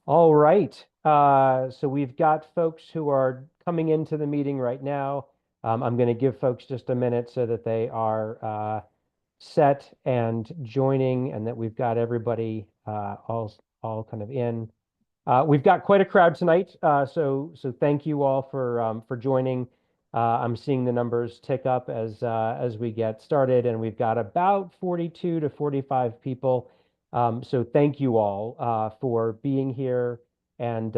All right. So we've got folks who are coming into the meeting right now. I'm going to give folks just a minute so that they are set and joining, and that we've got everybody all kind of in. We've got quite a crowd tonight, so thank you all for joining. I'm seeing the numbers tick up as we get started, and we've got about 42 to 45 people. So thank you all for being here, and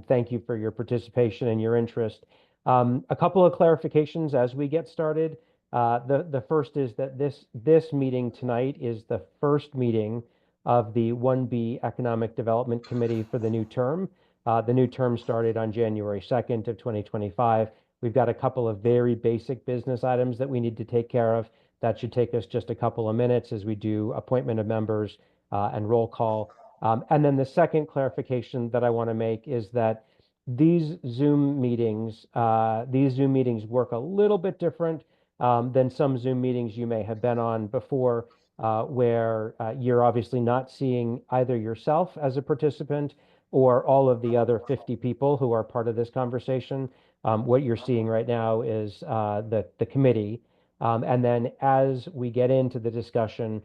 thank you for your participation and your interest. A couple of clarifications as we get started. The first is that this meeting tonight is the first meeting of the 1B Economic Development Committee for the new term. The new term started on January 2nd of 2025. We've got a couple of very basic business items that we need to take care of. That should take us just a couple of minutes as we do appointment of members and roll call. And then the second clarification that I want to make is that these Zoom meetings work a little bit different than some Zoom meetings you may have been on before, where you're obviously not seeing either yourself as a participant or all of the other 50 people who are part of this conversation. What you're seeing right now is the committee. And then as we get into the discussion,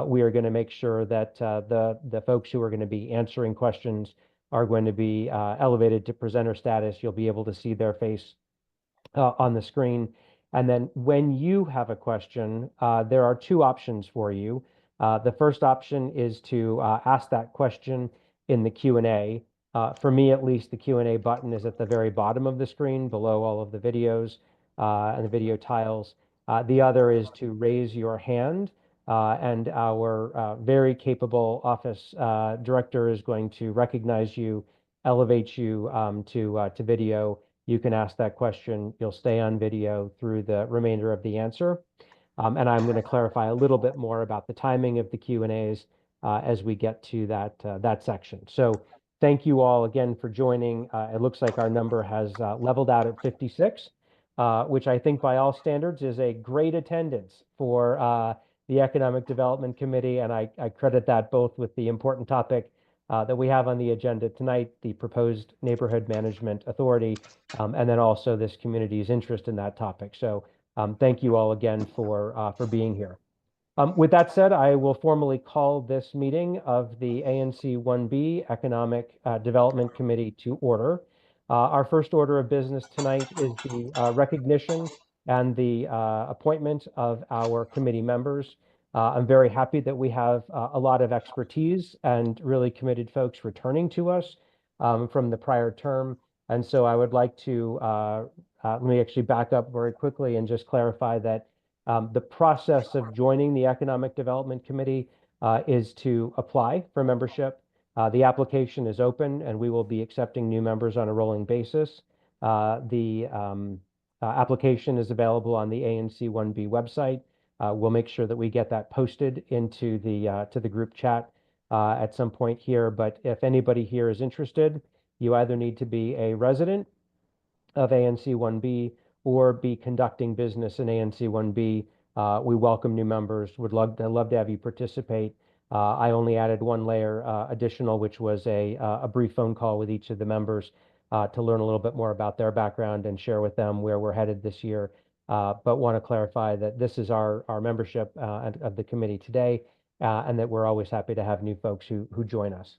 we are going to make sure that the folks who are going to be answering questions are going to be elevated to presenter status. You'll be able to see their face on the screen. And then when you have a question, there are two options for you. The first option is to ask that question in the Q&A. For me, at least, the Q&A button is at the very bottom of the screen below all of the videos and the video tiles. The other is to raise your hand, and our very capable office director is going to recognize you, elevate you to video. You can ask that question. You'll stay on video through the remainder of the answer. And I'm going to clarify a little bit more about the timing of the Q&As as we get to that section. So thank you all again for joining. It looks like our number has leveled out at 56, which I think by all standards is a great attendance for the Economic Development Committee. And I credit that both with the important topic that we have on the agenda tonight, the proposed Neighborhood Management Authority, and then also this community's interest in that topic. So thank you all again for being here. With that said, I will formally call this meeting of the ANC 1B Economic Development Committee to order. Our first order of business tonight is the recognition and the appointment of our committee members. I'm very happy that we have a lot of expertise and really committed folks returning to us from the prior term. And so I would like to let me actually back up very quickly and just clarify that the process of joining the Economic Development Committee is to apply for membership. The application is open, and we will be accepting new members on a rolling basis. The application is available on the ANC 1B website. We'll make sure that we get that posted into the group chat at some point here. But if anybody here is interested, you either need to be a resident of ANC 1B or be conducting business in ANC 1B. We welcome new members. Would love to have you participate. I only added one layer additional, which was a brief phone call with each of the members to learn a little bit more about their background and share with them where we're headed this year. But want to clarify that this is our membership of the committee today, and that we're always happy to have new folks who join us.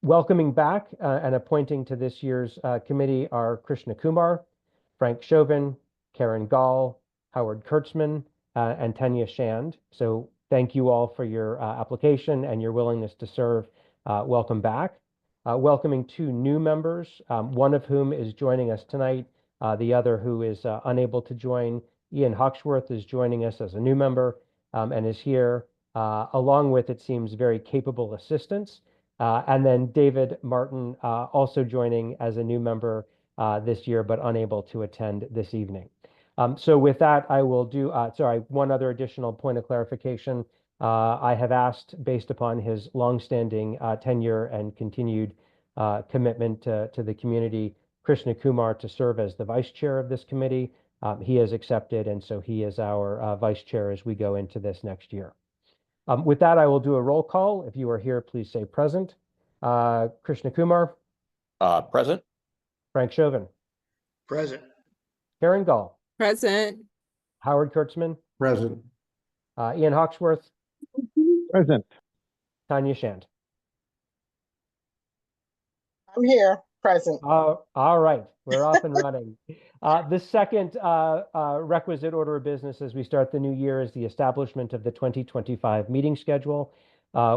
Welcoming back and appointing to this year's committee are Krishna Kumar, Frank Chauvin, Karen Gall, Howard Kurtzman, and Tanya Shand. So thank you all for your application and your willingness to serve. Welcome back. Welcoming two new members, one of whom is joining us tonight. The other, who is unable to join, Ian Hawksworth, is joining us as a new member and is here, along with, it seems, very capable assistants. And then David Martin also joining as a new member this year, but unable to attend this evening. So with that, I will do, one other additional point of clarification. I have asked, based upon his longstanding tenure and continued commitment to the community, Krishna Kumar to serve as the vice chair of this committee. He has accepted, and so he is our vice chair as we go into this next year. With that, I will do a roll call. If you are here, please say present. Krishna Kumar, Present. Frank Chauvin, Present. Karen Gall, Present. Howard Kurtzman, Present. Ian Hawksworth, Present. Tanya Shand. I'm here, present. All right, we're off and running. The second requisite order of business as we start the new year is the establishment of the 2025 meeting schedule.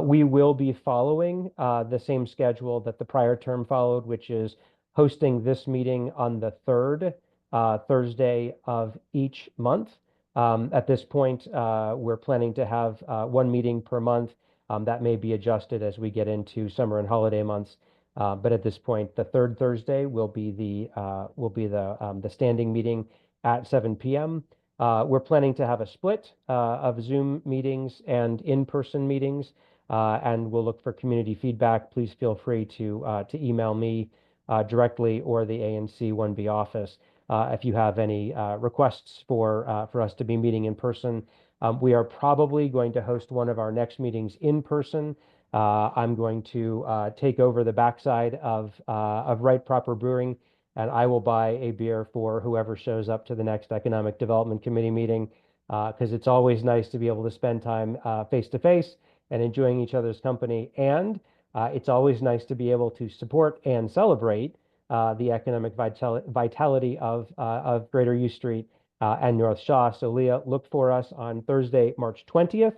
We will be following the same schedule that the prior term followed, which is hosting this meeting on the third Thursday of each month. At this point, we're planning to have one meeting per month. That may be adjusted as we get into summer and holiday months. But at this point, the third Thursday will be the standing meeting at 7 p.m. We're planning to have a split of Zoom meetings and in-person meetings, and we'll look for community feedback. Please feel free to email me directly or the ANC 1B office if you have any requests for us to be meeting in person. We are probably going to host one of our next meetings in person. I'm going to take over the backside of Right Proper Brewing, and I will buy a beer for whoever shows up to the next Economic Development Committee meeting, because it's always nice to be able to spend time face to face and enjoying each other's company. And it's always nice to be able to support and celebrate the economic vitality of Greater U Street and North Shaw. So Leah, look for us on Thursday, March 20th.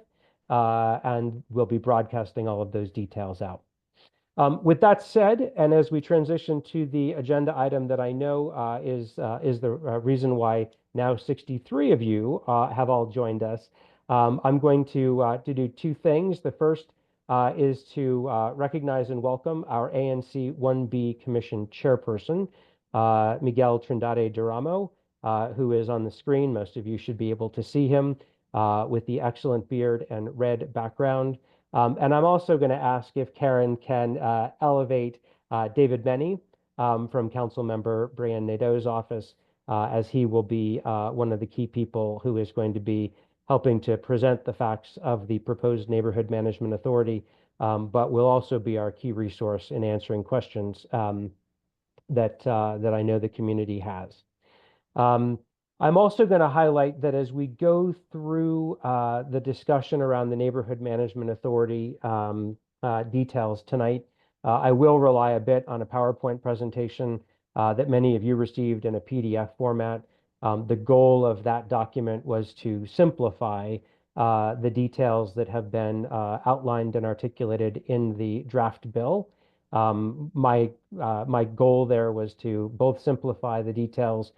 And we'll be broadcasting all of those details out. With that said, and as we transition to the agenda item that I know is the reason why now 63 of you have all joined us, I'm going to do two things. The first is to recognize and welcome our ANC 1B Commission Chairperson, Miguel Trindade Duramo, who is on the screen. Most of you should be able to see him with the excellent beard and red background. And I'm also going to ask if Karen can elevate David Benny from Council Member Brian Nadeau's office, as he will be one of the key people who is going to be helping to present the facts of the proposed Neighborhood Management Authority, but will also be our key resource in answering questions that I know the community has. I'm also going to highlight that as we go through the discussion around the Neighborhood Management Authority details tonight, I will rely a bit on a PowerPoint presentation that many of you received in a PDF format. The goal of that document was to simplify the details that have been outlined and articulated in the draft bill. My goal there was to both simplify the details,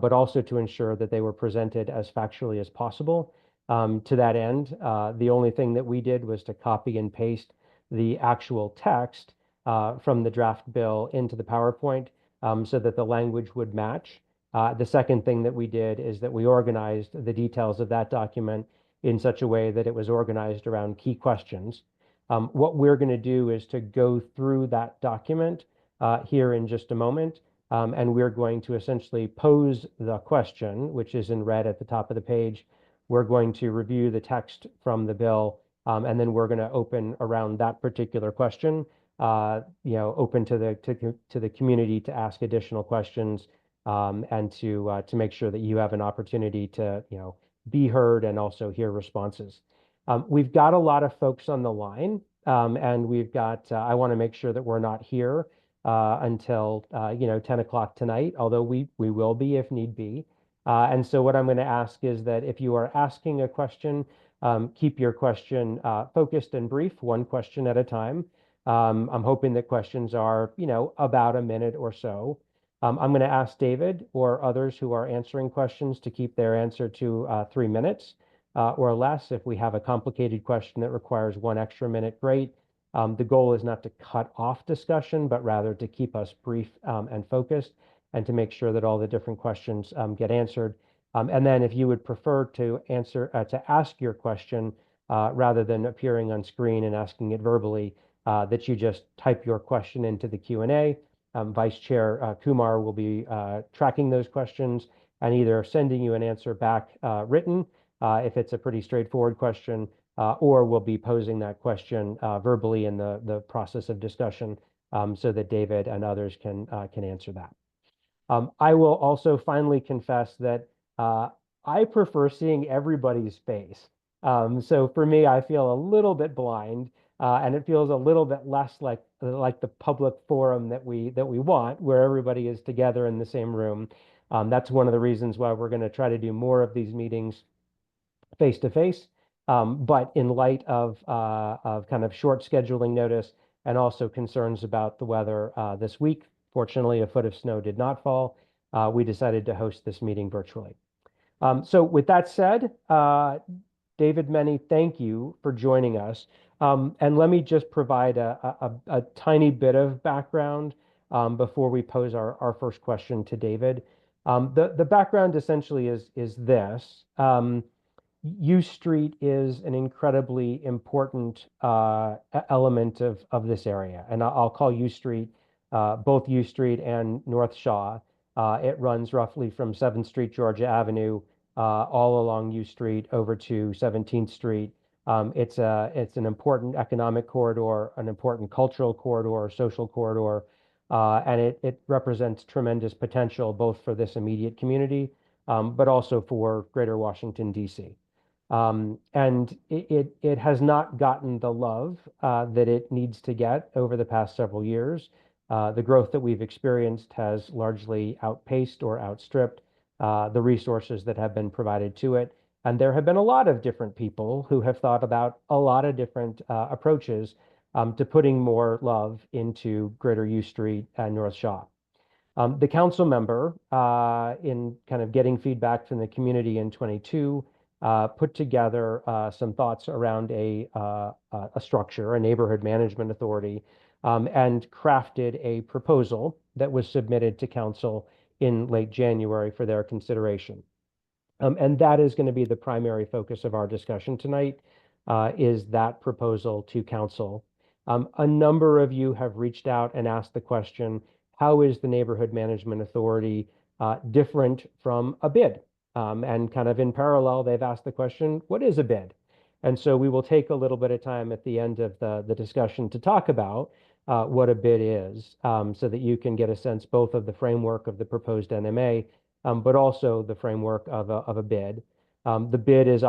but also to ensure that they were presented as factually as possible. To that end, the only thing that we did was to copy and paste the actual text from the draft bill into the PowerPoint so that the language would match. The second thing that we did is that we organized the details of that document in such a way that it was organized around key questions. What we're going to do is to go through that document here in just a moment. And we're going to essentially pose the question, which is in red at the top of the page. We're going to review the text from the bill, and then we're going to open around that particular question, open to the community to ask additional questions, and to make sure that you have an opportunity to be heard and also hear responses. We've got a lot of folks on the line, and we've got. I want to make sure that we're not here until 10 o'clock tonight, although we will be if need be. And so what I'm going to ask is that if you are asking a question, keep your question focused and brief, one question at a time. I'm hoping that questions are, about a minute or so. I'm going to ask David or others who are answering questions to keep their answer to 3 minutes or less. If we have a complicated question that requires 1 extra minute, great. The goal is not to cut off discussion, but rather to keep us brief and focused, and to make sure that all the different questions get answered. And then if you would prefer to ask your question rather than appearing on screen and asking it verbally, that you just type your question into the Q&A. Vice Chair Kumar will be tracking those questions and either sending you an answer back written if it's a pretty straightforward question, or we'll be posing that question verbally in the process of discussion so that David and others can answer that. I will also finally confess that I prefer seeing everybody's face. So for me, I feel a little bit blind, and it feels a little bit less like the public forum that we want, where everybody is together in the same room. That's one of the reasons why we're going to try to do more of these meetings face to face. But in light of kind of short scheduling notice and also concerns about the weather this week, fortunately, a foot of snow did not fall. We decided to host this meeting virtually. So with that said, David Meny, thank you for joining us. And let me just provide a tiny bit of background before we pose our first question to David. The background essentially is this. U Street is an incredibly important element of this area. And I'll call U Street, both U Street and North Shaw. It runs roughly from 7th Street, Georgia Avenue, all along U Street over to 17th Street. It's an important economic corridor, an important cultural corridor, social corridor, and it represents tremendous potential both for this immediate community, but also for Greater Washington, D.C. And it has not gotten the love that it needs to get over the past several years. The growth that we've experienced has largely outpaced or outstripped the resources that have been provided to it. And there have been a lot of different people who have thought about a lot of different approaches to putting more love into Greater U Street and North Shaw. The council member, in kind of getting feedback from the community in 22, put together some thoughts around a structure, a neighborhood management authority, and crafted a proposal that was submitted to council in late January for their consideration. And that is going to be the primary focus of our discussion tonight, is that proposal to council. A number of you have reached out and asked the question, how is the Neighborhood Management Authority different from a bid? And kind of in parallel, they've asked the question, what is a bid? And so we will take a little bit of time at the end of the discussion to talk about what a bid is, so that you can get a sense both of the framework of the proposed NMA, but also the framework of a bid. The bid is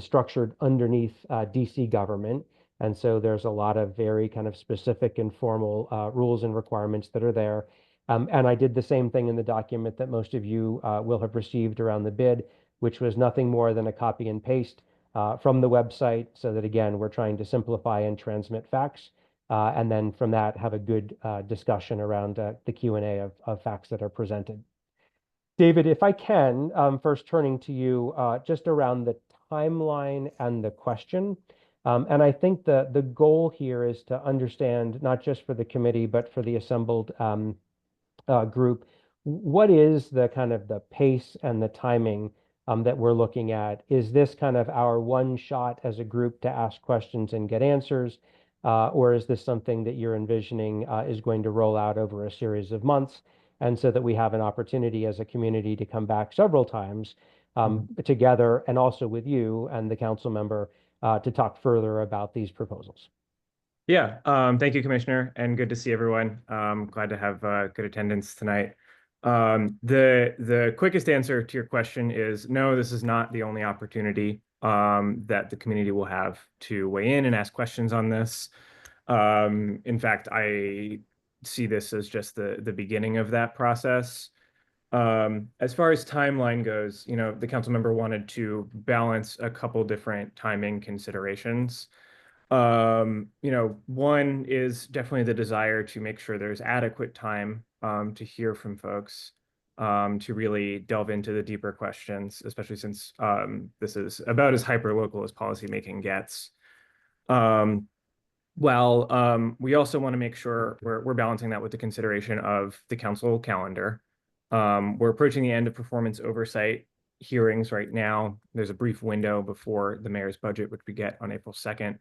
structured underneath DC government, and so there's a lot of very kind of specific and formal rules and requirements that are there. And I did the same thing in the document that most of you will have received around the bid, which was nothing more than a copy and paste from the website, so that again, we're trying to simplify and transmit facts. And then from that, have a good discussion around the Q&A of facts that are presented. David, if I can, first turning to you just around the timeline and the question. And I think the goal here is to understand, not just for the committee, but for the assembled group, what is the kind of the pace and the timing that we're looking at? Is this kind of our one shot as a group to ask questions and get answers? Or is this something that you're envisioning is going to roll out over a series of months? And so that we have an opportunity as a community to come back several times together, and also with you and the council member to talk further about these proposals. Yeah, thank you, Commissioner, and good to see everyone. Glad to have good attendance tonight. The quickest answer to your question is no, this is not the only opportunity that the community will have to weigh in and ask questions on this. In fact, I see this as just the beginning of that process. As far as timeline goes, you know, the council member wanted to balance a couple different timing considerations. You know, one is definitely the desire to make sure there's adequate time to hear from folks, to really delve into the deeper questions, especially since this is about as hyper-local as policymaking gets. We also want to make sure we're balancing that with the consideration of the council calendar. We're approaching the end of performance oversight hearings right now. There's a brief window before the mayor's budget, which we get on April 2nd.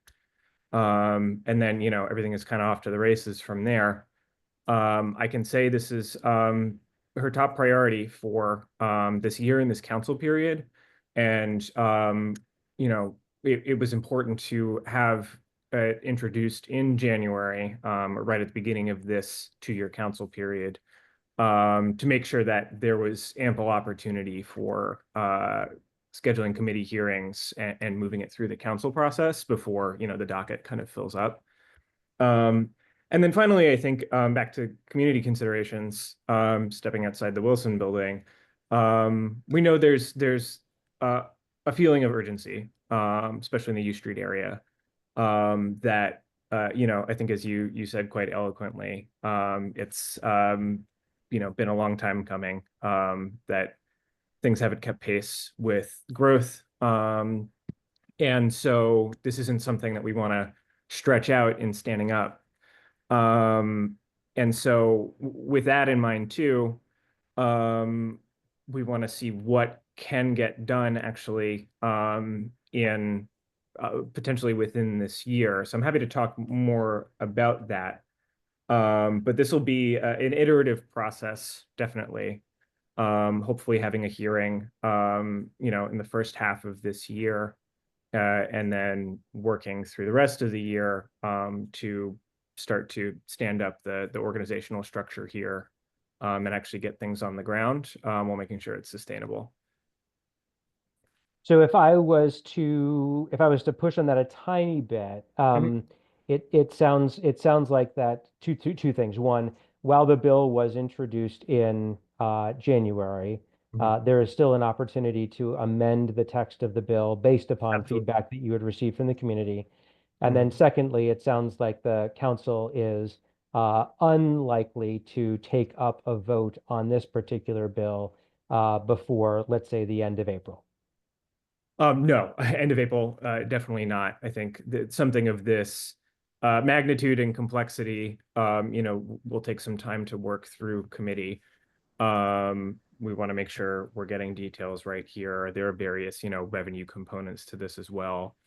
And then, you know, everything is kind of off to the races from there. I can say this is her top priority for this year in this council period. And it was important to have introduced in January, right at the beginning of this 2-year council period, to make sure that there was ample opportunity for scheduling committee hearings and moving it through the council process before, the docket kind of fills up. And then finally, I think back to community considerations, stepping outside the Wilson building, we know there's a feeling of urgency, especially in the U Street area, that I think as you said quite eloquently, it's been a long time coming, that things haven't kept pace with growth, and so this isn't something that we want to stretch out in standing up. And so with that in mind too, we want to see what can get done actually, in potentially within this year. So I'm happy to talk more about that. But this will be an iterative process, definitely. Hopefully having a hearing, in the first half of this year, and then working through the rest of the year, to start to stand up the organizational structure here, and actually get things on the ground, while making sure it's sustainable. So if I was to push on that a tiny bit, it sounds like that two things. One, while the bill was introduced in January, there is still an opportunity to amend the text of the bill based upon Absolutely. feedback that you had received from the community. And then secondly, it sounds like the council is unlikely to take up a vote on this particular bill before, let's say, the end of April. No, end of April, definitely not. I think that something of this magnitude and complexity, will take some time to work through committee. We want to make sure we're getting details right here. There are various, revenue components to this as well.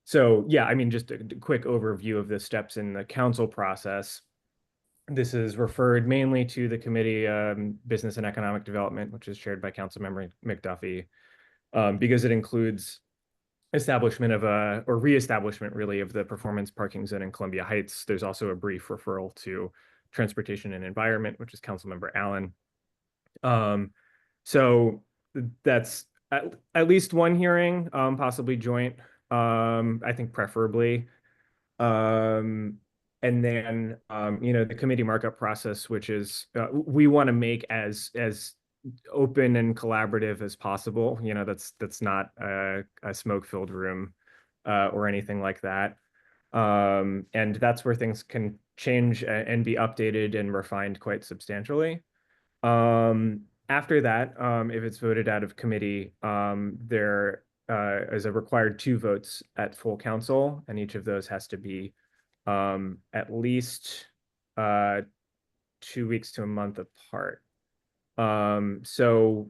So yeah, I mean, just a quick overview of the steps in the council process. This is referred mainly to the committee, Business and Economic Development, which is chaired by Councilmember McDuffie, because it includes establishment of or reestablishment really of the performance parking zone in Columbia Heights. There's also a brief referral to Transportation and Environment, which is Councilmember Allen. So that's at least one hearing, possibly joint, I think preferably. And then, the committee markup process, which is, we want to make as open and collaborative as possible. That's not a smoke-filled room, or anything like that. And that's where things can change and be updated and refined quite substantially. After that, if it's voted out of committee, there is a required 2 votes at full council, and each of those has to be at least 2 weeks to a month apart. So,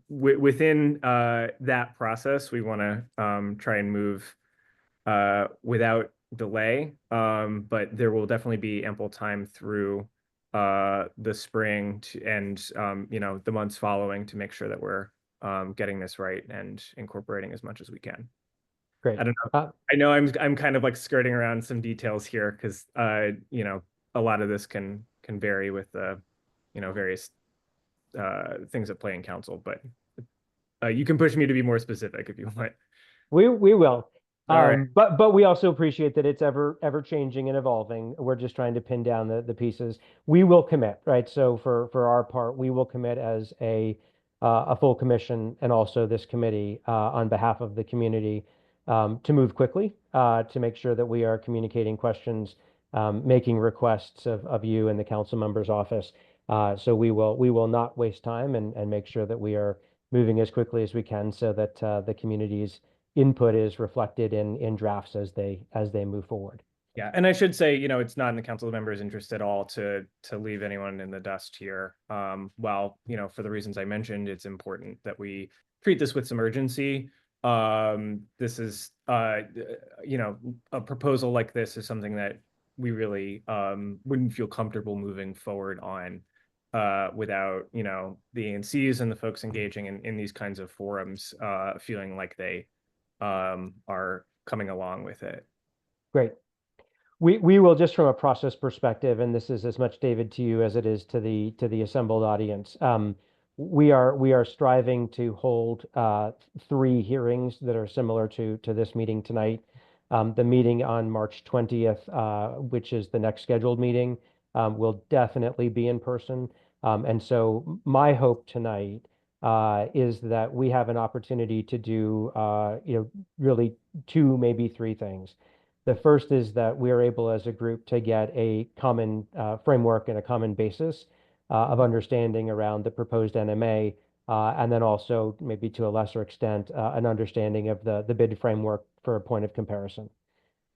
within that process, we want to try and move without delay, but there will definitely be ample time through the spring and the months following to make sure that we're getting this right and incorporating as much as we can. Great. I don't know. I know I'm kind of like skirting around some details here because a lot of this can vary with various things that play in council, but you can push me to be more specific if you want. We will. All right. But we also appreciate that it's ever changing and evolving. We're just trying to pin down the pieces. We will commit, right? So for our part, we will commit as a full commission and also this committee on behalf of the community to move quickly to make sure that we are communicating questions, making requests of you and the council member's office. So we will not waste time and make sure that we are moving as quickly as we can so that the community's input is reflected in drafts as they move forward. Yeah, and I should say, it's not in the council members' interest at all to leave anyone in the dust here. While, for the reasons I mentioned, it's important that we treat this with some urgency. This is, a proposal like this is something that we really wouldn't feel comfortable moving forward on without, you know, the ANCs and the folks engaging in these kinds of forums feeling like they are coming along with it. Great. We will, just from a process perspective, and this is as much, David, to you as it is to the assembled audience. We are striving to hold 3 hearings that are similar to this meeting tonight. The meeting on March 20th, which is the next scheduled meeting, will definitely be in person. And so my hope tonight is that we have an opportunity to do really 2, maybe 3 things. The first is that we are able as a group to get a common framework and a common basis of understanding around the proposed NMA, and then also maybe to a lesser extent an understanding of the bid framework for a point of comparison.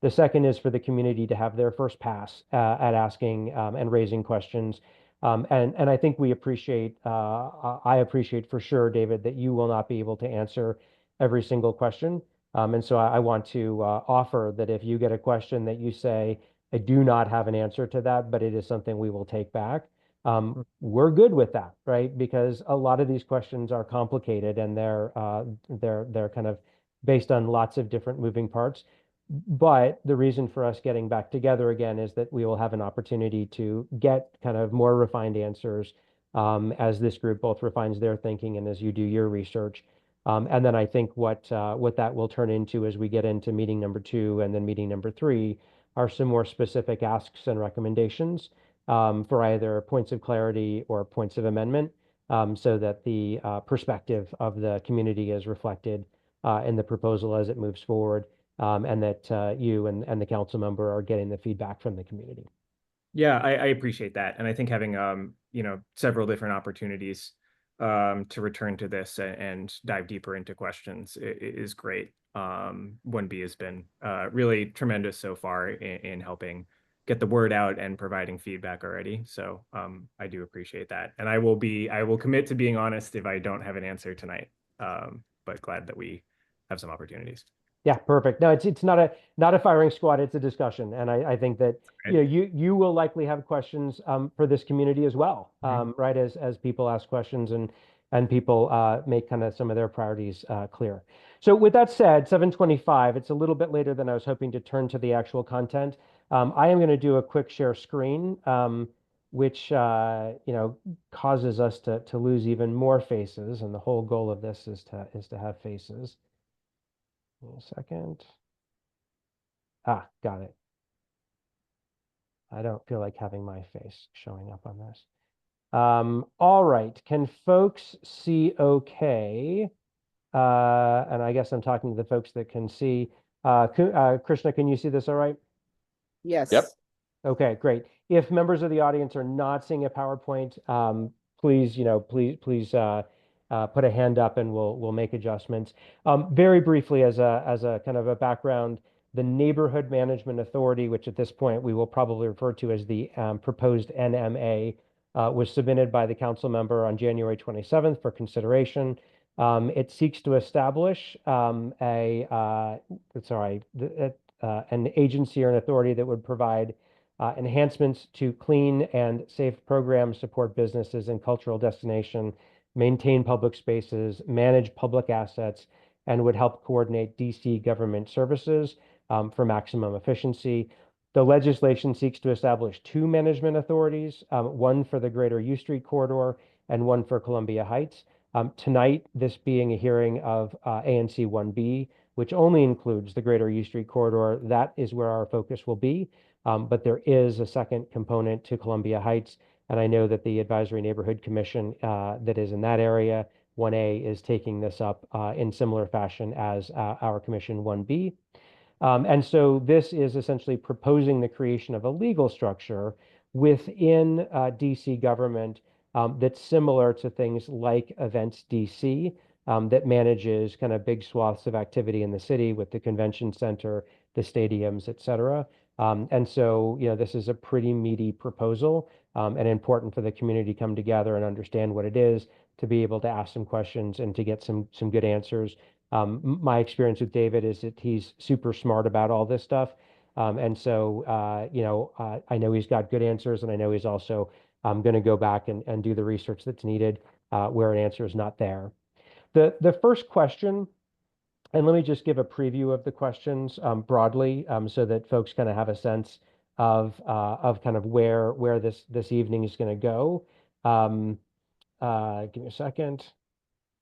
The second is for the community to have their first pass at asking and raising questions. And I think I appreciate for sure, David, that you will not be able to answer every single question. And so I want to offer that if you get a question that you say, I do not have an answer to that, but it is something we will take back. We're good with that, right? Because a lot of these questions are complicated and they're kind of based on lots of different moving parts. But the reason for us getting back together again is that we will have an opportunity to get kind of more refined answers as this group both refines their thinking and as you do your research. And then I think what that will turn into as we get into meeting number 2 and then meeting number 3 are some more specific asks and recommendations for either points of clarity or points of amendment, so that the perspective of the community is reflected in the proposal as it moves forward. And that you and the council member are getting the feedback from the community. Yeah, I appreciate that. And I think having, you know, several different opportunities to return to this and dive deeper into questions is great. 1B has been really tremendous so far in helping get the word out and providing feedback already. So I do appreciate that. And I will commit to being honest if I don't have an answer tonight. But glad that we have some opportunities. Yeah, perfect. No, it's not a firing squad, it's a discussion. And I think that you will likely have questions for this community as well, right? As people ask questions and people make kind of some of their priorities clear. So with that said, 7:25, it's a little bit later than I was hoping to turn to the actual content. I am going to do a quick share screen, which causes us to lose even more faces. And the whole goal of this is to have faces. A second. Got it. I don't feel like having my face showing up on this. All right. Can folks see okay? And I guess I'm talking to the folks that can see. Krishna, can you see this all right? Yes. Yep. Okay, great. If members of the audience are not seeing a PowerPoint, please put a hand up and we'll make adjustments. Very briefly, as a kind of a background, the Neighborhood Management Authority, which at this point we will probably refer to as the proposed NMA, was submitted by the council member on January 27th for consideration. It seeks to establish an agency or an authority that would provide enhancements to clean and safe programs, support businesses and cultural destination, maintain public spaces, manage public assets, and would help coordinate DC government services for maximum efficiency. The legislation seeks to establish 2 management authorities, one for the Greater U Street Corridor and one for Columbia Heights. Tonight, this being a hearing of ANC 1B, which only includes the Greater U Street Corridor, that is where our focus will be. But there is a second component to Columbia Heights, and I know that the Advisory Neighborhood Commission that is in that area, 1A, is taking this up in similar fashion as our Commission 1B. And so this is essentially proposing the creation of a legal structure within DC government that's similar to things like Events DC, that manages kind of big swaths of activity in the city with the convention center, the stadiums, et cetera. And so, this is a pretty meaty proposal and important for the community to come together and understand what it is, to be able to ask some questions and to get some good answers. My experience with David is that he's super smart about all this stuff. And so, I know he's got good answers, and I know he's also I'm going to go back and do the research that's needed where an answer is not there. The first question, and let me just give a preview of the questions broadly so that folks kind of have a sense of kind of where this evening is going to go. Give me a second.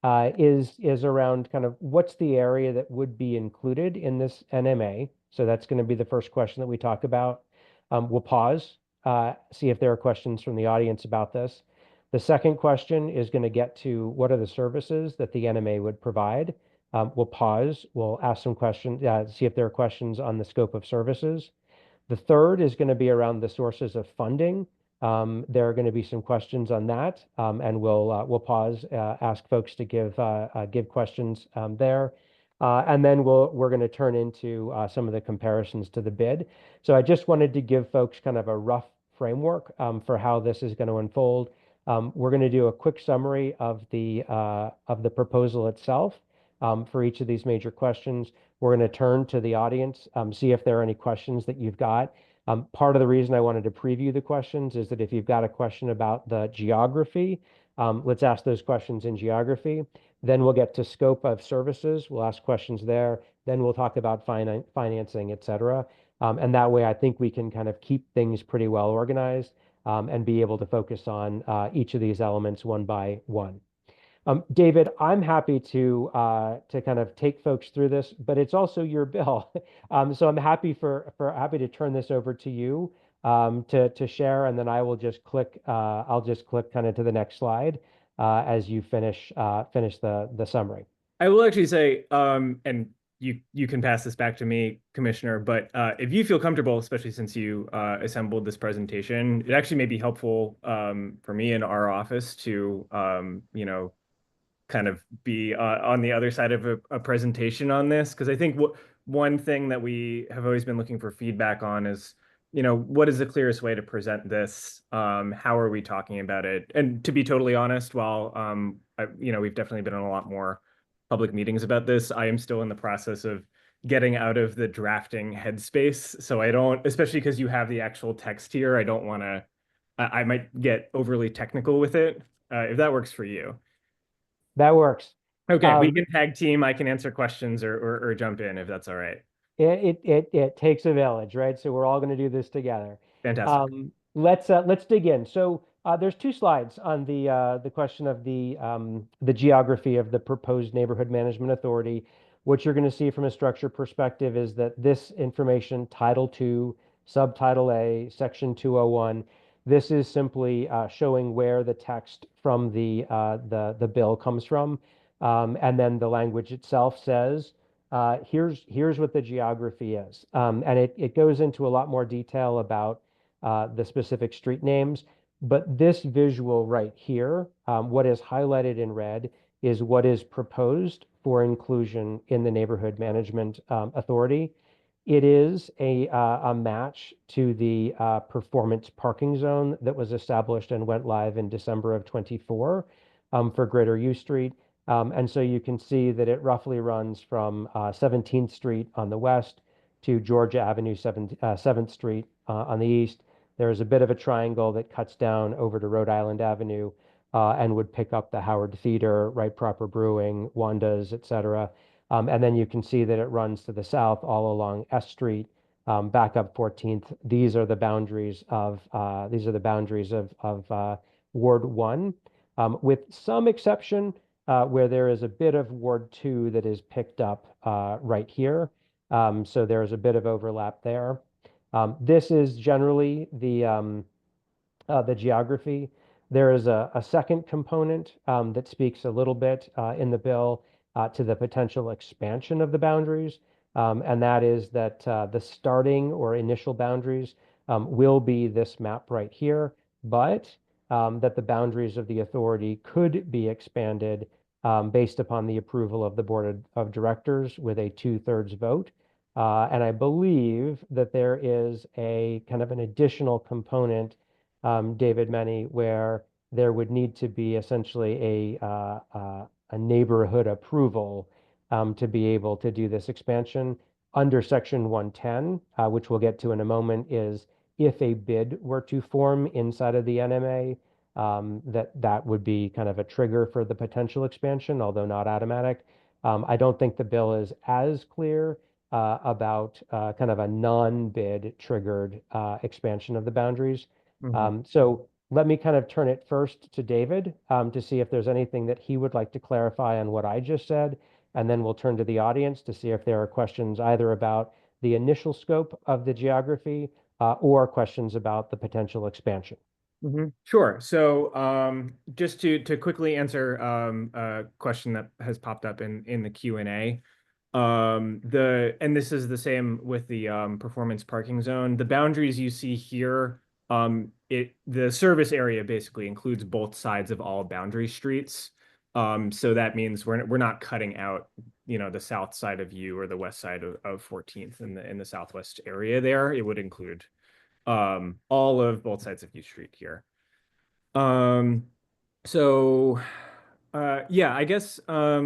Is around kind of what's the area that would be included in this NMA. So that's going to be the first question that we talk about. We'll pause, see if there are questions from the audience about this. The second question is going to get to what are the services that the NMA would provide. We'll pause, we'll ask some questions, see if there are questions on the scope of services. The third is going to be around the sources of funding. There are going to be some questions on that, and we'll pause, ask folks to give questions there, and then we're going to turn into some of the comparisons to the bid. So I just wanted to give folks kind of a rough framework for how this is going to unfold. We're going to do a quick summary of the proposal itself for each of these major questions. We're going to turn to the audience, see if there are any questions that you've got. Part of the reason I wanted to preview the questions is that if you've got a question about the geography, let's ask those questions in geography. Then we'll get to scope of services. We'll ask questions there. Then we'll talk about financing, et cetera. And that way, I think we can kind of keep things pretty well organized and be able to focus on each of these elements one by one. David, I'm happy to kind of take folks through this, but it's also your bill. So I'm happy happy to turn this over to you to share, and then I will just click I'll just click kind of to the next slide as you finish the summary. I will actually say, and you can pass this back to me, Commissioner, but if you feel comfortable, especially since you assembled this presentation, it actually may be helpful for me in our office to kind of be on the other side of a presentation on this, because I think one thing that we have always been looking for feedback on is, what is the clearest way to present this? How are we talking about it? And to be totally honest, while we've definitely been on a lot more public meetings about this, I am still in the process of getting out of the drafting headspace. So I don't, especially because you have the actual text here, I don't want to, I might get overly technical with it, if that works for you. That works. Okay, we can tag team. I can answer questions or jump in if that's all right. It takes a village, right? So we're all going to do this together. Fantastic. Let's dig in. So there's two slides on the question of the geography of the proposed neighborhood management authority. What you're going to see from a structure perspective is that this information, Title II, Subtitle A, Section 201, this is simply showing where the text from the bill comes from, and then the language itself says here's what the geography is. And it goes into a lot more detail about the specific street names. But this visual right here, what is highlighted in red, is what is proposed for inclusion in the neighborhood management authority. It is a match to the performance parking zone that was established and went live in December of 24 for Greater U Street. And so you can see that it roughly runs from 17th Street on the west to Georgia Avenue, 7th Street on the east. There is a bit of a triangle that cuts down over to Rhode Island Avenue and would pick up the Howard Theater, Right Proper Brewing, Wanda's, et cetera. And then you can see that it runs to the south all along S Street, back up 14th. These are the boundaries of Ward 1, with some exception where there is a bit of Ward 2 that is picked up right here. So there's a bit of overlap there. This is generally the geography. There is a second component that speaks a little bit in the bill to the potential expansion of the boundaries, and that is that the starting or initial boundaries will be this map right here, but that the boundaries of the authority could be expanded based upon the approval of the Board of Directors with a 2/3 vote. And I believe that there is a kind of an additional component, David Many, where there would need to be essentially a neighborhood approval to be able to do this expansion under Section 110, which we'll get to in a moment, is if a bid were to form inside of the NMA, that would be kind of a trigger for the potential expansion, although not automatic. I don't think the bill is as clear about kind of a non-bid triggered expansion of the boundaries. So let me kind of turn it first to David to see if there's anything that he would like to clarify on what I just said. And then we'll turn to the audience to see if there are questions either about the initial scope of the geography or questions about the potential expansion. Sure. So just to quickly answer a question that has popped up in the Q&A. And this is the same with the performance parking zone. The boundaries you see here, the service area basically includes both sides of all boundary streets. So that means we're not cutting out, the south side of U or the west side of 14th in the southwest area there. It would include all of both sides of U Street here. So yeah, I guess I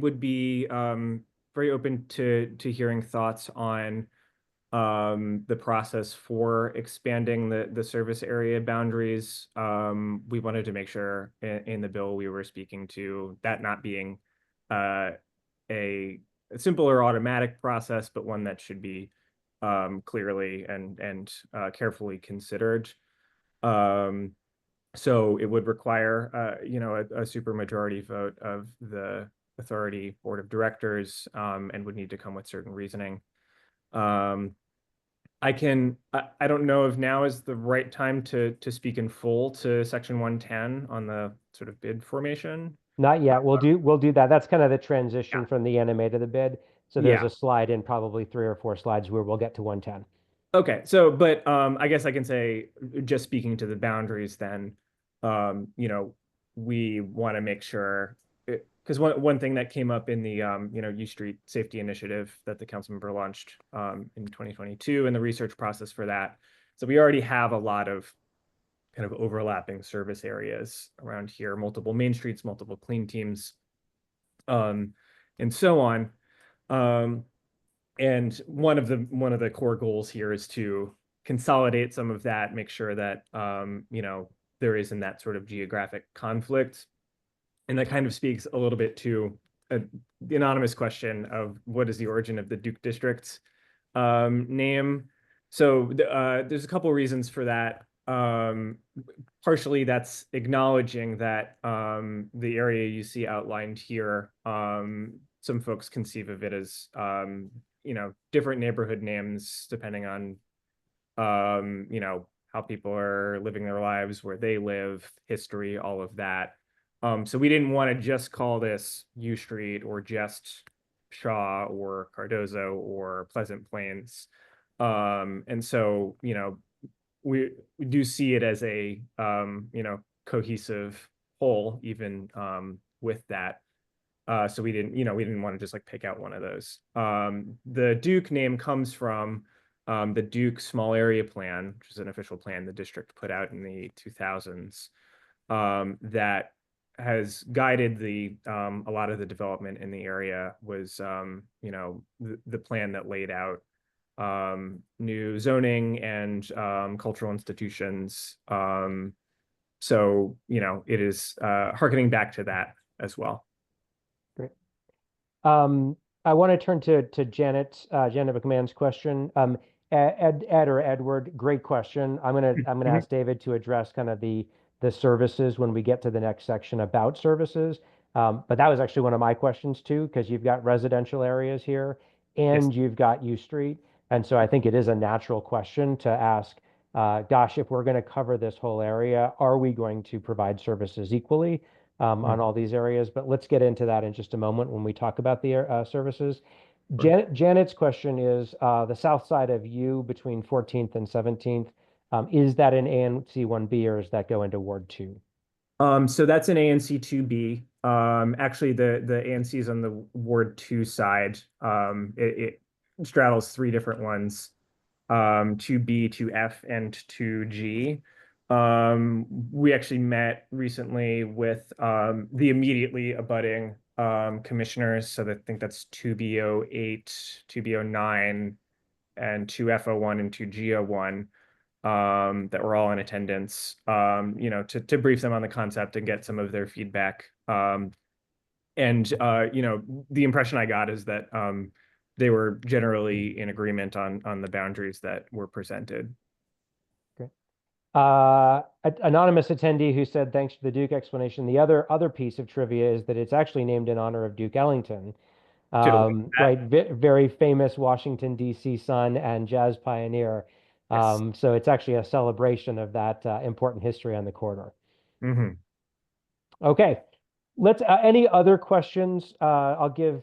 would be very open to hearing thoughts on the process for expanding the service area boundaries. We wanted to make sure in the bill we were speaking to that not being a simple or automatic process, but one that should be clearly and carefully considered. So it would require, a supermajority vote of the authority board of directors, and would need to come with certain reasoning. I don't know if now is the right time to speak in full to section 110 on the sort of bid formation. Not yet. We'll do that. That's kind of the transition Yeah. from the NMA to the bid. So there's Yeah. a slide in probably 3 or 4 slides where we'll get to 110. Okay, so but I guess I can say, just speaking to the boundaries then, we want to make sure, because one thing that came up in the U Street Safety Initiative that the council member launched in 2022 and the research process for that. So we already have a lot of kind of overlapping service areas around here, multiple main streets, multiple clean teams, and so on. And one of the core goals here is to consolidate some of that, make sure that there isn't that sort of geographic conflict. And that kind of speaks a little bit to the anonymous question of what is the origin of the Duke District name. So there's a couple reasons for that. Partially that's acknowledging that the area you see outlined here, some folks conceive of it as different neighborhood names depending on how people are living their lives, where they live, history, all of that. So we didn't want to just call this U Street or just Shaw or Cardozo or Pleasant Plains. And so, we do see it as a cohesive whole, even with that. So we didn't want to just like pick out one of those. The Duke name comes from the Duke Small Area Plan, which is an official plan the district put out in the 2000s, that has guided a lot of the development in the area. Was the plan that laid out new zoning and cultural institutions. So it is hearkening back to that as well. Great. I want to turn to Janet McMahon's question. Ed or Edward, great question. I'm gonna ask David to address kind of the services when we get to the next section about services. But that was actually one of my questions too, because you've got residential areas here and you've got U Street. And so I think it is a natural question to ask, gosh, if we're going to cover this whole area, are we going to provide services equally on all these areas? But let's get into that in just a moment when we talk about the services. Janet's question is the south side of U between 14th and 17th. Is that an ANC 1B or does that go into Ward 2? So that's an ANC 2B. Actually, the ANC is on the Ward 2 side. It straddles 3 different ones, 2B, 2F, and 2G. We actually met recently with the immediately abutting commissioners. So I think that's 2B08, 2B09, and 2 FO1 and 2 GO1 that were all in attendance, to brief them on the concept and get some of their feedback. The impression I got is that they were generally in agreement on the boundaries that were presented. Anonymous attendee who said, thanks for the Duke explanation. The other piece of trivia is that it's actually named in honor of Duke Ellington, right? Very famous Washington, D.C. son and jazz pioneer. Yes. So it's actually a celebration of that important history on the corridor. Mm-hmm. Okay, any other questions? I'll give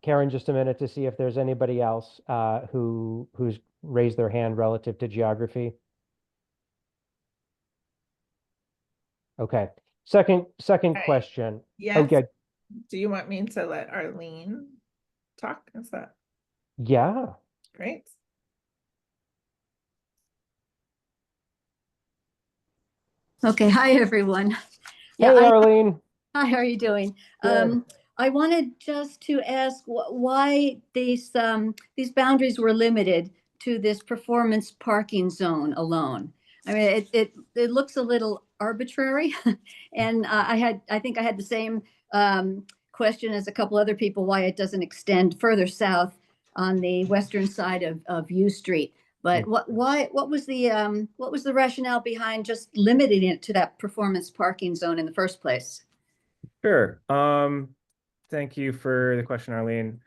Karen just a minute to see if there's anybody else who's raised their hand relative to geography. Okay. Second Okay. question. Yes. Okay. Do you want me to let Arlene talk? Is that Yeah. great? Okay, hi everyone. Hey, Arlene. Hi, how are you doing? Good. I wanted just to ask why these boundaries were limited to this performance parking zone alone. I mean, it looks a little arbitrary, and I think I had the same question as a couple other people why it doesn't extend further south on the western side of U Street. But what was the rationale behind just limiting it to that performance parking zone in the first place? Sure. Thank you for the question, Arlene.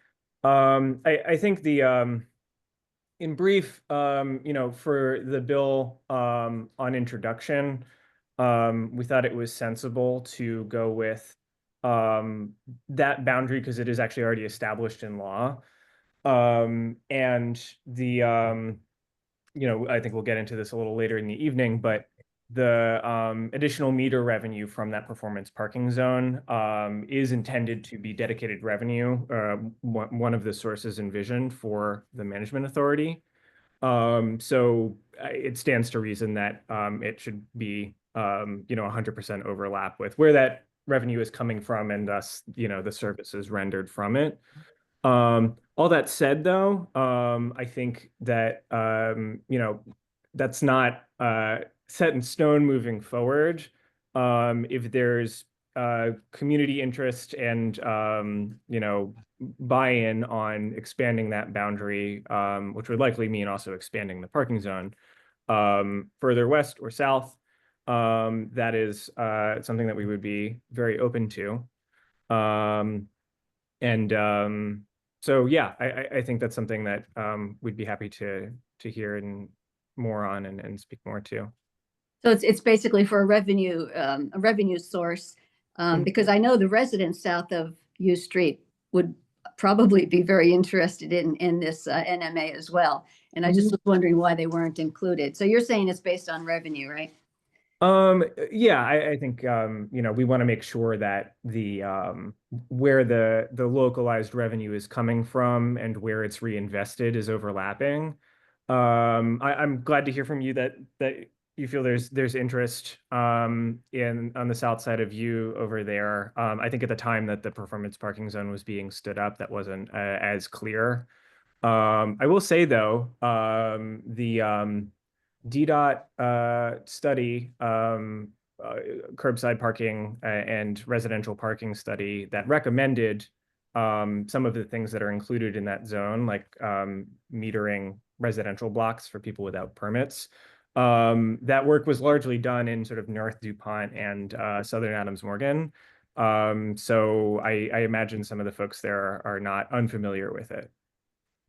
I think in brief, for the bill on introduction, we thought it was sensible to go with that boundary because it is actually already established in law. I think we'll get into this a little later in the evening, but the additional meter revenue from that performance parking zone is intended to be dedicated revenue, one of the sources envisioned for the management authority. So it stands to reason that it should be 100% overlap with where that revenue is coming from and thus the services rendered from it. All that said, though, I think that that's not set in stone moving forward. If there's community interest and buy-in on expanding that boundary, which would likely mean also expanding the parking zone further west or south, that is something that we would be very open to. So yeah, I think that's something that we'd be happy to hear and more on and speak more to. So it's basically for a revenue source, because I know the residents south of U Street would probably be very interested in this NMA as well. And I just was wondering why they weren't included. So you're saying it's based on revenue, right? Yeah, I think we want to make sure that the where the localized revenue is coming from and where it's reinvested is overlapping. I'm glad to hear from you that you feel there's interest on the south side of U over there. I think at the time that the performance parking zone was being stood up, that wasn't as clear. I will say though, the DDOT study, curbside parking and residential parking study that recommended some of the things that are included in that zone, like metering residential blocks for people without permits. That work was largely done in sort of North DuPont and Southern Adams Morgan. So I imagine some of the folks there are not unfamiliar with it.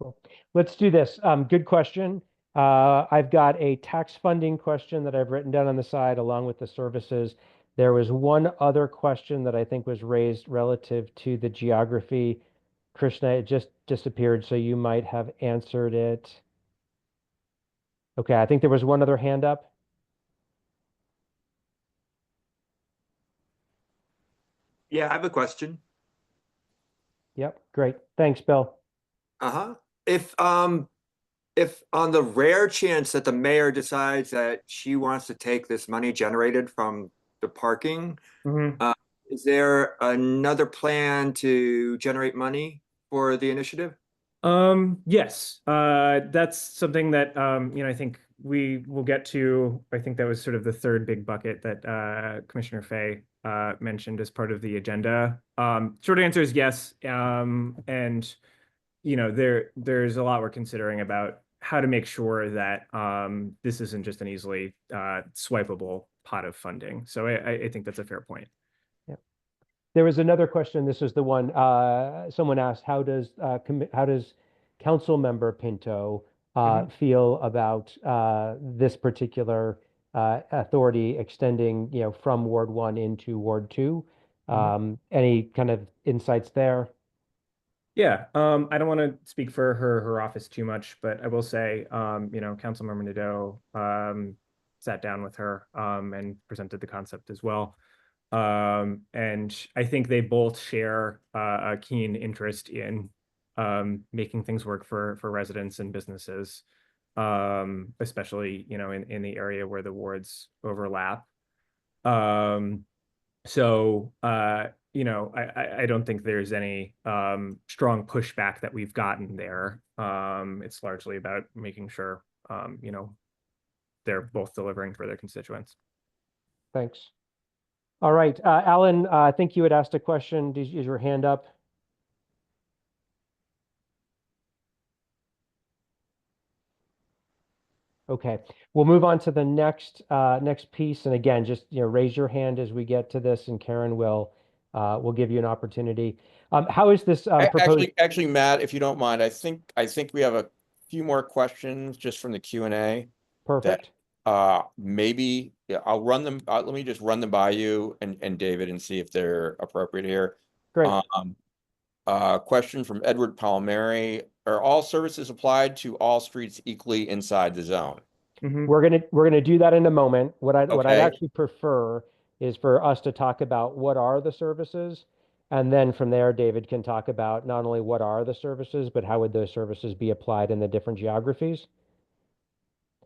Cool. Let's do this. Good question. I've got a tax funding question that I've written down on the side along with the services. There was one other question that I think was raised relative to the geography. Krishna, it just disappeared, so you might have answered it. Okay, I think there was one other hand up. Yeah, I have a question. Yep, great. Thanks, Bill. Uh-huh. If on the rare chance that the mayor decides that she wants to take this money generated from the parking, is there another plan to generate money for the initiative? Yes, that's something that, I think we will get to. I think that was sort of the third big bucket that, Commissioner Fay, mentioned as part of the agenda. Short answer is yes. And, there's a lot we're considering about how to make sure that, this isn't just an easily, swipeable pot of funding. So I think that's a fair point. There was another question. This is the one, someone asked, how does Council Member Pinto feel about this particular authority extending, from Ward 1 into Ward 2? Any kind of insights there? Yeah, I don't want to speak for her office too much, but I will say, Councilmember Nadeau sat down with her and presented the concept as well. And I think they both share a keen interest in making things work for residents and businesses, especially, in the area where the wards overlap. So, I don't think there's any strong pushback that we've gotten there. It's largely about making sure, they're both delivering for their constituents. Thanks. All right, Alan, I think you had asked a question. Is your hand up? Okay, we'll move on to the next piece. And again, just raise your hand as we get to this, and Karen will give you an opportunity. How is this proposed? Actually, Matt, if you don't mind, I think we have a few more questions just from the Q&A. Perfect. Maybe I'll run them. Let me just run them by you and David and see if they're appropriate here. Great. Question from Edward Palmieri: are all services applied to all streets equally inside the zone? We're gonna do that in a moment. What I'd Okay. actually prefer is for us to talk about what are the services, and then from there, David can talk about not only what are the services, but how would those services be applied in the different geographies.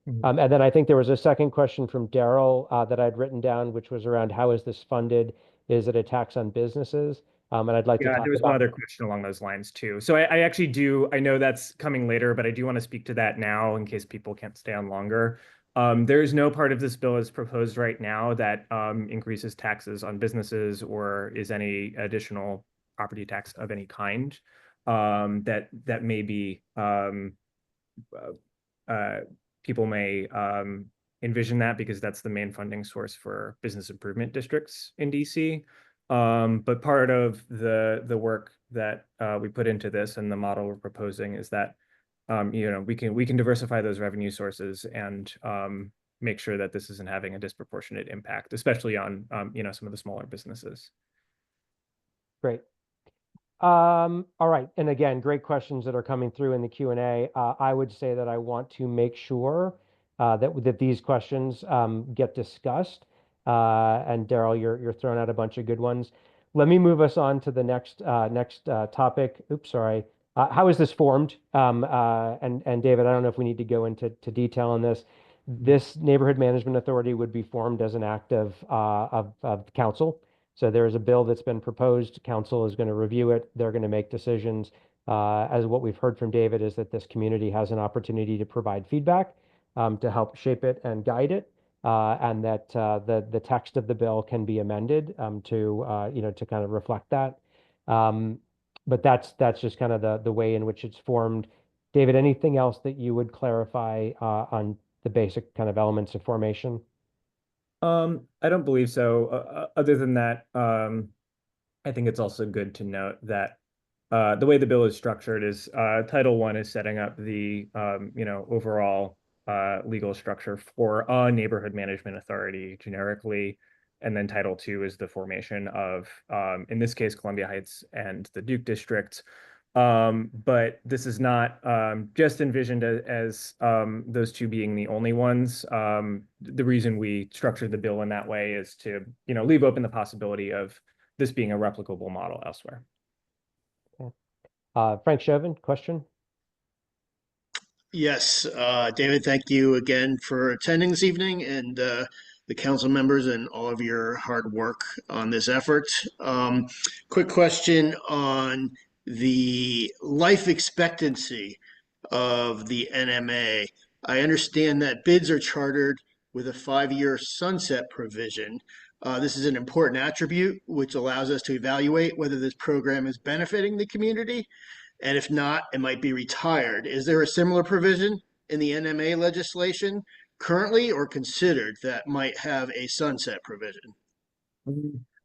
And then I think there was a second question from Daryl that I'd written down, which was around how is this funded? Is it a tax on businesses? And I'd like to Yeah, talk there was one about. other question along those lines too. So I actually I know that's coming later, but I do want to speak to that now in case people can't stay on longer. There is no part of this bill as proposed right now that increases taxes on businesses or is any additional property tax of any kind. That may be people may envision that because that's the main funding source for business improvement districts in DC. But part of the work that we put into this and the model we're proposing is that we can diversify those revenue sources and make sure that this isn't having a disproportionate impact, especially on some of the smaller businesses. Great. All right. And again, great questions that are coming through in the Q&A. I would say that I want to make sure that these questions get discussed. And Daryl, you're throwing out a bunch of good ones. Let me move us on to the next topic. Oops, sorry. How is this formed? And David, I don't know if we need to go into detail on this. This neighborhood management authority would be formed as an act of council. So there is a bill that's been proposed. Council is going to review it. They're going to make decisions. As what we've heard from David is that this community has an opportunity to provide feedback to help shape it and guide it, and that the text of the bill can be amended to kind of reflect that. But that's just kind of the way in which it's formed. David, anything else that you would clarify on the basic kind of elements of formation? I don't believe so. Other than that, I think it's also good to note that the way the bill is structured is Title I is setting up the overall legal structure for a neighborhood management authority generically, and then Title II is the formation of, in this case, Columbia Heights and the Duke District. But this is not just envisioned as those two being the only ones. The reason we structured the bill in that way is to, leave open the possibility of this being a replicable model elsewhere. Okay. Frank Chauvin, question? Yes, David, thank you again for attending this evening and the council members and all of your hard work on this effort. Quick question on the life expectancy of the NMA. I understand that bids are chartered with a 5-year sunset provision. This is an important attribute which allows us to evaluate whether this program is benefiting the community, and if not, it might be retired. Is there a similar provision in the NMA legislation currently or considered that might have a sunset provision?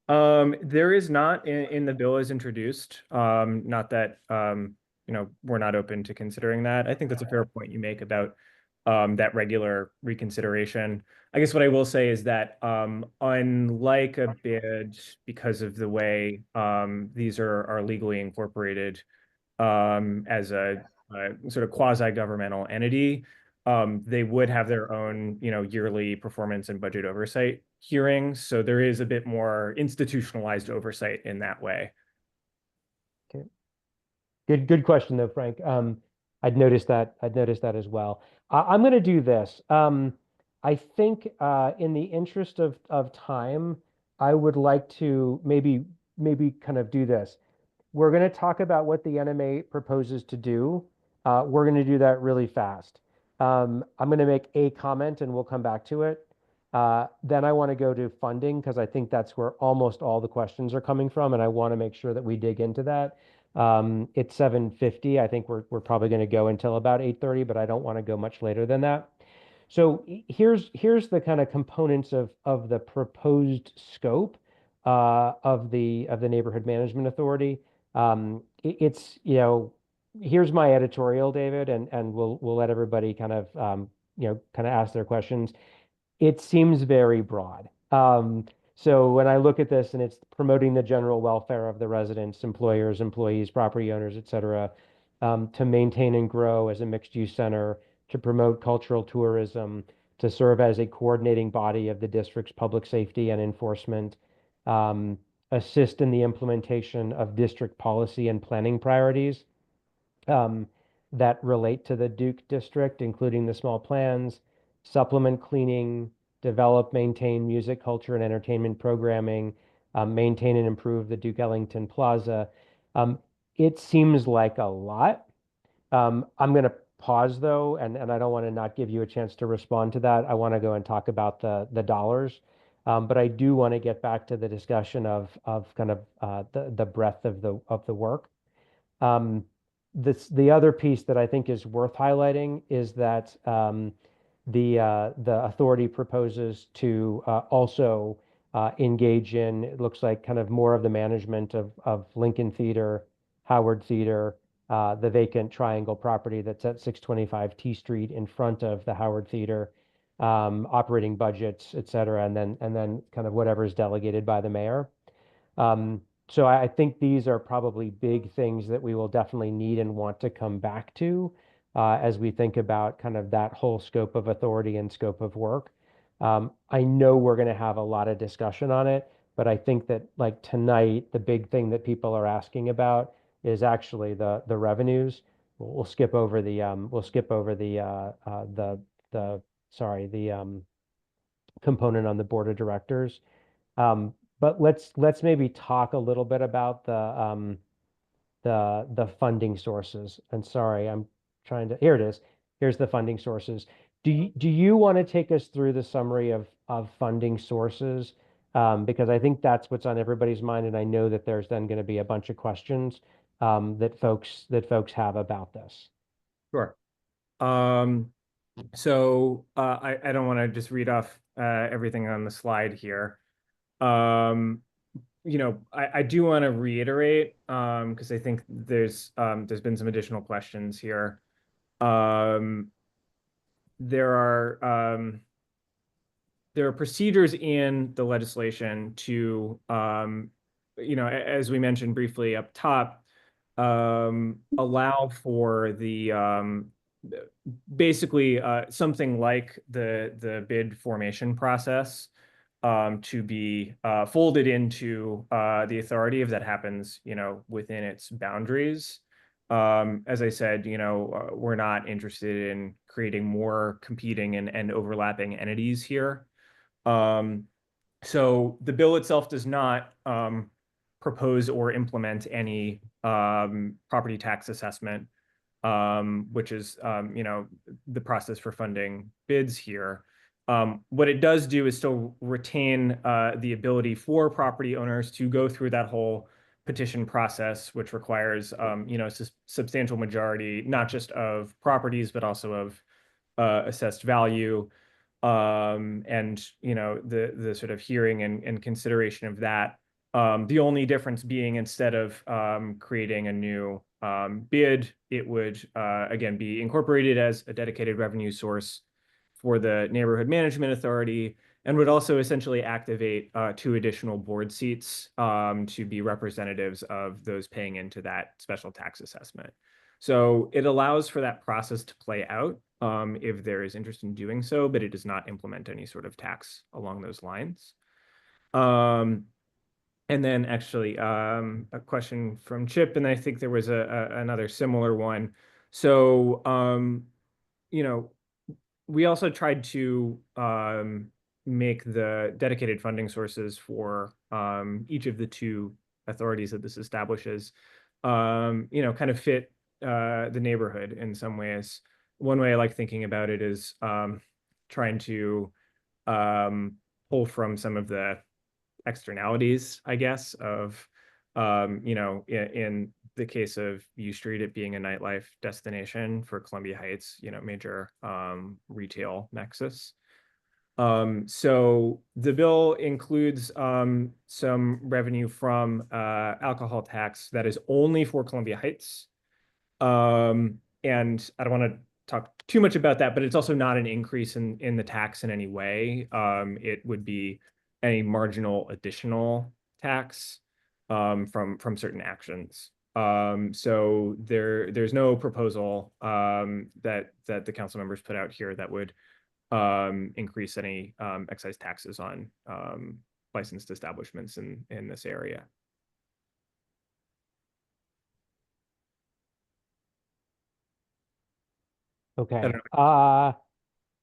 There is not in the bill as introduced. Not that we're not open to considering that. I think that's a fair point you make about that regular reconsideration. I guess what I will say is that unlike a bid, because of the way these are legally incorporated as a sort of quasi-governmental entity, they would have their own, yearly performance and budget oversight hearings. So there is a bit more institutionalized oversight in that way. Okay. Good question though, Frank. I'd noticed that as well. I'm going to do this. I think in the interest of time, I would like to maybe kind of do this. We're going to talk about what the NMA proposes to do. We're going to do that really fast. I'm going to make a comment and we'll come back to it. Then I want to go to funding because I think that's where almost all the questions are coming from, and I want to make sure that we dig into that. It's 7:50. I think we're probably going to go until about 8:30, but I don't want to go much later than that. So here's the kind of components of the proposed scope of the Neighborhood Management Authority. It's here's my editorial, David, and we'll let everybody kind of kind of ask their questions. It seems very broad. So when I look at this and it's promoting the general welfare of the residents, employers, employees, property owners, et cetera, to maintain and grow as a mixed-use center, to promote cultural tourism, to serve as a coordinating body of the district's public safety and enforcement, assist in the implementation of district policy and planning priorities um, that relate to the Duke district, including the small plans, supplement cleaning, develop, maintain music, culture, and entertainment programming, maintain and improve the Duke Ellington Plaza. It seems like a lot. I'm going to pause though, and I don't want to not give you a chance to respond to that. I want to go and talk about the dollars. But I do want to get back to the discussion of kind of the breadth of the work. Um, the other piece that I think is worth highlighting is that the authority proposes to also engage in, it looks like kind of more of the management of Lincoln Theater, Howard Theater, the vacant triangle property that's at 625 T Street in front of the Howard Theater, operating budgets, et cetera, and then kind of whatever is delegated by the mayor. So I think these are probably big things that we will definitely need and want to come back to as we think about kind of that whole scope of authority and scope of work. I know we're going to have a lot of discussion on it, but I think that like tonight, the big thing that people are asking about is actually the revenues. We'll skip over the sorry, the component on the board of directors. But let's maybe talk a little bit about the funding sources. And sorry, I'm trying to, here it is. Here's the funding sources. Do you want to take us through the summary of funding sources? Because I think that's what's on everybody's mind, and I know that there's then going to be a bunch of questions that folks have about this. Sure. So I don't want to just read off everything on the slide here. I do want to reiterate because I think there's been some additional questions here. There are procedures in the legislation to as we mentioned briefly up top, allow for the basically something like the bid formation process to be folded into the authority if that happens, within its boundaries. As I said, we're not interested in creating more competing and overlapping entities here. So the bill itself does not propose or implement any property tax assessment, which is the process for funding bids here. What it does do is still retain the ability for property owners to go through that whole petition process, which requires substantial majority, not just of properties, but also of assessed value, and the sort of hearing and consideration of that. The only difference being, instead of creating a new bid, it would again be incorporated as a dedicated revenue source for the Neighborhood Management Authority, and would also essentially activate 2 additional board seats to be representatives of those paying into that special tax assessment. So it allows for that process to play out if there is interest in doing so, but it does not implement any sort of tax along those lines. And then actually a question from Chip, and I think there was another similar one. So, we also tried to make the dedicated funding sources for each of the 2 authorities that this establishes, kind of fit the neighborhood in some ways. One way I like thinking about it is trying to pull from some of the externalities, I guess, of in the case of U Street, it being a nightlife destination, for Columbia Heights, major retail nexus. So the bill includes some revenue from alcohol tax that is only for Columbia Heights. And I don't want to talk too much about that, but it's also not an increase in the tax in any way. It would be any marginal additional tax from certain actions. So there's no proposal that the council members put out here that would increase any excise taxes on licensed establishments in this area. Okay.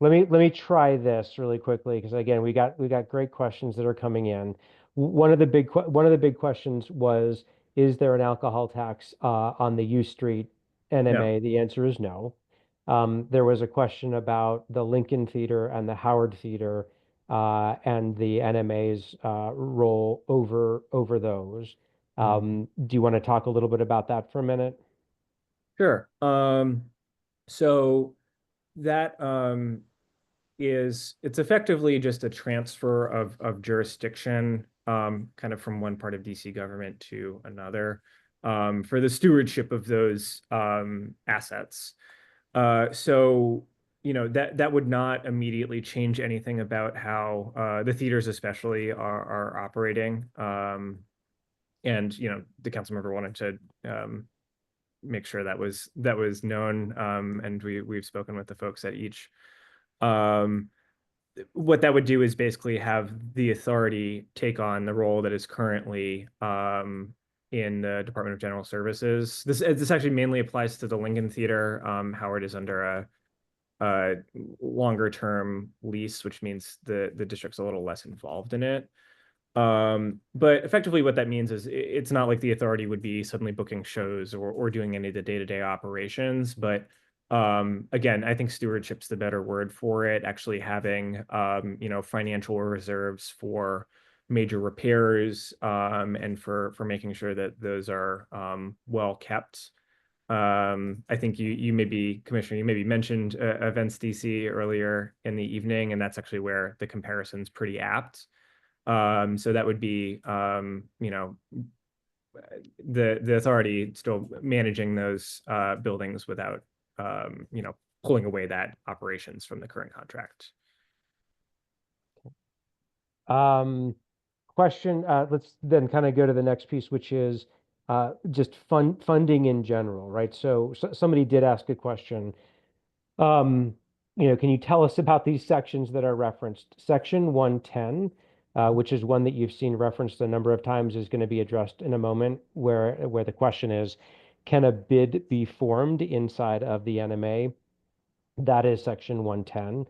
Let me try this really quickly, because again, we got great questions that are coming in. One of the big questions was, is there an alcohol tax on the U Street NMA? No. The answer is no. There was a question about the Lincoln Theater and the Howard Theater and the NMA's role over those. Do you want to talk a little bit about that for a minute? Sure. So that it's effectively just a transfer of jurisdiction, kind of from one part of DC government to another, for the stewardship of those assets. So that would not immediately change anything about how the theaters especially are operating. And the council member wanted to make sure that was known, and we've spoken with the folks at each. What that would do is basically have the authority take on the role that is currently in the Department of General Services. This actually mainly applies to the Lincoln Theater. Howard is under a longer term lease, which means the district's a little less involved in it. But effectively what that means is it's not like the authority would be suddenly booking shows or doing any of the day-to-day operations. But again, I think stewardship's the better word for it, actually having financial reserves for major repairs, and for making sure that those are well kept. I think you maybe, Commissioner, you maybe mentioned Events DC earlier in the evening, and that's actually where the comparison's pretty apt. So that would be, the authority still managing those buildings without, pulling away that operations from the current contract. Question, let's then kind of go to the next piece, which is just funding in general, right? So somebody did ask a question. Can you tell us about these sections that are referenced? Section 110, which is one that you've seen referenced a number of times, is going to be addressed in a moment, where the question is, can a bid be formed inside of the NMA? That is section 110.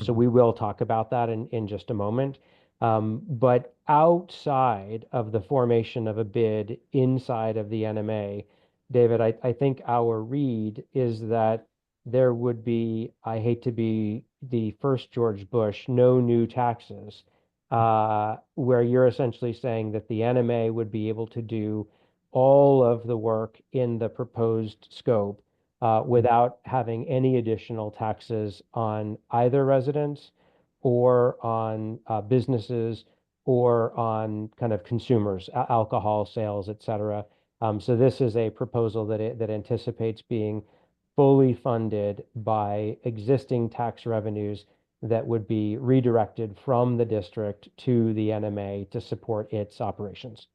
So we will talk about that in just a moment. But outside of the formation of a bid inside of the NMA, David, I think our read is that there would be, I hate to be the first George Bush, no new taxes, where you're essentially saying that the NMA would be able to do all of the work in the proposed scope without having any additional taxes on either residents or on businesses or on kind of consumers, alcohol sales, et cetera. So this is a proposal that anticipates being fully funded by existing tax revenues that would be redirected from the district to the NMA to support its operations.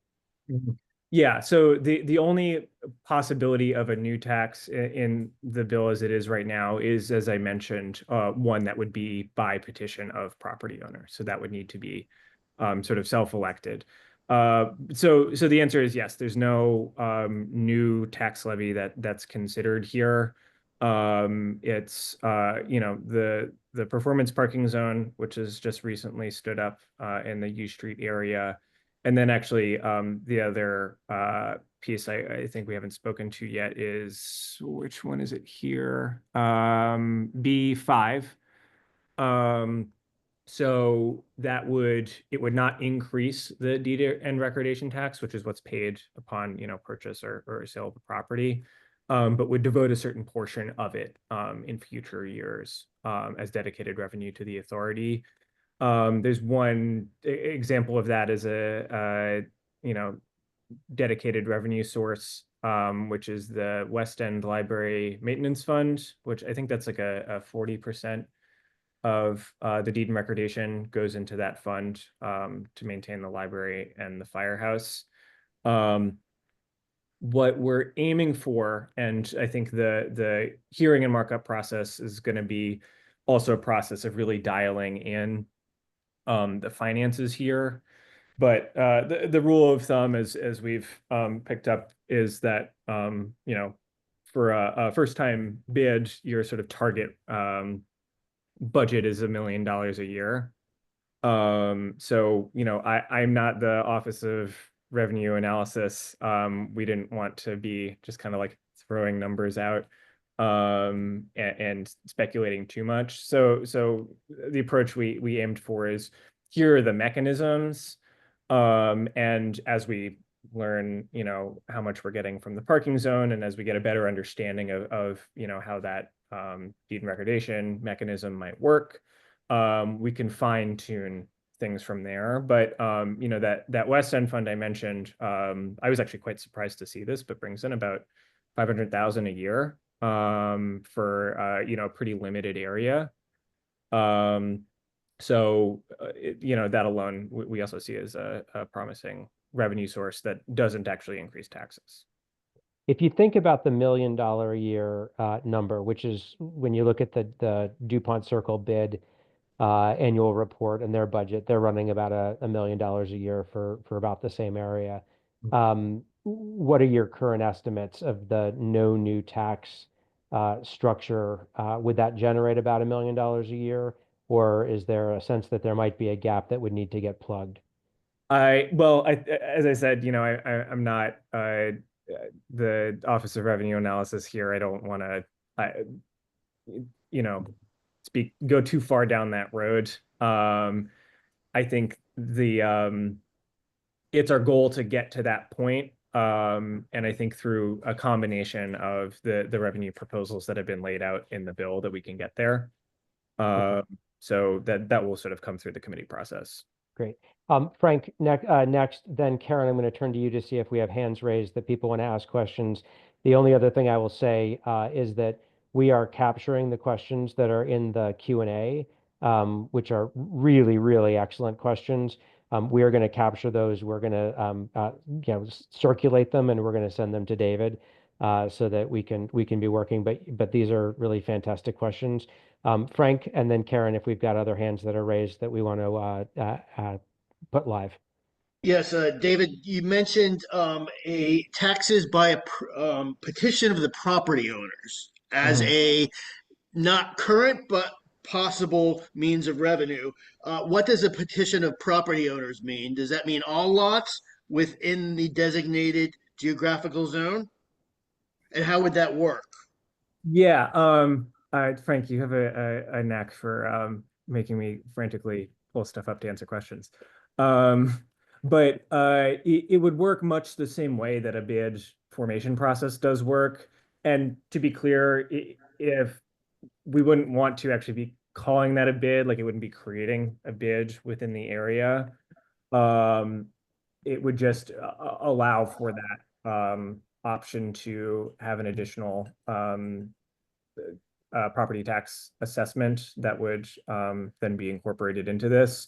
Mhm. Yeah, so the only possibility of a new tax in the bill as it is right now is, as I mentioned, one that would be by petition of property owners. So that would need to be sort of self-elected. So the answer is yes, there's no new tax levy that's considered here. It's the performance parking zone, which has just recently stood up in the U Street area. And then actually, the other piece I think we haven't spoken to yet is, which one is it here? B5. So it would not increase the deed and recordation tax, which is what's paid upon, purchase or sale of the property, but would devote a certain portion of it in future years as dedicated revenue to the authority. There's one example of that as a dedicated revenue source, which is the West End Library Maintenance Fund, which I think that's like a 40% of the deed and recordation goes into that fund to maintain the library and the firehouse. What we're aiming for, and I think the hearing and markup process is going to be also a process of really dialing in the finances here. But the rule of thumb, as we've picked up, is that for a first time bid, your sort of target budget is $1 million a year. So I'm not the Office of Revenue Analysis. We didn't want to be just kind of like throwing numbers out and speculating too much. So the approach we aimed for is, here are the mechanisms. And as we learn, how much we're getting from the parking zone, and as we get a better understanding of how that deed and recordation mechanism might work, we can fine tune things from there. But that West End fund I mentioned, I was actually quite surprised to see this, but brings in about 500,000 a year for a pretty limited area. So that alone we also see as a promising revenue source that doesn't actually increase taxes. If you think about the $1 million a year number, which is when you look at the DuPont Circle bid annual report and their budget, they're running about $1 million a year for about the same area. What are your current estimates of the no new tax structure? Would that generate about $1 million a year, or is there a sense that there might be a gap that would need to get plugged? As I said, I'm not the Office of Revenue Analysis here. I don't want to, go too far down that road. I think it's our goal to get to that point. And I think through a combination of the revenue proposals that have been laid out in the bill that we can get there. So that will sort of come through the committee process. Great. Frank, next, then Karen, I'm going to turn to you to see if we have hands raised that people want to ask questions. The only other thing I will say is that we are capturing the questions that are in the Q&A, which are really, really excellent questions. We are going to capture those. We're going to circulate them, and we're going to send them to David so that we can be working. But these are really fantastic questions. Frank, and then Karen, if we've got other hands that are raised that we want to put live. Yes, David, you mentioned a taxes by a petition of the property owners as a not current but possible means of revenue. What does a petition of property owners mean? Does that mean all lots within the designated geographical zone? And how would that work? Yeah, Frank, you have a knack for making me frantically pull stuff up to answer questions. But it would work much the same way that a bid formation process does work. And to be clear, if we wouldn't want to actually be calling that a bid, like it wouldn't be creating a bid within the area. It would just allow for that option to have an additional property tax assessment that would then be incorporated into this.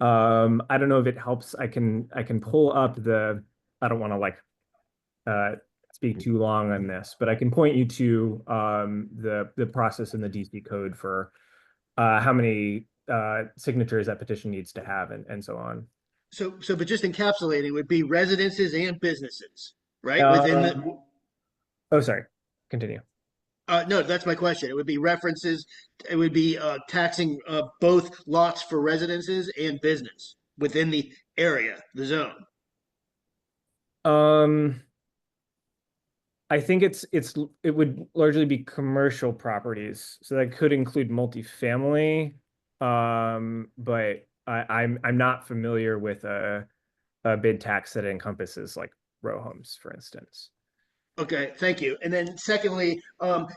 I don't know if it helps. I can pull up the. I don't want to like speak too long on this, but I can point you to the process in the DC code for how many signatures that petition needs to have and so on. But just encapsulating would be residences and businesses, right? Within the. Oh, sorry. Continue. No, that's my question. It would be references. It would be taxing both lots for residences and business within the area, the zone. I think it would largely be commercial properties, so that could include multifamily. But I'm not familiar with a bid tax that encompasses like row homes, for instance. Okay, thank you. And then secondly,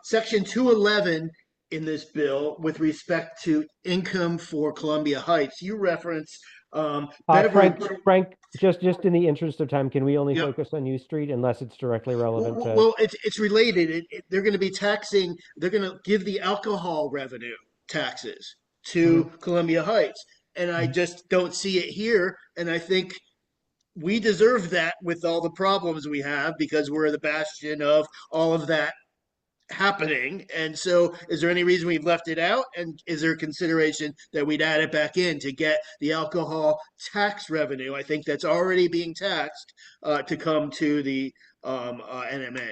section 211 in this bill with respect to income for Columbia Heights, you reference Frank, just in the interest of time, can we only Yep. focus on U Street unless it's directly relevant to? Well, it's related. They're going to be taxing. They're going to give the alcohol revenue taxes to Columbia Heights, and I just don't see it here. And I think we deserve that with all the problems we have because we're the bastion of all of that happening. And so, is there any reason we've left it out? And is there consideration that we'd add it back in to get the alcohol tax revenue? I think that's already being taxed to come to the NMA.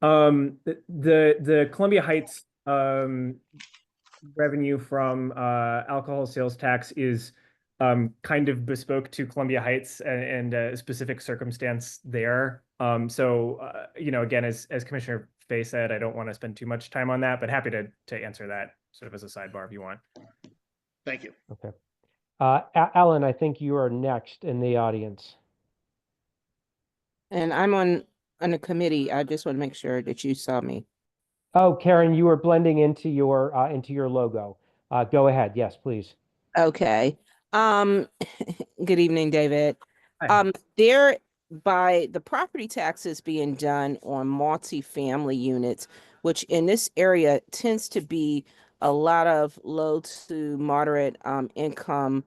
The Columbia Heights revenue from alcohol sales tax is kind of bespoke to Columbia Heights and a specific circumstance there. Again, as Commissioner Fay said, I don't want to spend too much time on that, but happy to answer that sort of as a sidebar if you want. Thank you. Okay. Alan, I think you are next in the audience. And I'm on a committee. I just want to make sure that you saw me. Oh, Karen, you are blending into your logo. Go ahead. Yes, please. Okay. Good evening, David. Hi. There by the property taxes being done on multi-family units, which in this area tends to be a lot of low to moderate income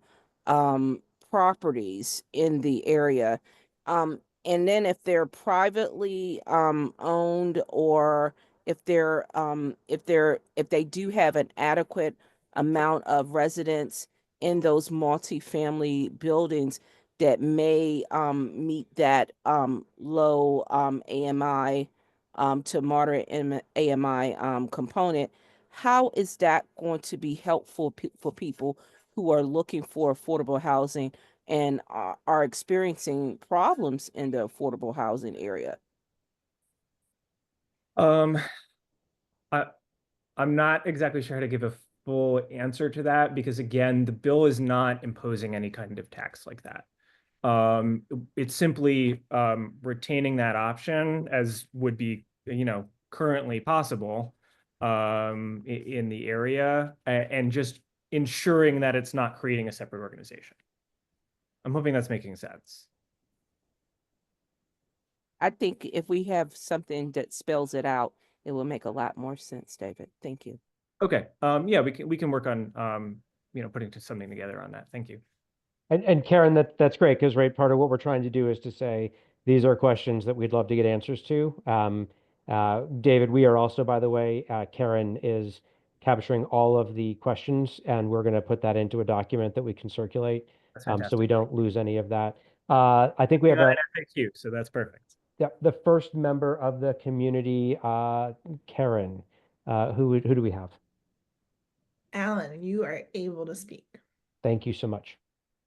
properties in the area. And then if they're privately owned, or if they do have an adequate amount of residents in those multi-family buildings that may meet that low AMI to moderate AMI component, how is that going to be helpful for people who are looking for affordable housing and are experiencing problems in the affordable housing area? I'm not exactly sure how to give a full answer to that because again, the bill is not imposing any kind of tax like that. It's simply retaining that option as would be, currently possible in the area and just ensuring that it's not creating a separate organization. I'm hoping that's making sense. I think if we have something that spells it out, it will make a lot more sense, David. Thank you. Okay. Yeah, we can work on putting something together on that. Thank you. And Karen, that's great because part of what we're trying to do is to say these are questions that we'd love to get answers to. David, we are also, by the way, Karen is capturing all of the questions, and we're going to put that into a document that we can circulate, That's so fantastic. we don't lose any of that. I think we have an FAQ, so that's perfect. Yeah, the first member of the community, Karen. Who do we have? Alan, you are able to speak. Thank you so much.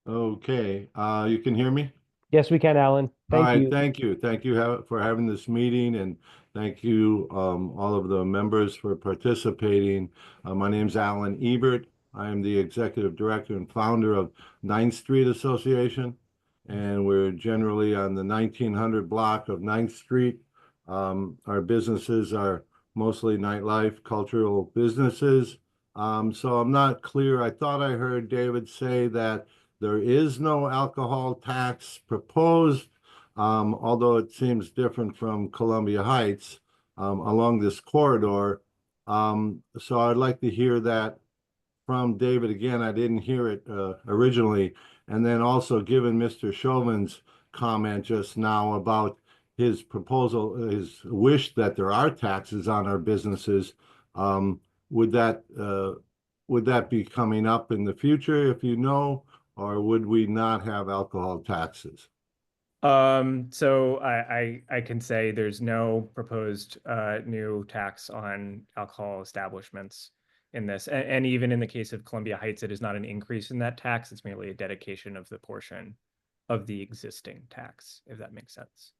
Okay, you can hear me? Yes, we can, Alan. All Thank right, you. thank you. Thank you for having this meeting, and thank you, all of the members for participating. My name's Alan Ebert. I am the executive director and founder of 9th Street Association, and we're generally on the 1900 block of 9th Street. Our businesses are mostly nightlife, cultural businesses. So I'm not clear. I thought I heard David say that there is no alcohol tax proposed, although it seems different from Columbia Heights along this corridor. So I'd like to hear that from David again. I didn't hear it originally. And then also, given Mr. Chauvin's comment just now about his proposal, his wish that there are taxes on our businesses, would that be coming up in the future, if you know, or would we not have alcohol taxes? So I can say there's no proposed new tax on alcohol establishments in this. And even in the case of Columbia Heights, it is not an increase in that tax. It's merely a dedication of the portion of the existing tax, if that makes sense.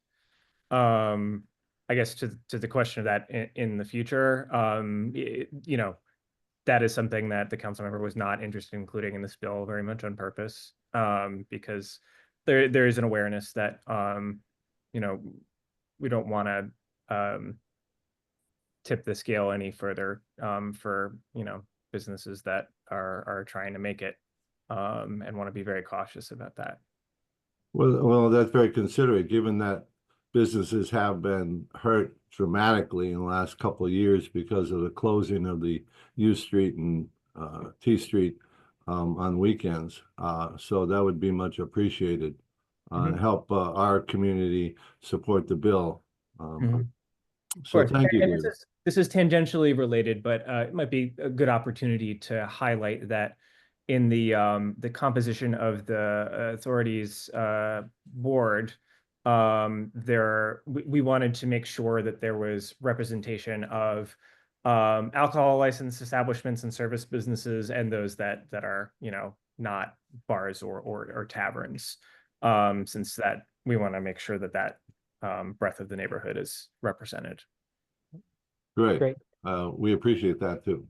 I guess to the question of that in the future, you know, that is something that the council member was not interested in including in this bill very much on purpose, because there is an awareness that you know, we don't want to tip the scale any further for, you know, businesses that are trying to make it, and want to be very cautious about that. Well, that's very considerate, given that businesses have been hurt dramatically in the last couple of years because of the closing of the U Street and T Street on weekends. So that would be much appreciated. Help our community support the bill. So Of course. thank you, And David. this is tangentially related, but it might be a good opportunity to highlight that in the composition of the authorities board, we wanted to make sure that there was representation of alcohol licensed establishments and service businesses, and those that are, you know, not bars or taverns, since that we want to make sure that breadth of the neighborhood is represented. Great. Great. We appreciate that too.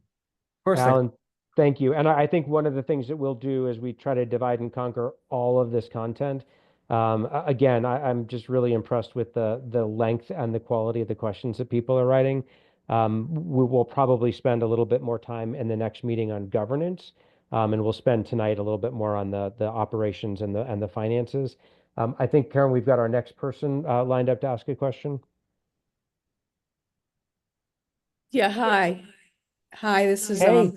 Of course, Alan, thank you. And I think one of the things that we'll do is we try to divide and conquer all of this content. Again, I'm just really impressed with the length and the quality of the questions that people are writing. We will probably spend a little bit more time in the next meeting on governance, and we'll spend tonight a little bit more on the operations and the finances. I think, Karen, we've got our next person lined up to ask a question. Yeah, hi. Hi, this is Hey.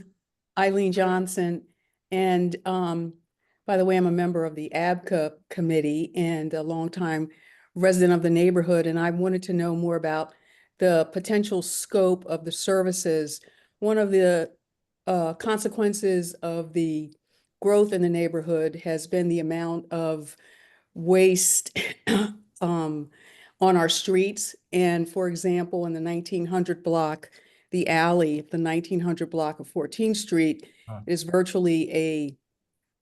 Eileen Johnson. And by the way, I'm a member of the ABCA committee and a longtime resident of the neighborhood. And I wanted to know more about the potential scope of the services. One of the consequences of the growth in the neighborhood has been the amount of waste on our streets. And for example, in the 1900 block, the alley, the 1900 block of 14th Street is virtually a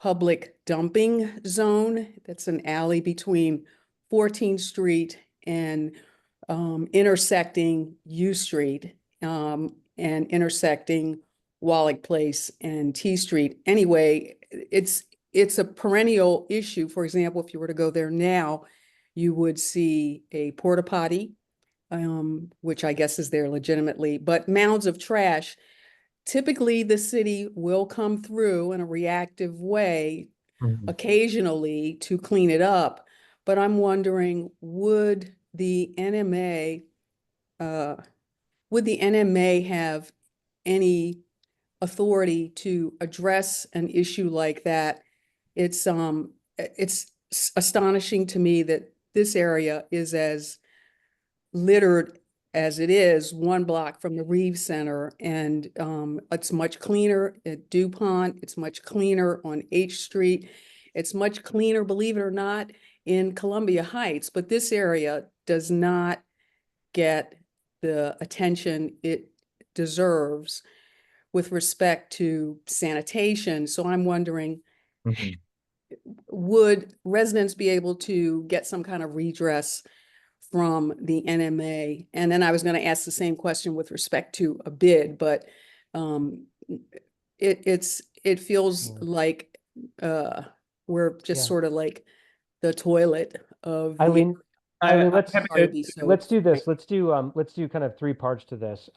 public dumping zone. That's an alley between 14th Street and intersecting U Street and intersecting Wallach Place and T Street. Anyway, it's a perennial issue. For example, if you were to go there now, you would see a porta potty, which I guess is there legitimately, but mounds of trash. Typically, the city will come through in a reactive way occasionally to clean it up. But I'm wondering, would the NMA have any authority to address an issue like that? It's astonishing to me that this area is as littered as it is 1 block from the Reeves Center, and it's much cleaner at DuPont. It's much cleaner on H Street. It's much cleaner, believe it or not, in Columbia Heights. But this area does not get the attention it deserves, with respect to sanitation. So I'm wondering, Mhm. would residents be able to get some kind of redress from the NMA? And then I was going to ask the same question with respect to a bid, but it feels Yeah. like we're just Yeah. sort of like the toilet of the Eileen, Eileen, let's happy sorry to to- be so. let's do this. Let's do kind of three parts to this.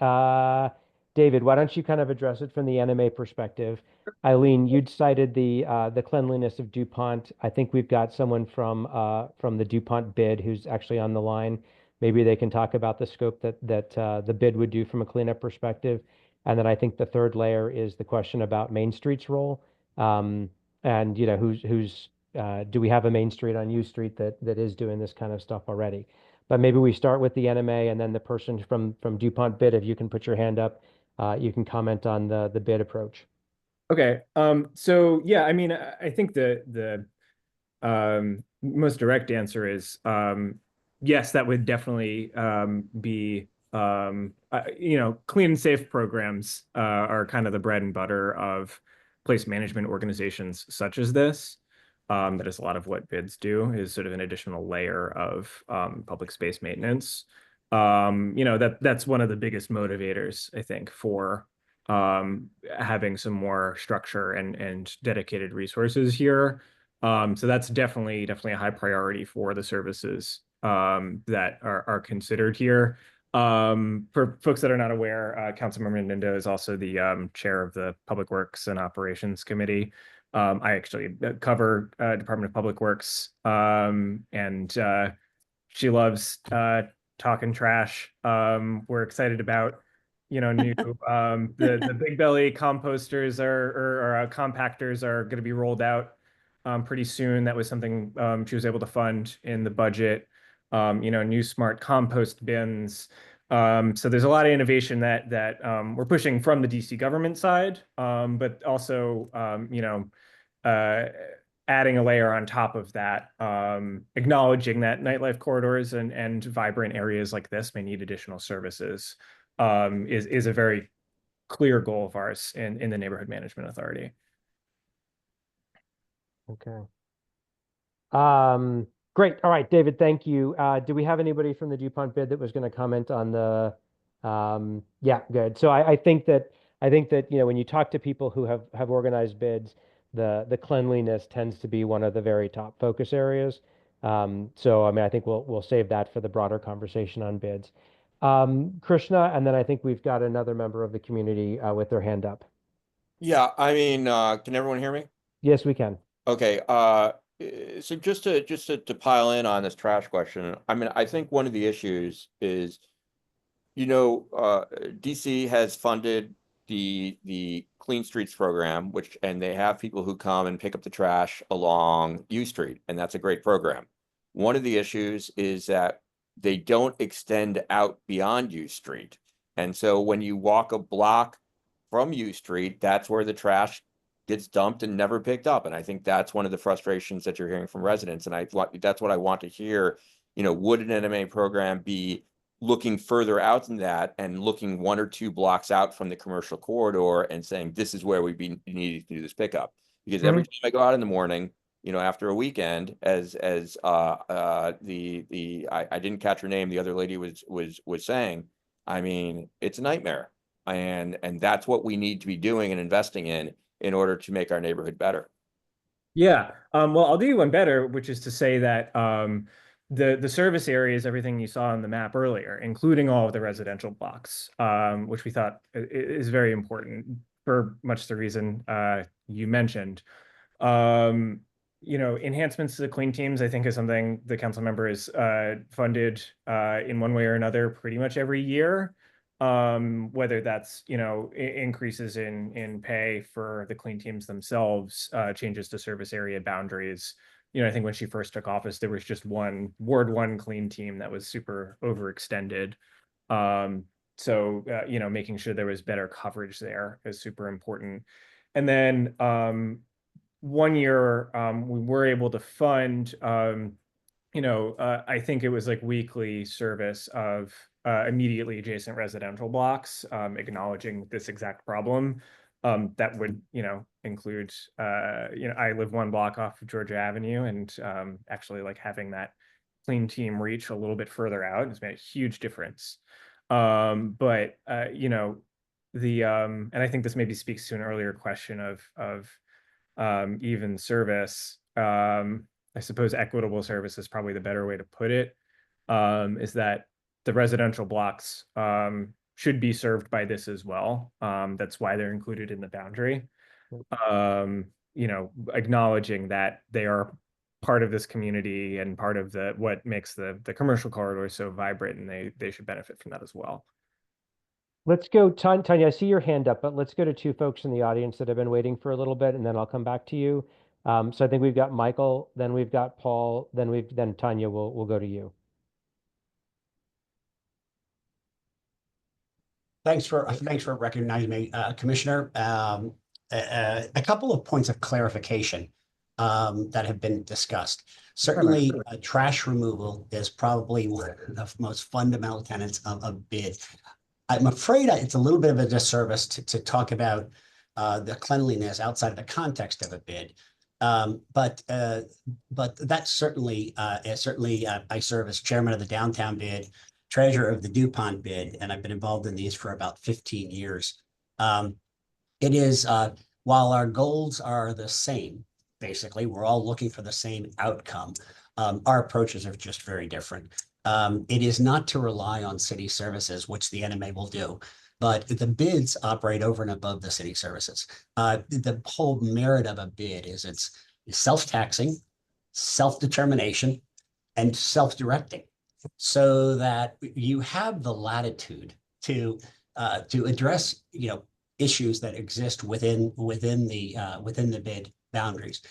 David, why don't you kind of address it from the NMA perspective? Eileen, you'd cited the cleanliness of DuPont. I think we've got someone from the DuPont bid who's actually on the line. Maybe they can talk about the scope that the bid would do from a cleanup perspective. And then I think the third layer is the question about Main Street's role. And you know, who's do we have a Main Street on U Street that is doing this kind of stuff already? But maybe we start with the NMA and then the person from DuPont bid, if you can put your hand up, you can comment on the bid approach. Okay. So yeah, I mean, I think the most direct answer is yes, that would definitely be you know, clean and safe programs are kind of the bread and butter of place management organizations such as this. That is a lot of what bids do, is sort of an additional layer of public space maintenance. You know, that's one of the biggest motivators, I think, for having some more structure and dedicated resources here. So that's definitely a high priority for the services that are considered here. For folks that are not aware, Councilmember Mendo is also the chair of the Public Works and Operations Committee. I actually cover Department of Public Works, and she loves talking trash. We're excited about, you know, new the big belly composters or compactors are going to be rolled out pretty soon. That was something she was able to fund in the budget. You know, new smart compost bins. So there's a lot of innovation that we're pushing from the DC government side, but also you know, adding a layer on top of that, acknowledging that nightlife corridors and vibrant areas like this may need additional services, is a very clear goal of ours in the Neighborhood Management Authority. Okay. Great. All right, David, thank you. Do we have anybody from the DuPont bid that was going to comment on the, yeah, good. So I think that, you know, when you talk to people who have organized bids, the cleanliness tends to be one of the very top focus areas. So I mean, I think we'll save that for the broader conversation on bids. Krishna, and then I think we've got another member of the community with their hand up. Yeah, I mean, can everyone hear me? Yes, we can. Okay, so just to pile in on this trash question, I mean, I think one of the issues is, you know, DC has funded the Clean Streets program, and they have people who come and pick up the trash along U Street, and that's a great program. One of the issues is that they don't extend out beyond U Street. And so when you walk a block from U Street, that's where the trash gets dumped and never picked up. And I think that's one of the frustrations that you're hearing from residents. And that's what I want to hear. You know, would an NMA program be looking further out than that and looking 1 or 2 blocks out from the commercial corridor and saying, this is where we need to do this pickup? Because every time I go out in the morning, you know, after a weekend, as I didn't catch her name, the other lady was saying, I mean, it's a nightmare. And that's what we need to be doing and investing in order to make our neighborhood better. Yeah. Well, I'll do one better, which is to say that the service area is everything you saw on the map earlier, including all of the residential blocks, which we thought is very important for much the reason you mentioned. You know, enhancements to the clean teams, I think, is something the council member is funded in one way or another pretty much every year. Whether that's, you know, increases in pay for the clean teams themselves, changes to service area boundaries. You know, I think when she first took office, there was just one Ward 1 clean team that was super overextended. So, you know, making sure there was better coverage there is super important. And then one year we were able to fund, you know, I think it was like weekly service of immediately adjacent residential blocks, acknowledging this exact problem. That would, include, I live one block off of Georgia Avenue, and actually like having that clean team reach a little bit further out has made a huge difference. But and I think this maybe speaks to an earlier question of even service. I suppose equitable service is probably the better way to put it. Is that the residential blocks should be served by this as well. That's why they're included in the boundary. Acknowledging that they are part of this community and part of what makes the commercial corridor so vibrant, and they should benefit from that as well. Let's go, Tanya, I see your hand up, but let's go to two folks in the audience that have been waiting for a little bit, and then I'll come back to you. So I think we've got Michael, then we've got Paul, then Tanya, we'll go to you. Thanks for recognizing me, Commissioner. A couple of points of clarification that have been discussed. Certainly, trash removal is probably one of the most fundamental tenets of a bid. I'm afraid it's a little bit of a disservice to talk about the cleanliness outside of the context of a bid. But that's certainly I serve as chairman of the downtown bid, treasurer of the DuPont bid, and I've been involved in these for about 15 years. It is, while our goals are the same, basically, we're all looking for the same outcome. Our approaches are just very different. It is not to rely on city services, which the NMA will do, but the bids operate over and above the city services. The whole merit of a bid is it's self-taxing, self-determination, and self-directing, so that you have the latitude to address issues that exist within the bid boundaries.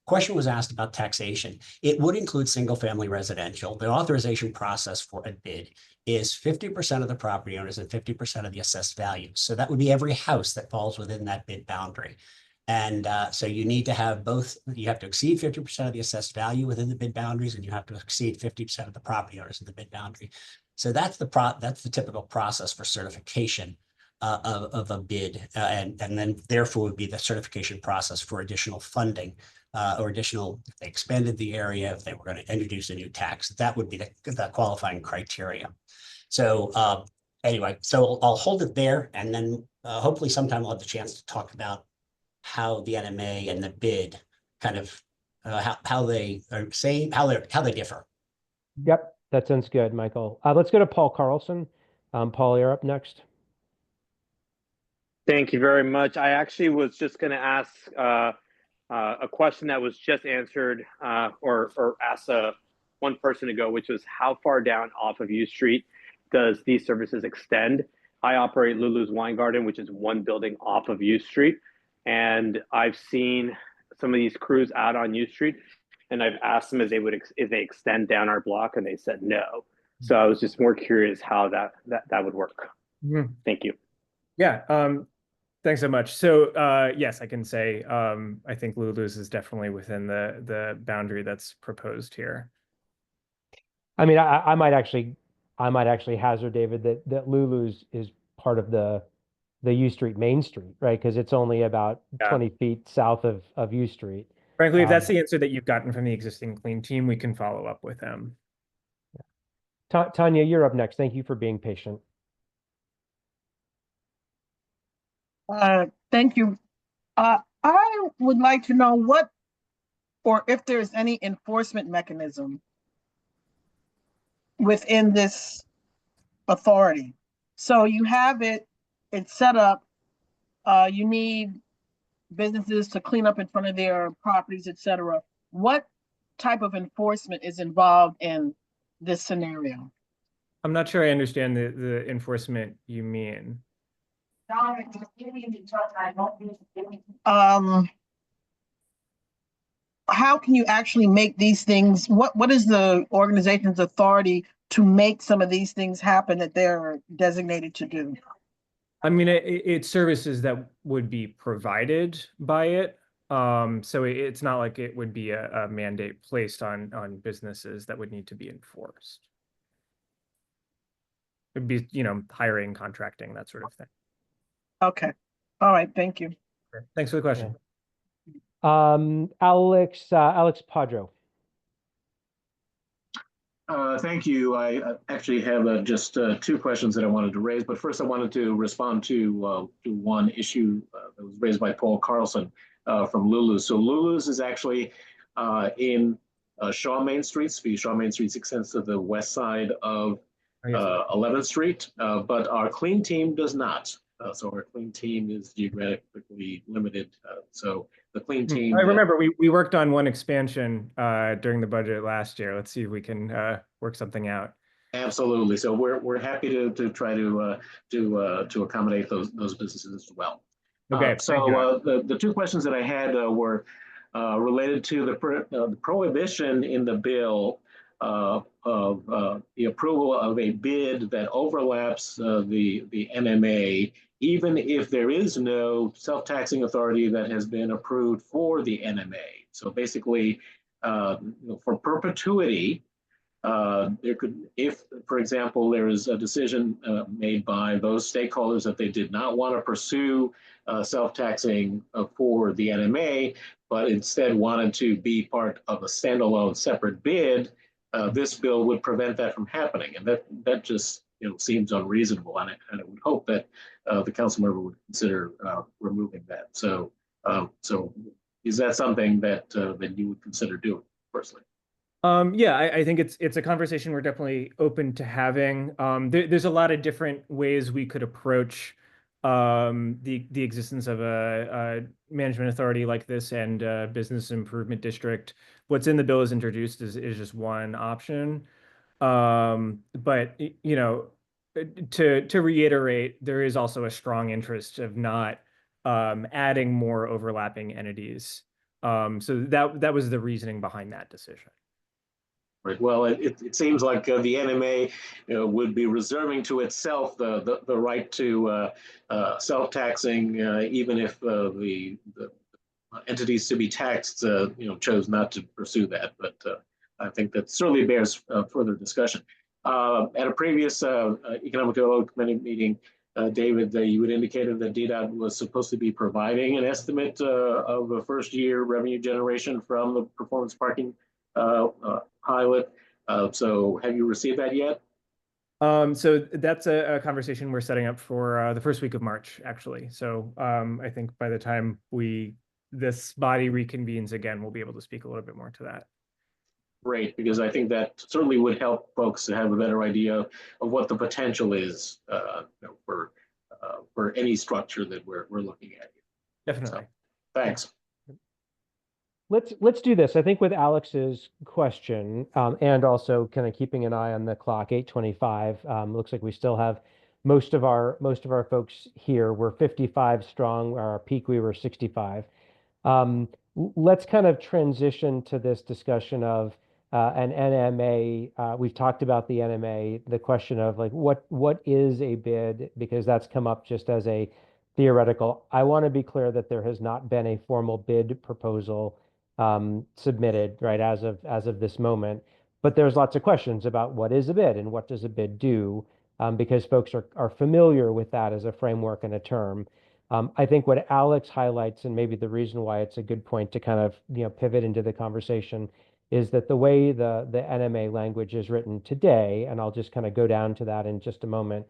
Question was asked about taxation. It would include single-family residential. The authorization process for a bid is 50% of the property owners and 50% of the assessed value. So that would be every house that falls within that bid boundary. And so you need to have both. You have to exceed 50% of the assessed value within the bid boundaries, and you have to exceed 50% of the property owners in the bid boundary. So that's the typical process for certification of a bid, and then therefore would be the certification process for additional funding. Or additional, if they expanded the area, if they were going to introduce a new tax, that would be the qualifying criteria. So anyway, so I'll hold it there, and then hopefully sometime we'll have the chance to talk about how the NMA and the bid kind of how they are saying how they differ. Yep, that sounds good, Michael. Let's go to Paul Carlson. Paul, you're up next. Thank you very much. I actually was just going to ask a question that was just answered or asked one person ago, which was how far down off of U Street does these services extend? I operate Lulu's Wine Garden, which is one building off of U Street. And I've seen some of these crews out on U Street, and I've asked them if they extend down our block, and they said no. So I was just more curious how that would work. Mm-hmm. Thank you. Yeah. Thanks so much. So yes, I can say I think Lulu's is definitely within the boundary that's proposed here. I mean, I might actually hazard, David, that Lulu's is part of the U Street Main Street, right? Because it's only about 20 feet south of U Street. Frankly, if that's the answer that you've gotten from the existing clean team, we can follow up with them. Yeah. Tanya, you're up next. Thank you for being patient. Thank you. I would like to know what, or if there's any enforcement mechanism within this authority. So you have it's set up, you need businesses to clean up in front of their properties, etc. What type of enforcement is involved in this scenario? I'm not sure I understand the enforcement you mean. How can you actually make these things, what is the organization's authority to make some of these things happen that they're designated to do? I mean, it's services that would be provided by it. So it's not like it would be a mandate placed on businesses that would need to be enforced. It'd be, hiring, contracting, that sort of thing. Okay. All right. Thank you. Sure. Thanks for the question. Alex Padro. Thank you. I actually have just two questions that I wanted to raise, but first I wanted to respond to one issue that was raised by Paul Carlson from Lulu's. So Lulu's is actually in Shaw Main Street. Shaw Main Street extends to the west side of 11th Street, but our clean team does not. So our clean team is geographically limited. So the clean team. I remember we worked on one expansion during the budget last year. Let's see if we can work something out. Absolutely. So we're happy to try to accommodate those businesses as well. Okay. So the two questions that I had were related to the prohibition in the bill of the approval of a bid that overlaps the NMA, even if there is no self-taxing authority that has been approved for the NMA. So basically, for perpetuity, there could, if, for example, there is a decision made by those stakeholders that they did not want to pursue self-taxing for the NMA, but instead wanted to be part of a standalone separate bid, this bill would prevent that from happening. And that just seems unreasonable. And I would hope that the council member would consider removing that. So is that something that you would consider doing personally? Yeah, I think it's a conversation we're definitely open to having. There's a lot of different ways we could approach the existence of a management authority like this and a business improvement district. What's in the bill is introduced is just one option. But to reiterate, there is also a strong interest of not adding more overlapping entities. So that was the reasoning behind that decision. Right. Well, it seems like the NMA would be reserving to itself the right to self-taxing, even if the entities to be taxed, chose not to pursue that. But I think that certainly bears further discussion. At a previous Economic Development Committee meeting, David, you had indicated that DDOT was supposed to be providing an estimate of the first year revenue generation from the performance parking pilot. So have you received that yet? So that's a conversation we're setting up for the first week of March, actually. So I think by the time this body reconvenes again, we'll be able to speak a little bit more to that. Great, because I think that certainly would help folks to have a better idea of what the potential is for any structure that we're looking at. Definitely. So, thanks. Let's do this. I think with Alex's question, and also kind of keeping an eye on the clock, 8:25. Looks like we still have most of our folks here. We're 55 strong. Our peak we were 65. Let's kind of transition to this discussion of an NMA. We've talked about the NMA, the question of like what is a bid, because that's come up just as a theoretical. I want to be clear that there has not been a formal bid proposal submitted, right, as of this moment. But there's lots of questions about what is a bid and what does a bid do, because folks are familiar with that as a framework and a term. I think what Alex highlights, and maybe the reason why it's a good point to kind of pivot into the conversation, is that the way the NMA language is written today, and I'll just kind of go down to that in just a moment,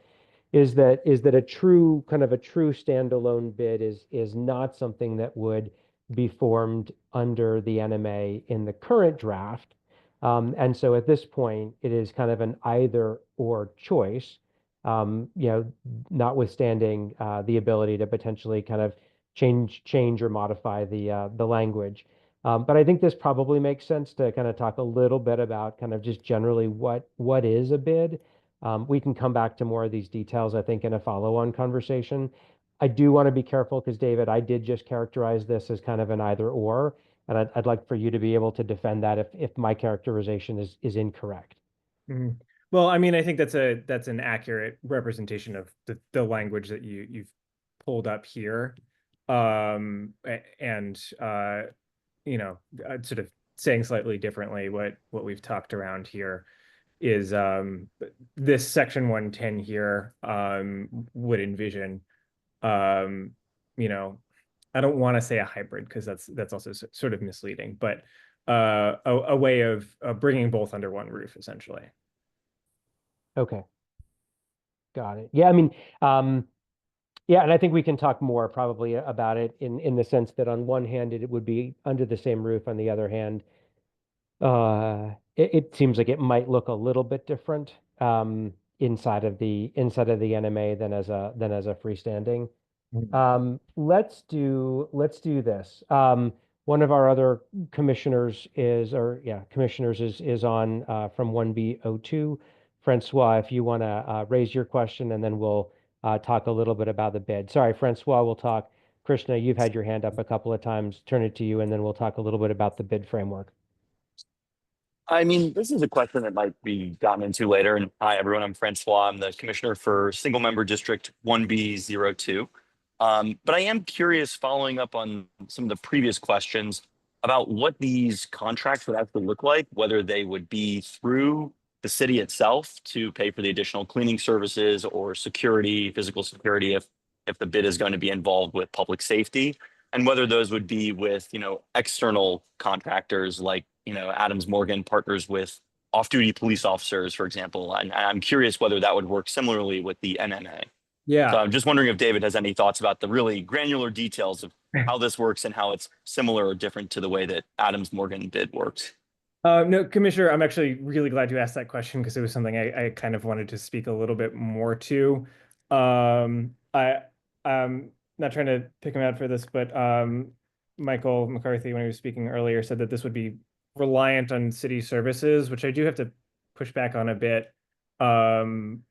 is that a true standalone bid is not something that would be formed under the NMA in the current draft. And so at this point, it is kind of an either or choice, notwithstanding the ability to potentially kind of change or modify the language. But I think this probably makes sense to kind of talk a little bit about kind of just generally what is a bid. We can come back to more of these details, I think, in a follow-on conversation. I do want to be careful because, David, I did just characterize this as kind of an either or, and I'd like for you to be able to defend that if my characterization is incorrect. Mm-hmm. Well, I mean, I think that's an accurate representation of the language that you've pulled up here, and sort of saying slightly differently what we've talked around here is this section 110 here would envision, you know, I don't want to say a hybrid because that's also sort of misleading, but a way of bringing both under one roof, essentially. Okay. Got it. Yeah, I mean, yeah, and I think we can talk more probably about it in the sense that on one hand, it would be under the same roof. On the other hand, it seems like it might look a little bit different inside of the NMA than as a freestanding. Let's do this. One of our other commissioners is on from 1B02. Francois, if you want to raise your question, and then we'll talk a little bit about the bid. Sorry, Francois, we'll talk. Krishna, you've had your hand up a couple of times. Turn it to you, and then we'll talk a little bit about the bid framework. I mean, this is a question that might be gotten into later. And hi, everyone. I'm Francois. I'm the commissioner for Single Member District 1B02. But I am curious, following up on some of the previous questions, about what these contracts would actually look like, whether they would be through the city itself to pay for the additional cleaning services or security, physical security, if the bid is going to be involved with public safety, and whether those would be with, external contractors like, Adams Morgan partners with off-duty police officers, for example. And I'm curious whether that would work similarly with the NNA. Yeah. So I'm just wondering if David has any thoughts about the really granular details of how this works and how it's similar or different to the way that Adams Morgan bid works. No, Commissioner, I'm actually really glad you asked that question because it was something I kind of wanted to speak a little bit more to. I'm not trying to pick him out for this, but Michael McCarthy, when he was speaking earlier, said that this would be reliant on city services, which I do have to push back on a bit. Michael's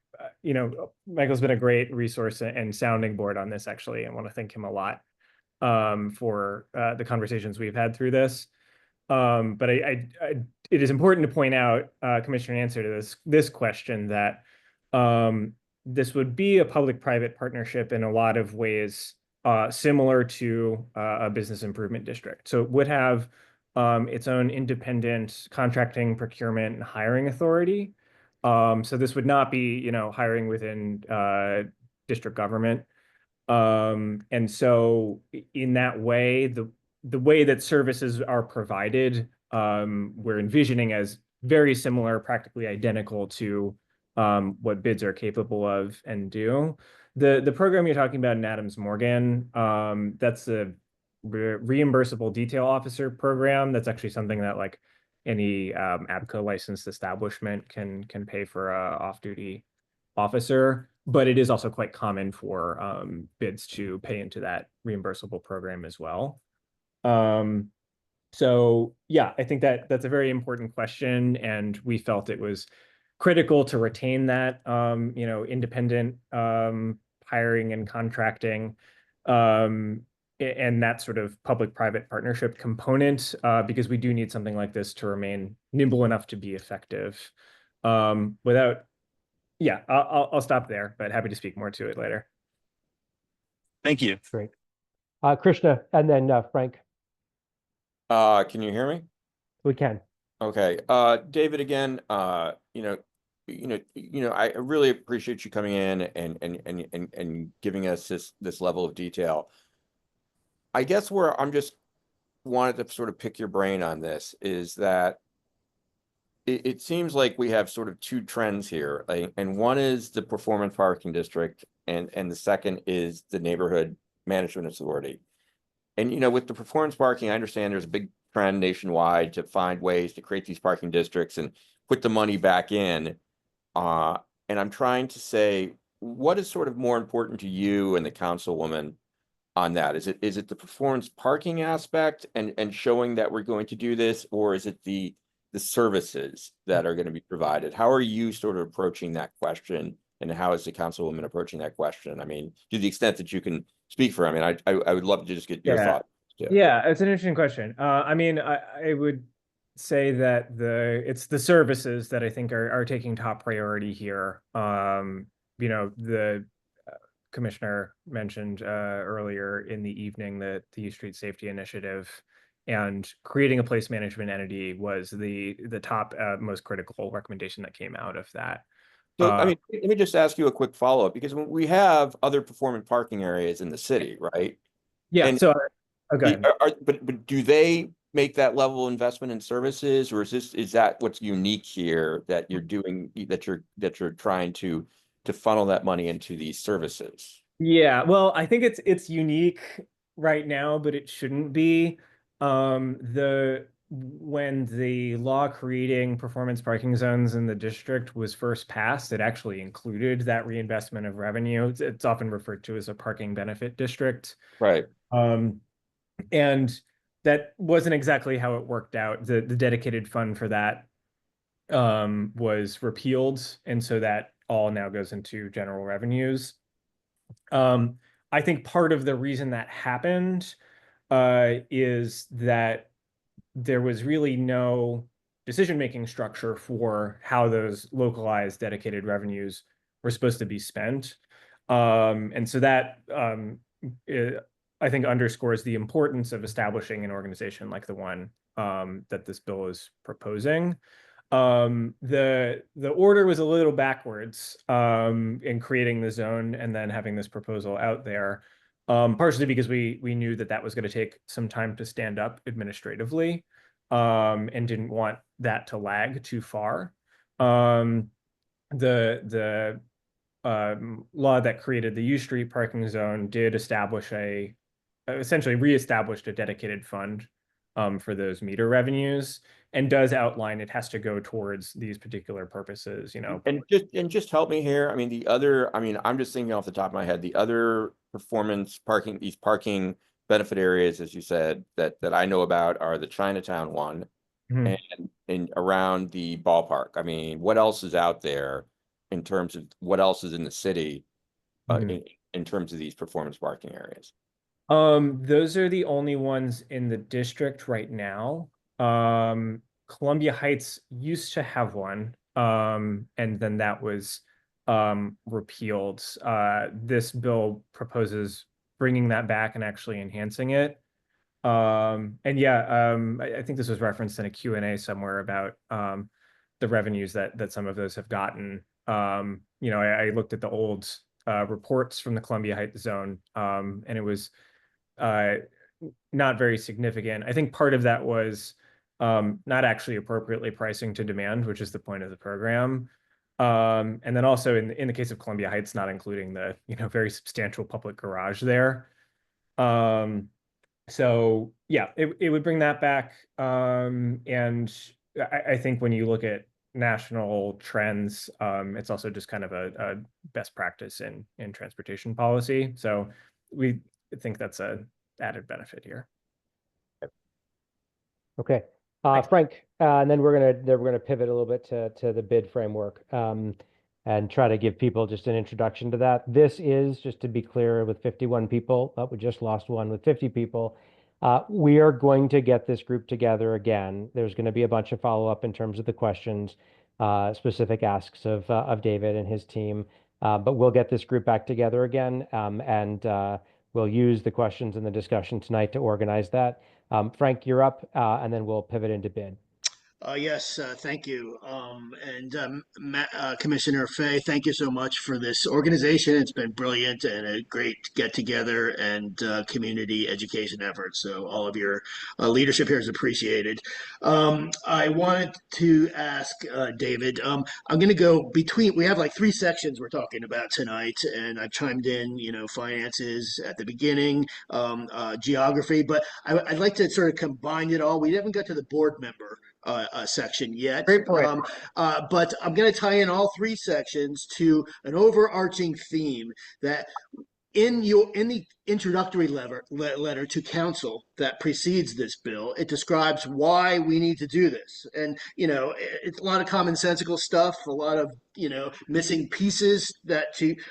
been a great resource and sounding board on this, actually. I want to thank him a lot for the conversations we've had through this. But it is important to point out, Commissioner, in answer to this question, that this would be a public-private partnership in a lot of ways, similar to a business improvement district. So it would have its own independent contracting, procurement, and hiring authority. So this would not be, hiring within district government. And so in that way, the way that services are provided, we're envisioning as very similar, practically identical to what bids are capable of and do. The program you're talking about in Adams Morgan, that's a reimbursable detail officer program. That's actually something that like any ABCO licensed establishment can pay for a off-duty officer, but it is also quite common for bids to pay into that reimbursable program as well. So yeah, I think that's a very important question, and we felt it was critical to retain that independent hiring and contracting and that sort of public-private partnership component, because we do need something like this to remain nimble enough to be effective. I'll stop there, but happy to speak more to it later. Thank you. Great. Krishna, and then Frank. Can you hear me? We can. Okay. David, again, I really appreciate you coming in and giving us this level of detail. I guess where I'm just wanted to sort of pick your brain on this is that it seems like we have sort of two trends here, and one is the performance parking district, and the second is the neighborhood management authority. And with the performance parking, I understand there's a big trend nationwide to find ways to create these parking districts and put the money back in. And I'm trying to say, what is sort of more important to you and the councilwoman on that? Is it the performance parking aspect and showing that we're going to do this, or is it the services that are going to be provided? How are you sort of approaching that question, and how is the councilwoman approaching that question? I mean, to the extent that you can speak for, I mean, I would love to just get your thoughts. Yeah, it's an interesting question. I mean, I would say that it's the services that I think are taking top priority here. The commissioner mentioned earlier in the evening that the U Street Safety Initiative and creating a place management entity was the top most critical recommendation that came out of that. So, I mean, let me just ask you a quick follow-up, because when we have other performant parking areas in the city, right? Yeah. And So, okay. but do they make that level of investment in services, or is that what's unique here that you're doing, that you're trying to funnel that money into these services? Yeah, well, I think it's unique right now, but it shouldn't be. When the law creating performance parking zones in the district was first passed, it actually included that reinvestment of revenue. It's often referred to as a parking benefit district. Right. And that wasn't exactly how it worked out. The dedicated fund for that was repealed, and so that all now goes into general revenues. I think part of the reason that happened is that there was really no decision-making structure for how those localized dedicated revenues were supposed to be spent. And so that I think underscores the importance of establishing an organization like the one that this bill is proposing. The order was a little backwards in creating the zone and then having this proposal out there, partially because we knew that that was going to take some time to stand up administratively, and didn't want that to lag too far. The law that created the U Street parking zone did establish essentially reestablished a dedicated fund for those meter revenues, and does outline it has to go towards these particular purposes, And just help me here. I mean, I'm just thinking off the top of my head, the other performance parking, these parking benefit areas, as you said, that I know about are the Chinatown one and around the ballpark. I mean, what else is out there in terms of what else is in the city in terms of these performance parking areas? Those are the only ones in the district right now. Columbia Heights used to have one, and then that was repealed. This bill proposes bringing that back and actually enhancing it. And yeah, I think this was referenced in a Q&A somewhere about the revenues that some of those have gotten. I looked at the old reports from the Columbia Heights zone, and it was not very significant. I think part of that was not actually appropriately pricing to demand, which is the point of the program. And then also in the case of Columbia Heights, not including the very substantial public garage there. So yeah, it would bring that back. And I think when you look at national trends, it's also just kind of a best practice in transportation policy. So we think that's a added benefit here. Okay. Frank, and then we're gonna pivot a little bit to the bid framework, and try to give people just an introduction to that. This is, just to be clear, with 51 people. We just lost one with 50 people. We are going to get this group together again. There's going to be a bunch of follow-up in terms of the questions, specific asks of David and his team. But we'll get this group back together again, and we'll use the questions in the discussion tonight to organize that. Frank, you're up, and then we'll pivot into bid. Yes, thank you. Commissioner Fay, thank you so much for this organization. It's been brilliant and a great get together and community education effort. So all of your leadership here is appreciated. I wanted to ask David, I'm going to go between, we have like three sections we're talking about tonight, and I've chimed in, finances at the beginning, geography, but I'd like to sort of combine it all. We haven't got to the board member section yet. But I'm going to tie in all three sections to an overarching theme that in the introductory letter to council that precedes this bill, it describes why we need to do this. And, it's a lot of commonsensical stuff, a lot of, missing pieces that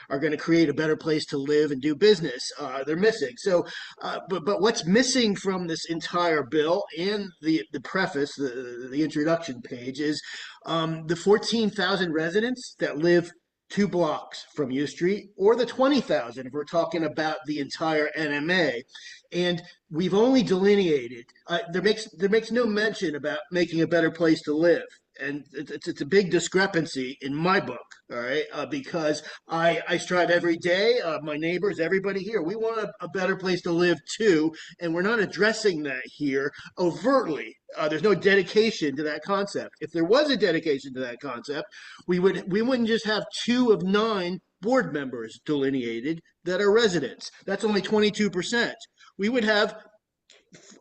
are going to create a better place to live and do business. They're missing. So, but what's missing from this entire bill and the preface, the introduction page, is the 14,000 residents that live 2 blocks from U Street, or the 20,000 if we're talking about the entire NMA. And we've only delineated, there makes no mention about making a better place to live. And it's a big discrepancy in my book, all right? Because I strive every day, my neighbors, everybody here, we want a better place to live too, and we're not addressing that here overtly. There's no dedication to that concept. If there was a dedication to that concept, we wouldn't just have 2 of 9 board members delineated that are residents. That's only 22%. We would have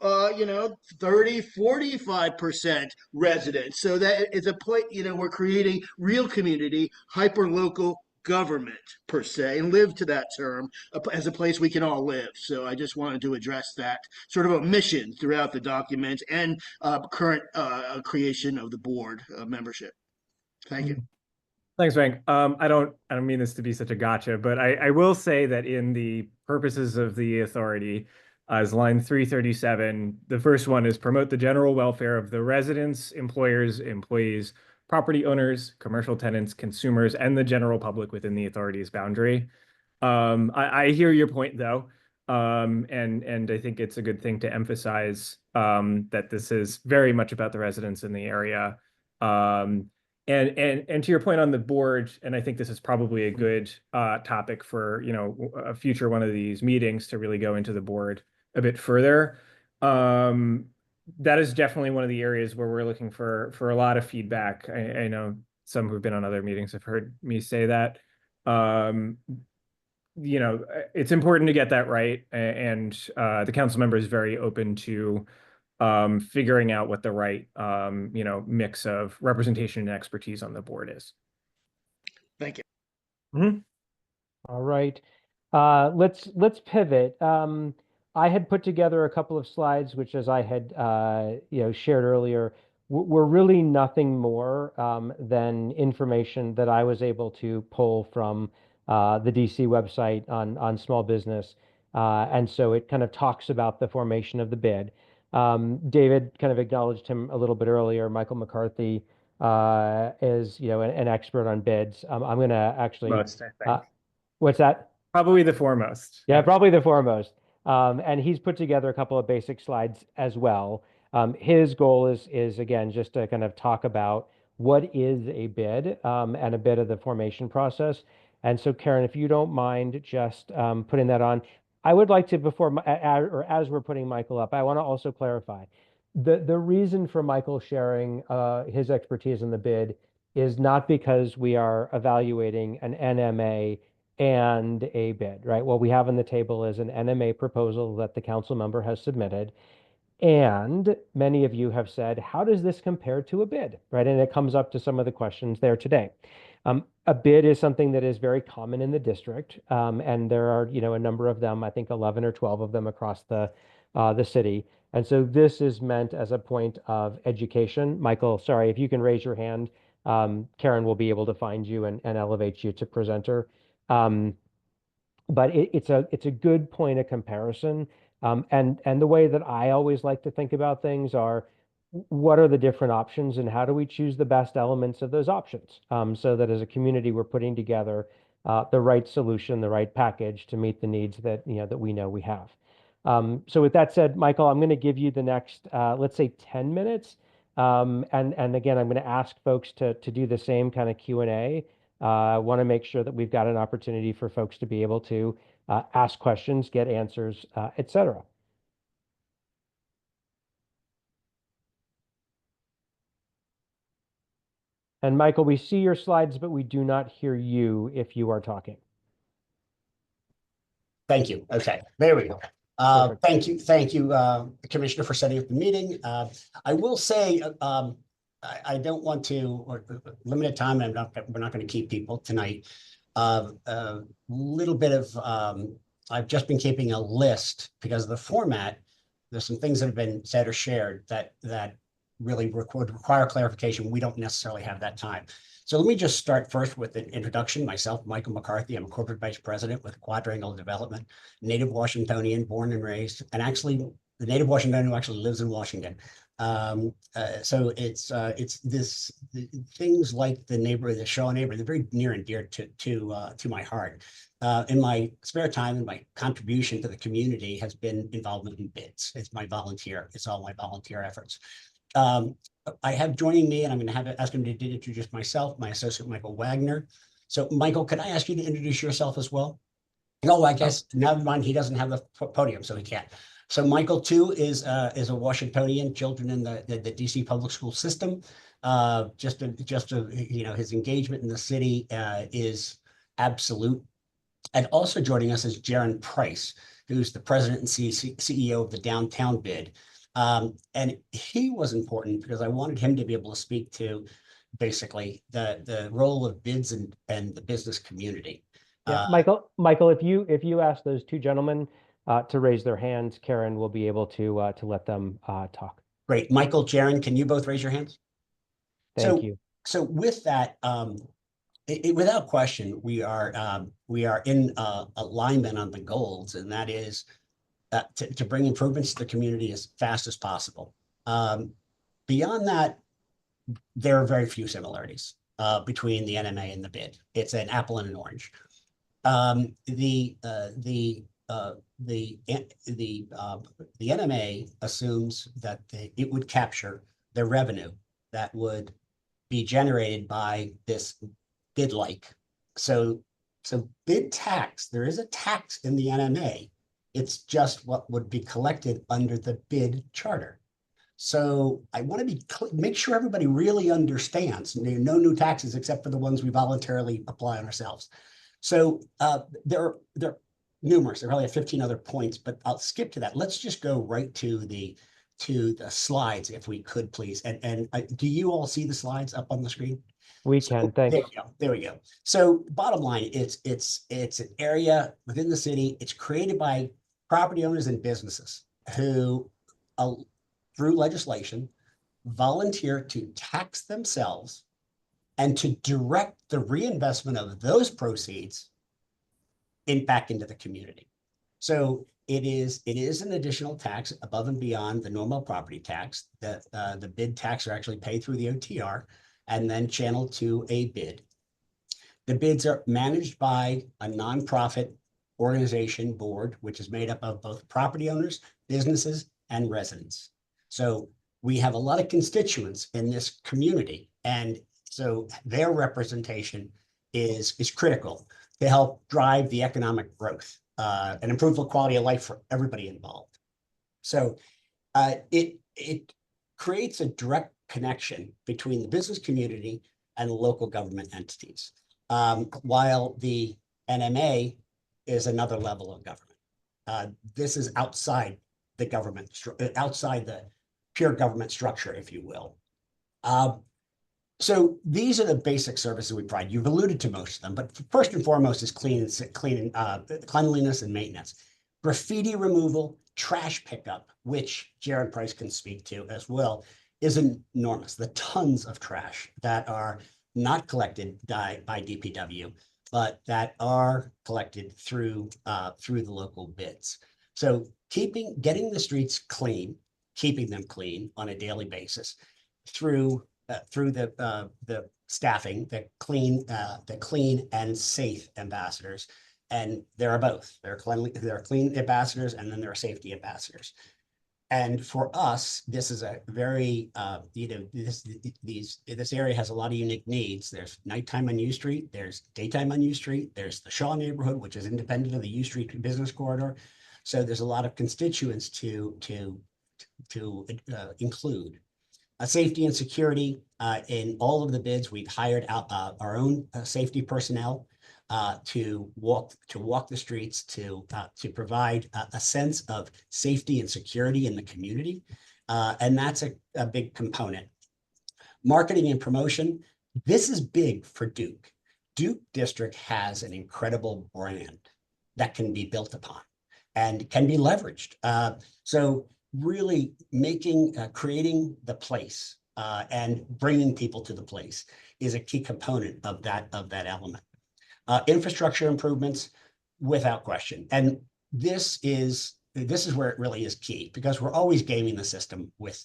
30, 45% residents. So that it's a point, we're creating real community, hyper local government per se, and live to that term as a place we can all live. So I just wanted to address that sort of omission throughout the document and current creation of the board membership. Thank you. Thanks, Frank. I don't mean this to be such a gotcha, but I will say that in the purposes of the authority, as line 337, the first one is promote the general welfare of the residents, employers, employees, property owners, commercial tenants, consumers, and the general public within the authority's boundary. I hear your point though, and I think it's a good thing to emphasize that this is very much about the residents in the area. And to your point on the board, and I think this is probably a good topic for a future one of these meetings to really go into the board a bit further. That is definitely one of the areas where we're looking for a lot of feedback. I know some who've been on other meetings have heard me say that. It's important to get that right, and the council member is very open to figuring out what the right mix of representation and expertise on the board is. Thank you. Mm-hmm. All right. Let's pivot. I had put together a couple of slides, which, as I had shared earlier, were really nothing more than information that I was able to pull from the DC website on small business. And so it kind of talks about the formation of the bid. David kind of acknowledged him a little bit earlier. Michael McCarthy is an expert on bids. I'm going to actually Most, I think. What's that? Probably the foremost. Yeah, probably the foremost. And he's put together a couple of basic slides as well. His goal is again just to kind of talk about what is a bid and a bit of the formation process. And so, Karen, if you don't mind just putting that on, I would like to, or as we're putting Michael up, I want to also clarify the reason for Michael sharing his expertise in the bid is not because we are evaluating an NMA and a bid, right? What we have on the table is an NMA proposal that the council member has submitted. And many of you have said, how does this compare to a bid, right? And it comes up to some of the questions there today. A bid is something that is very common in the district. And there are, a number of them, I think 11 or 12 of them across the city. And so this is meant as a point of education. Michael, sorry, if you can raise your hand, Karen will be able to find you and elevate you to presenter. But it's a good point of comparison. And the way that I always like to think about things are, what are the different options and how do we choose the best elements of those options, so that as a community we're putting together the right solution, the right package to meet the needs that we know we have. So with that said, Michael, I'm going to give you the next let's say 10 minutes. And again, I'm going to ask folks to do the same kind of Q&A. I want to make sure that we've got an opportunity for folks to be able to ask questions, get answers, et cetera. And Michael, we see your slides, but we do not hear you if you are talking. Thank you. Okay, there we go. Thank you, Commissioner, for setting up the meeting. I will say, I don't want to, or limited time, and we're not going to keep people tonight. A little bit of, I've just been keeping a list because of the format. There's some things that have been said or shared that really require clarification. We don't necessarily have that time. So let me just start first with an introduction. Myself, Michael McCarthy. I'm a corporate vice president with Quadrangle Development, native Washingtonian, born and raised, and actually the native Washingtonian who actually lives in Washington. So things like the neighborhood, the Shaw neighborhood, they're very near and dear to my heart. In my spare time and my contribution to the community has been involvement in bids. It's all my volunteer efforts. I have joining me, and I'm going to ask him to introduce myself, my associate Michael Wagner. So Michael, could I ask you to introduce yourself as well? No, I guess never mind. He doesn't have the podium, so he can't. So Michael too is a Washingtonian, children in the DC public school system. Just his engagement in the city is absolute. And also joining us is Jaron Price, who's the president and CEO of the Downtown Bid. And he was important because I wanted him to be able to speak to basically the role of bids and the business community. Yeah, Michael, if you ask those two gentlemen to raise their hands, Karen will be able to let them talk. Great. Michael, Jaron, can you both raise your hands? Thank you. So with that, without question, we are in alignment on the goals, and that is to bring improvements to the community as fast as possible. Beyond that, there are very few similarities between the NMA and the bid. It's an apple and an orange. The NMA assumes that it would capture the revenue that would be generated by this bid-like. So bid tax, there is a tax in the NMA. It's just what would be collected under the bid charter. So I want to make sure everybody really understands no new taxes except for the ones we voluntarily apply on ourselves. So there are numerous. There are probably 15 other points, but I'll skip to that. Let's just go right to the slides, if we could, please. And do you all see the slides up on the screen? We can. Thanks. There we go. There we go. So bottom line, it's an area within the city. It's created by property owners and businesses who, through legislation, volunteer to tax themselves and to direct the reinvestment of those proceeds back into the community. So it is an additional tax above and beyond the normal property tax. The bid tax are actually paid through the OTR and then channeled to a bid. The bids are managed by a nonprofit organization board, which is made up of both property owners, businesses, and residents. So we have a lot of constituents in this community, and so their representation is critical to help drive the economic growth and improve the quality of life for everybody involved. So it creates a direct connection between the business community and local government entities, while the NMA is another level of government. This is outside the government, outside the pure government structure, if you will. So these are the basic services we provide. You've alluded to most of them, but first and foremost is cleanliness and maintenance. Graffiti removal, trash pickup, which Jaron Price can speak to as well, is enormous. The tons of trash that are not collected by DPW, but that are collected through the local bids. So getting the streets clean, keeping them clean on a daily basis through the staffing, the clean and safe ambassadors, and there are both. There are clean ambassadors, and then there are safety ambassadors. And for us, this is a very this area has a lot of unique needs. There's nighttime on U Street. There's daytime on U Street. There's the Shaw neighborhood, which is independent of the U Street business corridor. So there's a lot of constituents to include. Safety and security, in all of the bids, we've hired out our own safety personnel to walk the streets to provide a sense of safety and security in the community, and that's a big component. Marketing and promotion. This is big for Duke. Duke District has an incredible brand that can be built upon and can be leveraged. So really creating the place and bringing people to the place is a key component of that element. Infrastructure improvements, without question. And this is this is where it really is key, because we're always gaming the system with,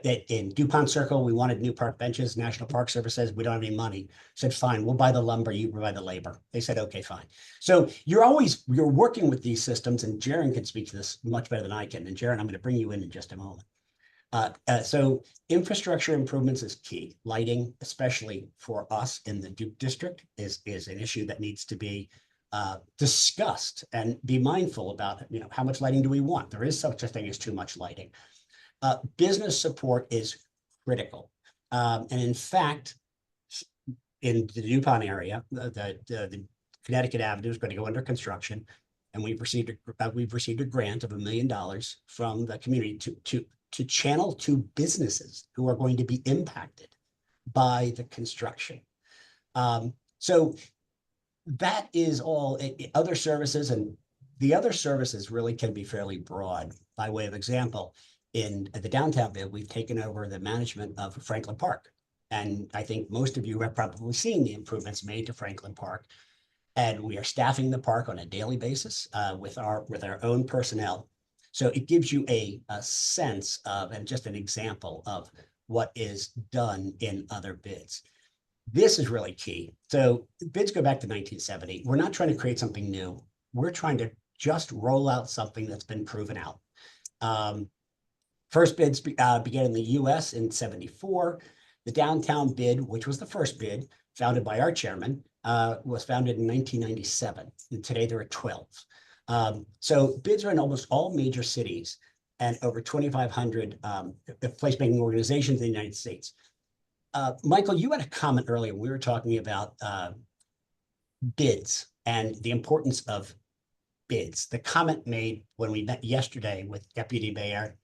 in DuPont Circle, we wanted new park benches. National Park Service says we don't have any money. Said, fine, we'll buy the lumber, you provide the labor. They said, okay, fine. So you're working with these systems, and Jaron can speak to this much better than I can. And Jaron, I'm going to bring you in just a moment. So infrastructure improvements is key. Lighting, especially for us in the Duke district, is an issue that needs to be discussed, and be mindful about, how much lighting do we want? There is such a thing as too much lighting. Business support is critical. And in fact, in the DuPont area, the Connecticut Avenue is going to go under construction, and we've received a grant of $1 million from the community to channel to businesses who are going to be impacted by the construction. So that is all. Other services, and the other services really can be fairly broad. By way of example, in the downtown bid, we've taken over the management of Franklin Park. And I think most of you have probably seen the improvements made to Franklin Park. And we are staffing the park on a daily basis with our own personnel. So it gives you a sense of, and just an example of, what is done in other bids. This is really key. So bids go back to 1970. We're not trying to create something new. We're trying to just roll out something that's been proven out. First bids began in the US in 74. The downtown bid, which was the first bid, founded by our chairman, was founded in 1997. And today there are 12. So bids are in almost all major cities and over 2,500 placemaking organizations in the United States. Michael, you had a comment earlier. We were talking about bids and the importance of bids. The comment made when we met yesterday with Deputy Mayor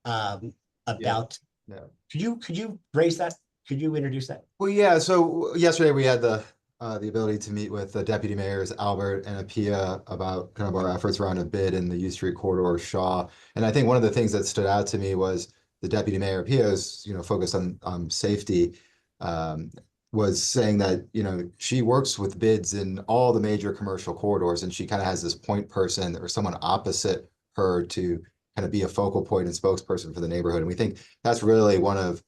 about. Yeah. Could you raise that? Could you introduce that? Well, yeah. So yesterday we had the ability to meet with the deputy mayors Albert and Apia about kind of our efforts around a bid in the U Street corridor, Shaw. And I think one of the things that stood out to me was the deputy mayor Apia is, focused on safety. Was saying that, she works with bids in all the major commercial corridors, and she kind of has this point person or someone opposite her to kind of be a focal point and spokesperson for the neighborhood. And we think that's really one of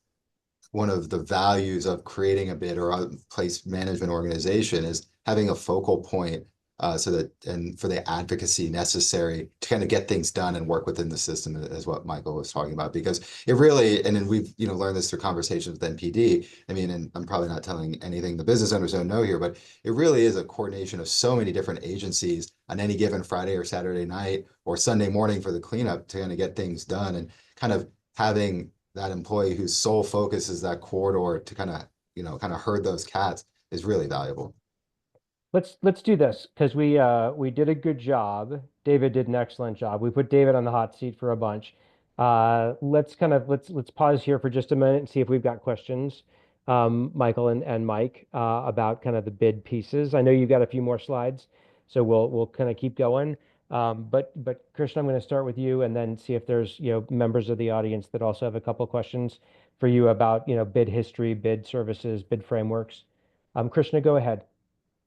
the values of creating a bid or a place management organization, is having a focal point and for the advocacy necessary to kind of get things done and work within the system, is what Michael was talking about. Because it really, and then we've learned this through conversations with NPD. I mean, and I'm probably not telling anything the business owners don't know here, but it really is a coordination of so many different agencies on any given Friday or Saturday night or Sunday morning for the cleanup to kind of get things done, and kind of having that employee whose sole focus is that corridor to kind of herd those cats is really valuable. Let's do this, because we did a good job. David did an excellent job. We put David on the hot seat for a bunch. Let's pause here for just a minute and see if we've got questions, Michael and Mike, about kind of the bid pieces. I know you've got a few more slides, so we'll kind of keep going. But Krishna, I'm going to start with you, and then see if there's members of the audience that also have a couple questions for you about bid history, bid services, bid frameworks. Krishna, go ahead.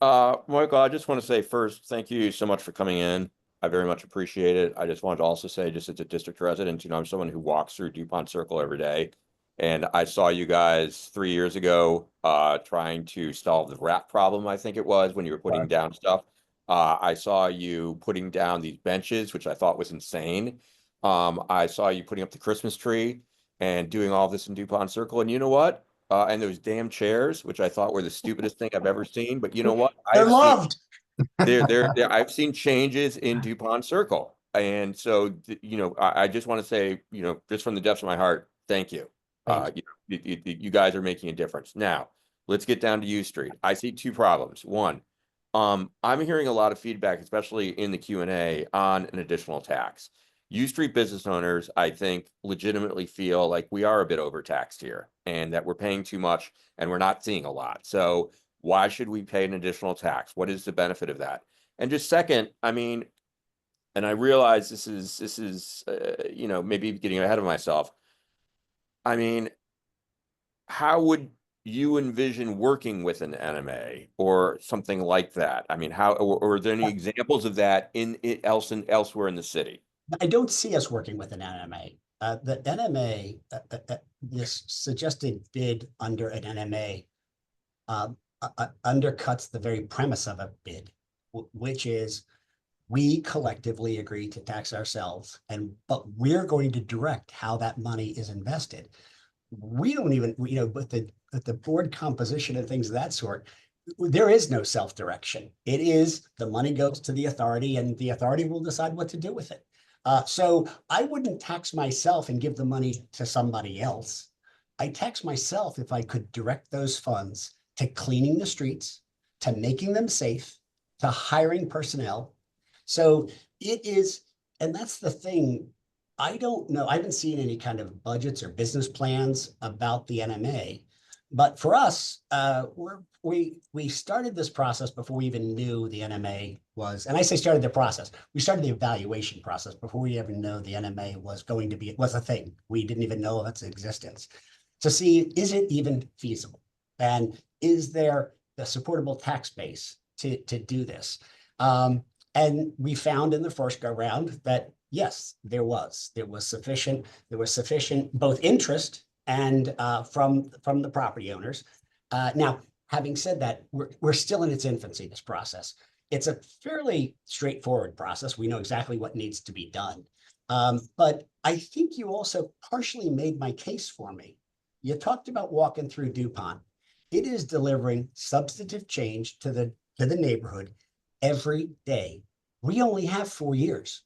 Michael, I just want to say first, thank you so much for coming in. I very much appreciate it. I just wanted to also say, just as a district resident, I'm someone who walks through DuPont Circle every day. And I saw you guys 3 years ago trying to solve the rat problem, I think it was, when you were putting down stuff. I saw you putting down these benches, which I thought was insane. I saw you putting up the Christmas tree and doing all this in DuPont Circle. And you know what? And those damn chairs, which I thought were the stupidest thing I've ever seen. But you know what? They're loved. I've seen changes in DuPont Circle. And so, I just want to say, just from the depths of my heart, thank you. You guys are making a difference. Now, let's get down to U Street. I see two problems. One, I'm hearing a lot of feedback, especially in the Q&A, on an additional tax. U Street business owners, I think, legitimately feel like we are a bit overtaxed here, and that we're paying too much and we're not seeing a lot. So why should we pay an additional tax? What is the benefit of that? And just second, I mean, and I realize this is maybe getting ahead of myself. I mean, how would you envision working with an NMA or something like that? I mean, or are there any examples of that elsewhere in the city? I don't see us working with an NMA. The NMA, this suggested bid under an NMA undercuts the very premise of a bid, which is we collectively agree to tax ourselves, but we're going to direct how that money is invested. We don't even, with the board composition and things of that sort, there is no self-direction. It is the money goes to the authority and the authority will decide what to do with it. So I wouldn't tax myself and give the money to somebody else. I tax myself if I could direct those funds to cleaning the streets, to making them safe, to hiring personnel. So it is, and that's the thing. I don't know. I haven't seen any kind of budgets or business plans about the NMA. But for us, we started this process before we even knew the NMA was, and I say started the process, we started the evaluation process before we ever know the NMA was going to be, was a thing. We didn't even know of its existence. To see, is it even feasible? And is there a supportable tax base to do this? And we found in the first go round that yes, there was sufficient both interest and from the property owners. Now, having said that, we're still in its infancy, this process. It's a fairly straightforward process. We know exactly what needs to be done. But I think you also partially made my case for me. You talked about walking through DuPont. It is delivering substantive change to the neighborhood every day. We only have 4 years.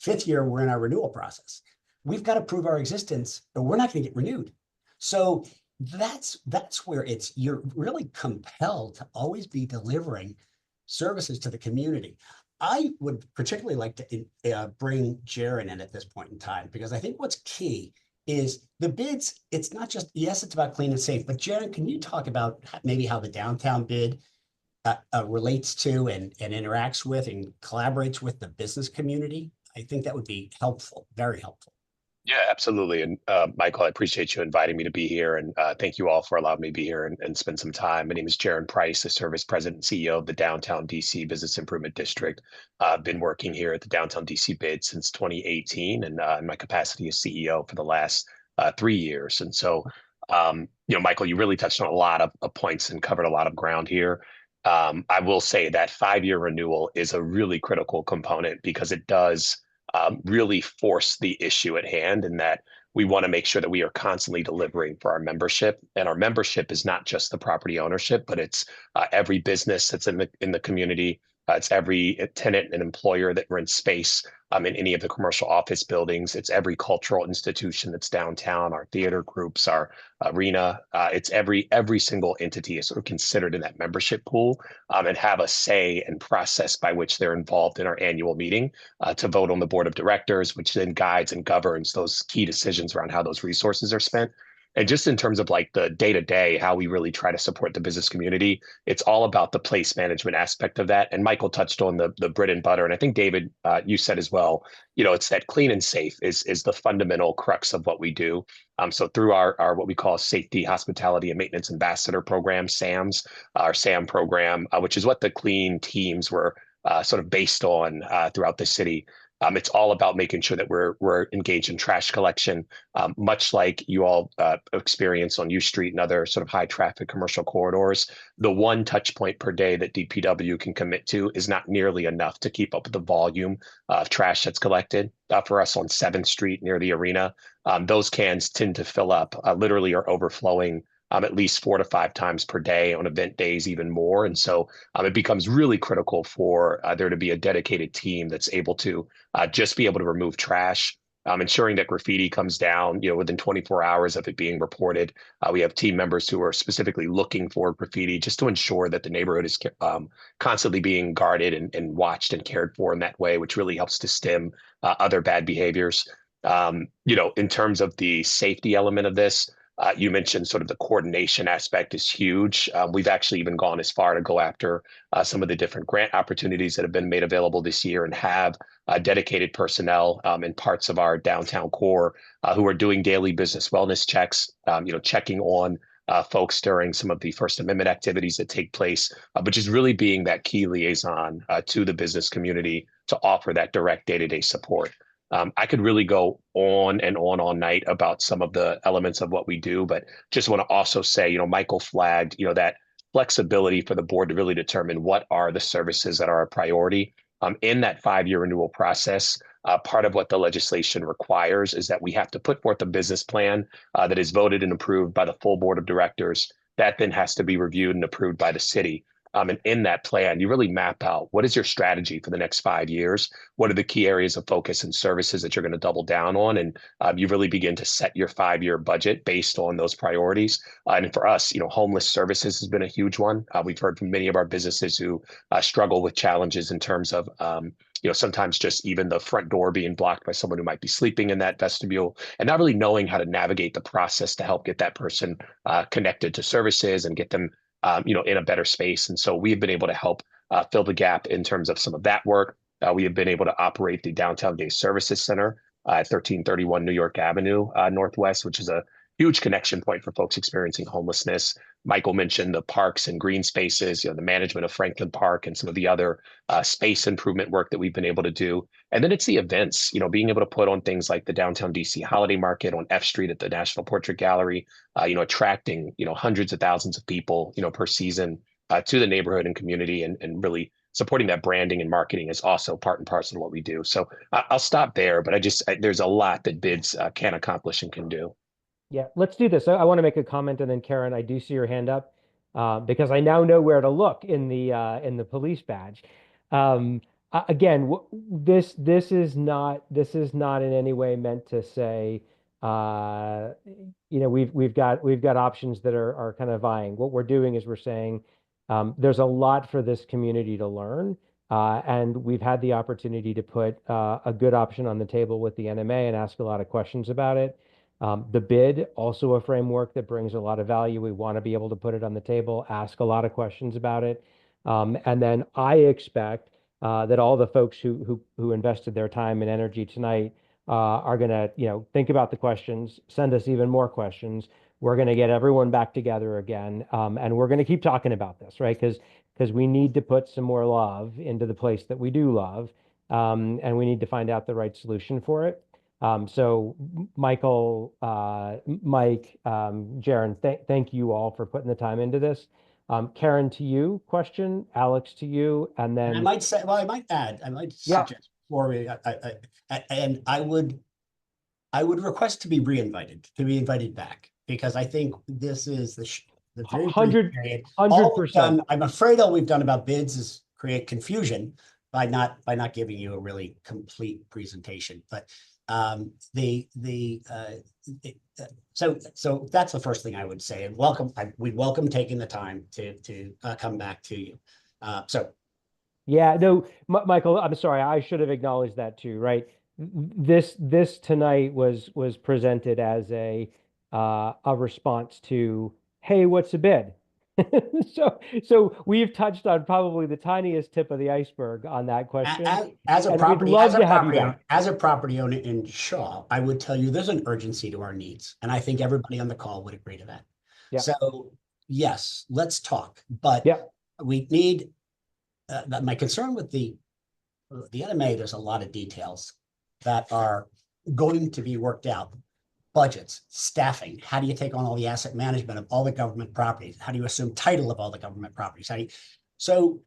5th year, we're in our renewal process. We've got to prove our existence, or we're not going to get renewed. So that's where you're really compelled to always be delivering services to the community. I would particularly like to bring Jaron in at this point in time, because I think what's key is the bids. It's not just, yes, it's about clean and safe, but Jaron, can you talk about maybe how the downtown bid relates to and interacts with and collaborates with the business community? I think that would be helpful, very helpful. Yeah, absolutely. And Michael, I appreciate you inviting me to be here. And thank you all for allowing me to be here and spend some time. My name is Jaron Price, the Service President and CEO of the Downtown DC Business Improvement District. I've been working here at the Downtown DC bid since 2018, and in my capacity as CEO for the last 3 years. And so, Michael, you really touched on a lot of points and covered a lot of ground here. I will say that 5-year renewal is a really critical component because it does really force the issue at hand, and that we want to make sure that we are constantly delivering for our membership. And our membership is not just the property ownership, but it's every business that's in the community. It's every tenant and employer that rents space in any of the commercial office buildings. It's every cultural institution that's downtown, our theater groups, our arena. It's every single entity is sort of considered in that membership pool and have a say and process by which they're involved in our annual meeting to vote on the board of directors, which then guides and governs those key decisions around how those resources are spent. And just in terms of like the day-to-day, how we really try to support the business community, it's all about the place management aspect of that. And Michael touched on the bread and butter. And I think, David, you said as well, it's that clean and safe is the fundamental crux of what we do. So through our what we call Safety, Hospitality, and Maintenance Ambassador program, SAMS, our SAM program, which is what the clean teams were sort of based on throughout the city. It's all about making sure that we're engaged in trash collection, much like you all experience on U Street and other sort of high traffic commercial corridors. The one touch point per day that DPW can commit to is not nearly enough to keep up with the volume of trash that's collected. For us on 7th Street near the arena, those cans tend to fill up, literally are overflowing at least 4 to 5 times per day, on event days even more. And so it becomes really critical for there to be a dedicated team that's able to just be able to remove trash, ensuring that graffiti comes down within 24 hours of it being reported. We have team members who are specifically looking for graffiti just to ensure that the neighborhood is constantly being guarded and watched and cared for in that way, which really helps to stem other bad behaviors. In terms of the safety element of this, you mentioned sort of the coordination aspect is huge. We've actually even gone as far to go after some of the different grant opportunities that have been made available this year and have dedicated personnel in parts of our downtown core who are doing daily business wellness checks, checking on folks during some of the First Amendment activities that take place, but just really being that key liaison to the business community to offer that direct day-to-day support. I could really go on and on all night about some of the elements of what we do, but just want to also say, Michael flagged, that flexibility for the board to really determine what are the services that are a priority. In that 5-year renewal process, part of what the legislation requires is that we have to put forth a business plan that is voted and approved by the full board of directors. That then has to be reviewed and approved by the city. And in that plan, you really map out what is your strategy for the next 5 years? What are the key areas of focus and services that you're going to double down on? And you really begin to set your 5-year budget based on those priorities. And for us, homeless services has been a huge one. We've heard from many of our businesses who struggle with challenges in terms of sometimes just even the front door being blocked by someone who might be sleeping in that vestibule and not really knowing how to navigate the process to help get that person connected to services and get them in a better space. And so we've been able to help fill the gap in terms of some of that work. We have been able to operate the Downtown Day Services Center at 1331 New York Avenue Northwest, which is a huge connection point for folks experiencing homelessness. Michael mentioned the parks and green spaces, the management of Franklin Park and some of the other space improvement work that we've been able to do. And then it's the events, being able to put on things like the Downtown DC Holiday Market on F Street at the National Portrait Gallery, attracting, hundreds of thousands of people, per season to the neighborhood and community, and really supporting that branding and marketing is also part and parcel of what we do. So I'll stop there, but there's a lot that bids can accomplish and can do. Yeah, let's do this. I want to make a comment, and then Karen, I do see your hand up because I now know where to look in the police badge. Again, this is not in any way meant to say we've got options that are kind of vying. What we're doing is we're saying there's a lot for this community to learn. And we've had the opportunity to put a good option on the table with the NMA and ask a lot of questions about it. The bid, also a framework that brings a lot of value. We want to be able to put it on the table, ask a lot of questions about it. And then I expect that all the folks who invested their time and energy tonight are going to, think about the questions, send us even more questions. We're going to get everyone back together again, and we're going to keep talking about this, right? Because we need to put some more love into the place that we do love, and we need to find out the right solution for it. So Michael, Mike, Jaron, thank you all for putting the time into this. Karen, to you, question, Alex, to you, and then I might say, well, I might add, I might suggest before we, and I would request to be invited back, because I think this is the very brief period. All we've done, I'm afraid all we've done about bids is create confusion by not giving you a really complete presentation. But so that's the first thing I would say, and we welcome taking the time to come back to you. Yeah, no, Michael, I'm sorry, I should have acknowledged that too, right? This tonight was presented as a response to, hey, what's a bid? So we've touched on probably the tiniest tip of the iceberg on that question. As a property owner in Shaw, I would tell you there's an urgency to our needs, and I think everybody on the call would agree to that. Yeah. So yes, let's talk, but we need. My concern with the NMA, there's a lot of details that are going to be worked out. Budgets, staffing, how do you take on all the asset management of all the government properties? How do you assume title of all the government properties? So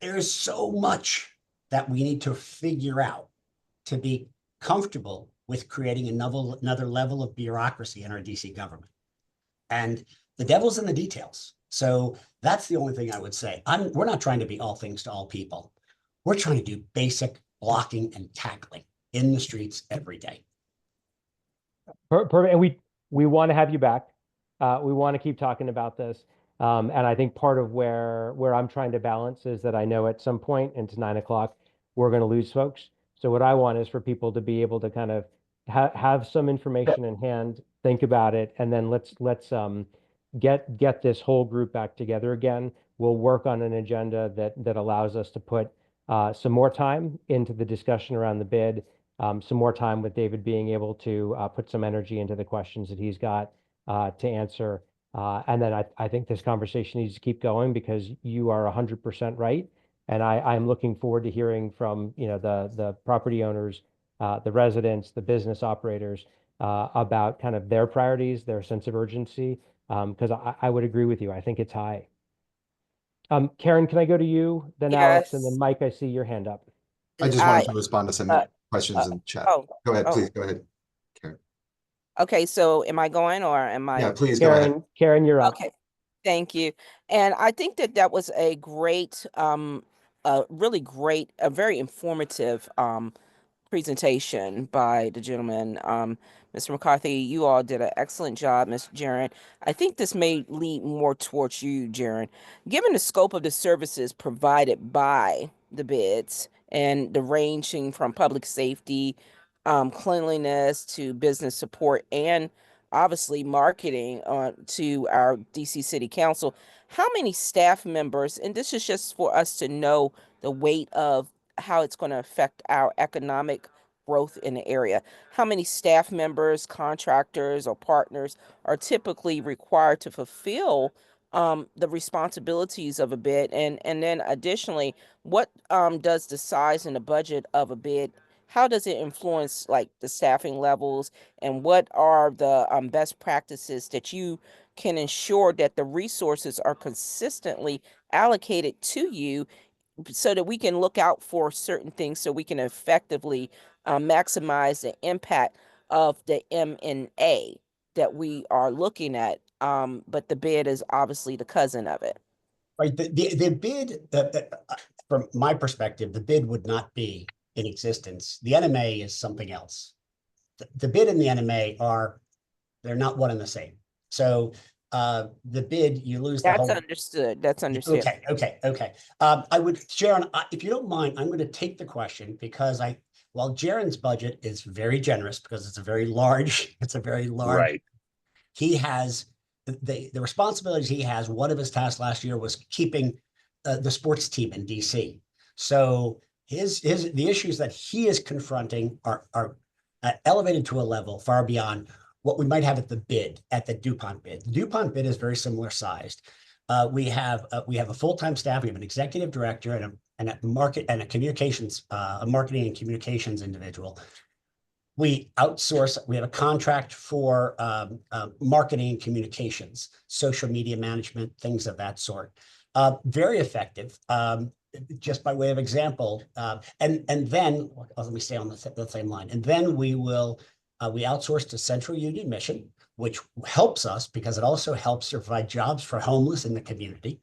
there's so much that we need to figure out to be comfortable with creating another level of bureaucracy in our DC government. And the devil's in the details. So that's the only thing I would say. We're not trying to be all things to all people. We're trying to do basic blocking and tackling in the streets every day. Perfect. And we want to have you back. We want to keep talking about this. And I think part of where I'm trying to balance is that I know at some point into 9 o'clock, we're going to lose folks. So what I want is for people to be able to kind of have some information in hand, think about it, and then let's get this whole group back together again. We'll work on an agenda that allows us to put some more time into the discussion around the bid, some more time with David being able to put some energy into the questions that he's got to answer. And then I think this conversation needs to keep going, because you are 100% right. And I'm looking forward to hearing from the property owners the residents, the business operators, about kind of their priorities, their sense of urgency. Because I would agree with you. I think it's high. Karen, can I go to you, then Alex, and then Yes. Mike? I see your hand up. I just wanted to respond to some uh, questions in the chat. oh, Go ahead, oh, please go ahead, Karen. okay, so am I going or am I? Yeah, please go ahead. Karen, you're up. Okay, thank you. And I think that that was a great, really great, a very informative presentation by the gentleman. Mr. McCarthy, you all did an excellent job, Ms. Jaren. I think this may lead more towards you, Jaren. Given the scope of the services provided by the bids and the ranging from public safety, cleanliness to business support, and obviously marketing to our DC City Council, how many staff members, and this is just for us to know the weight of how it's going to affect our economic growth in the area. How many staff members, contractors, or partners are typically required to fulfill the responsibilities of a bid? And then additionally, what does the size and the budget of a bid, how does it influence like the staffing levels, and what are the best practices that you can ensure that the resources are consistently allocated to you so that we can look out for certain things so we can effectively maximize the impact of the M&A that we are looking at. But the bid is obviously the cousin of it. Right. The bid, from my perspective, the bid would not be in existence. The NMA is something else. The bid and the NMA they're not one and the same. So the bid, you lose the That's whole. understood. That's understood. Okay. I would, Sharon, if you don't mind, I'm going to take the question because while Jaron's budget is very generous because it's a very large, Right. he has the responsibilities he has. One of his tasks last year was keeping the sports team in DC. So the issues that he is confronting are elevated to a level far beyond what we might have at the DuPont bid. The DuPont bid is very similar sized. We have a full-time staff. We have an executive director and a marketing and communications individual. We outsource. We have a contract for marketing and communications, social media management, things of that sort. Very effective. Just by way of example, and then let me stay on the same line. And then we outsource to Central Union Mission, which helps us because it also helps to provide jobs for homeless in the community,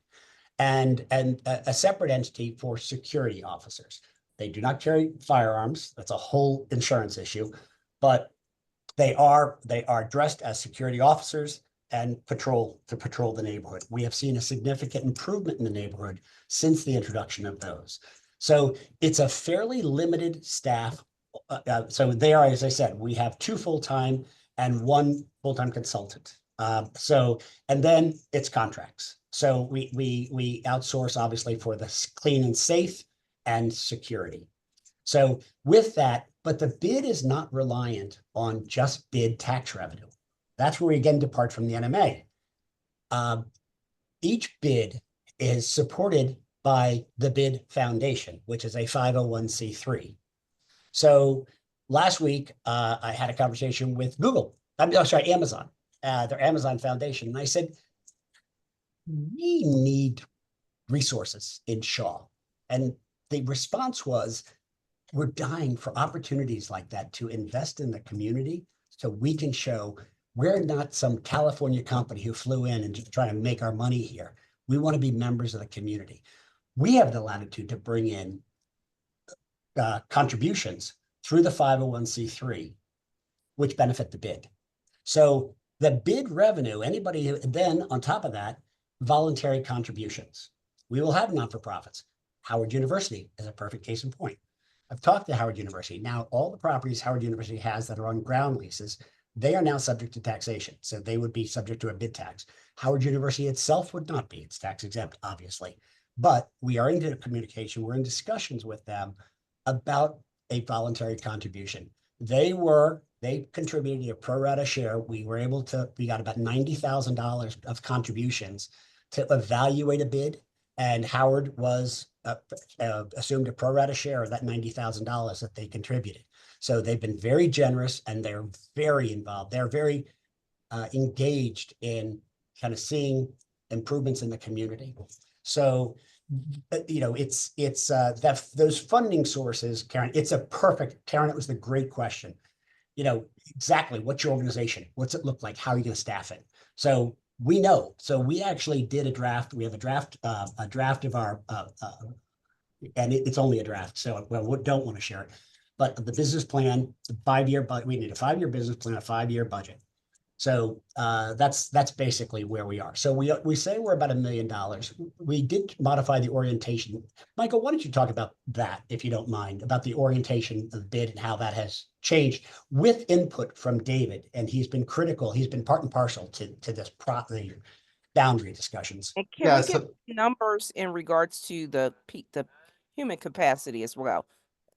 and a separate entity for security officers. They do not carry firearms. That's a whole insurance issue, but they are dressed as security officers and patrol the neighborhood. We have seen a significant improvement in the neighborhood since the introduction of those. So it's a fairly limited staff. So they are, as I said, we have 2 full-time and 1 full-time consultant. And then it's contracts. So we outsource obviously for the clean and safe and security. So with that, but the bid is not reliant on just bid tax revenue. That's where we again depart from the NMA. Each bid is supported by the Bid Foundation, which is a 501c3. So last week, I had a conversation with Amazon, their Amazon Foundation. And I said, we need resources in Shaw. And the response was, we're dying for opportunities like that to invest in the community so we can show we're not some California company who flew in and just trying to make our money here. We want to be members of the community. We have the latitude to bring in contributions through the 501c3, which benefit the bid. So the bid revenue, then on top of that, voluntary contributions. We will have non-for-profits. Howard University is a perfect case in point. I've talked to Howard University. Now, all the properties Howard University has that are on ground leases, they are now subject to taxation. So they would be subject to a bid tax. Howard University itself would not be. It's tax exempt, obviously. But we are in communication. We're in discussions with them about a voluntary contribution. They contributed a pro rata share. We got about $90,000 of contributions to evaluate a bid. And Howard was assumed a pro rata share of that $90,000 that they contributed. So they've been very generous and they're very involved. They're very engaged in kind of seeing improvements in the community. So, you know, it's that those funding sources, Karen, it's a perfect, Karen, it was the great question. You know, exactly what's your organization? What's it look like? How are you going to staff it? So we know. So we actually did a draft. We have a draft of our, and it's only a draft. So we don't want to share it. But the business plan, the 5-year, but we need a 5-year business plan, a 5-year budget. So that's basically where we are. So we say we're about $1 million. We did modify the orientation. Michael, why don't you talk about that, if you don't mind, about the orientation of the bid and how that has changed with input from David. And he's been critical. He's been part and parcel to this the boundary discussions. And can we get numbers in regards to the human capacity as well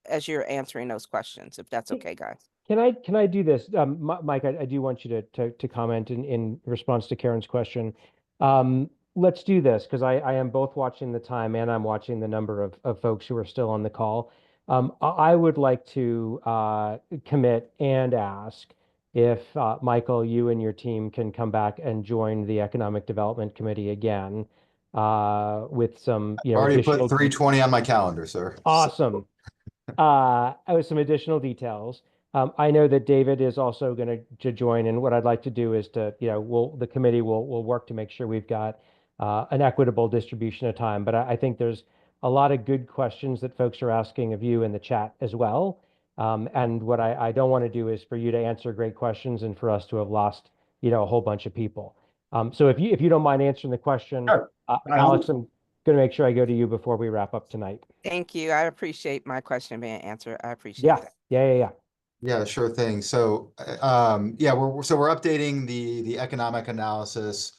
as you're answering those questions, if that's okay, guys? Can I do this? Mike, I do want you to comment in response to Karen's question. Let's do this because I am both watching the time and I'm watching the number of folks who are still on the call. I would like to commit and ask if Michael, you and your team can come back and join the Economic Development Committee again with some, you know, Already put additional 3:20 on my calendar, sir. Awesome. With some additional details. I know that David is also going to join, and what I'd like to do is to, you know, the committee will work to make sure we've got an equitable distribution of time. But I think there's a lot of good questions that folks are asking of you in the chat as well. And what I don't want to do is for you to answer great questions and for us to have lost, you know, a whole bunch of people. So if you don't mind answering the question, Sure. Alex, I'm going to make sure I go to you before we wrap up tonight. Thank you. I appreciate my question being answered. I appreciate that. Yeah. Yeah, sure thing. So, yeah, we're updating the economic analysis.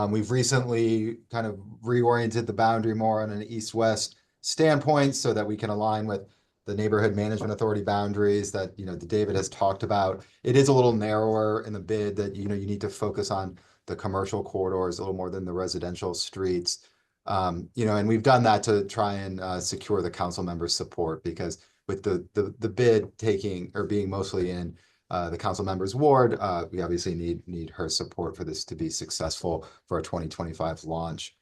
We've recently kind of reoriented the boundary more on an east-west standpoint so that we can align with the neighborhood management authority boundaries that, you know, that David has talked about. It is a little narrower in the bid that, you know, you need to focus on the commercial corridors a little more than the residential streets. You know, and we've done that to try and secure the council members' support because with the bid taking or being mostly in the council member's ward, we obviously need her support for this to be successful for a 2025 launch.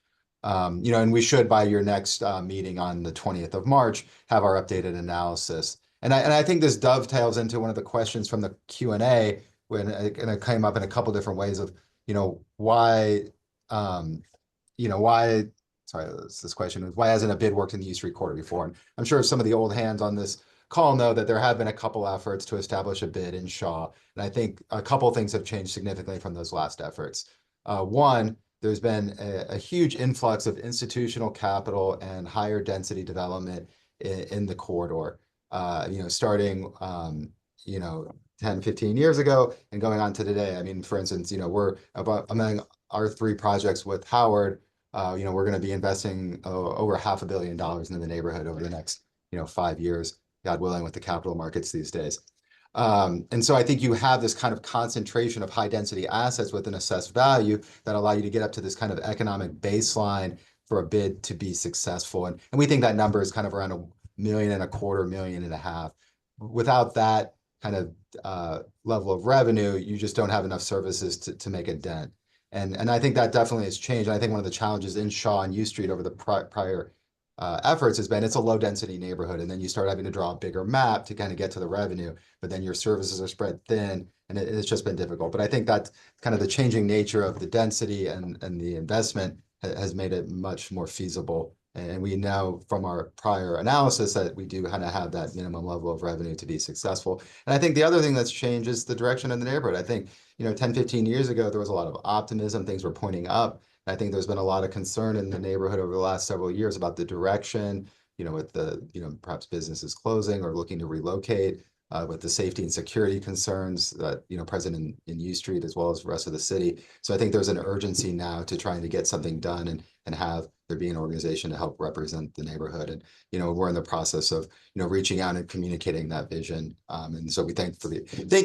You know, and we should by your next meeting on the 20th of March have our updated analysis. And I think this dovetails into one of the questions from the Q&A and it came up in a couple different ways of, you know, why, sorry, this question is why hasn't a bid worked in the U Street Corridor before? And I'm sure some of the old hands on this call know that there have been a couple efforts to establish a bid in Shaw. And I think a couple things have changed significantly from those last efforts. One, there's been a huge influx of institutional capital and higher density development in the corridor, you know, starting, you know, 10, 15 years ago and going on to today. I mean, for instance, you know, we're about among our 3 projects with Howard, you know, we're going to be investing over $500 million into the neighborhood over the next, you know, 5 years, God willing, with the capital markets these days. And so I think you have this kind of concentration of high density assets with an assessed value that allow you to get up to this kind of economic baseline for a bid to be successful. And we think that number is kind of around $1.25 million, $1.5 million. Without that kind of level of revenue, you just don't have enough services to make a dent. And I think that definitely has changed. And I think one of the challenges in Shaw and U Street over the prior efforts has been it's a low density neighborhood. And then you start having to draw a bigger map to kind of get to the revenue, but then your services are spread thin and it's just been difficult. But I think that kind of the changing nature of the density and the investment has made it much more feasible. And we know from our prior analysis that we do kind of have that minimum level of revenue to be successful. And I think the other thing that's changed is the direction in the neighborhood. I think, you know, 10, 15 years ago, there was a lot of optimism, things were pointing up. I think there's been a lot of concern in the neighborhood over the last several years about the direction, you know, with the, you know, perhaps businesses closing or looking to relocate, with the safety and security concerns that, you know, present in U Street as well as the rest of the city. So I think there's an urgency now to trying to get something done and have there be an organization to help represent the neighborhood. And, you know, we're in the process of, you know, reaching out and communicating that vision. And so we thank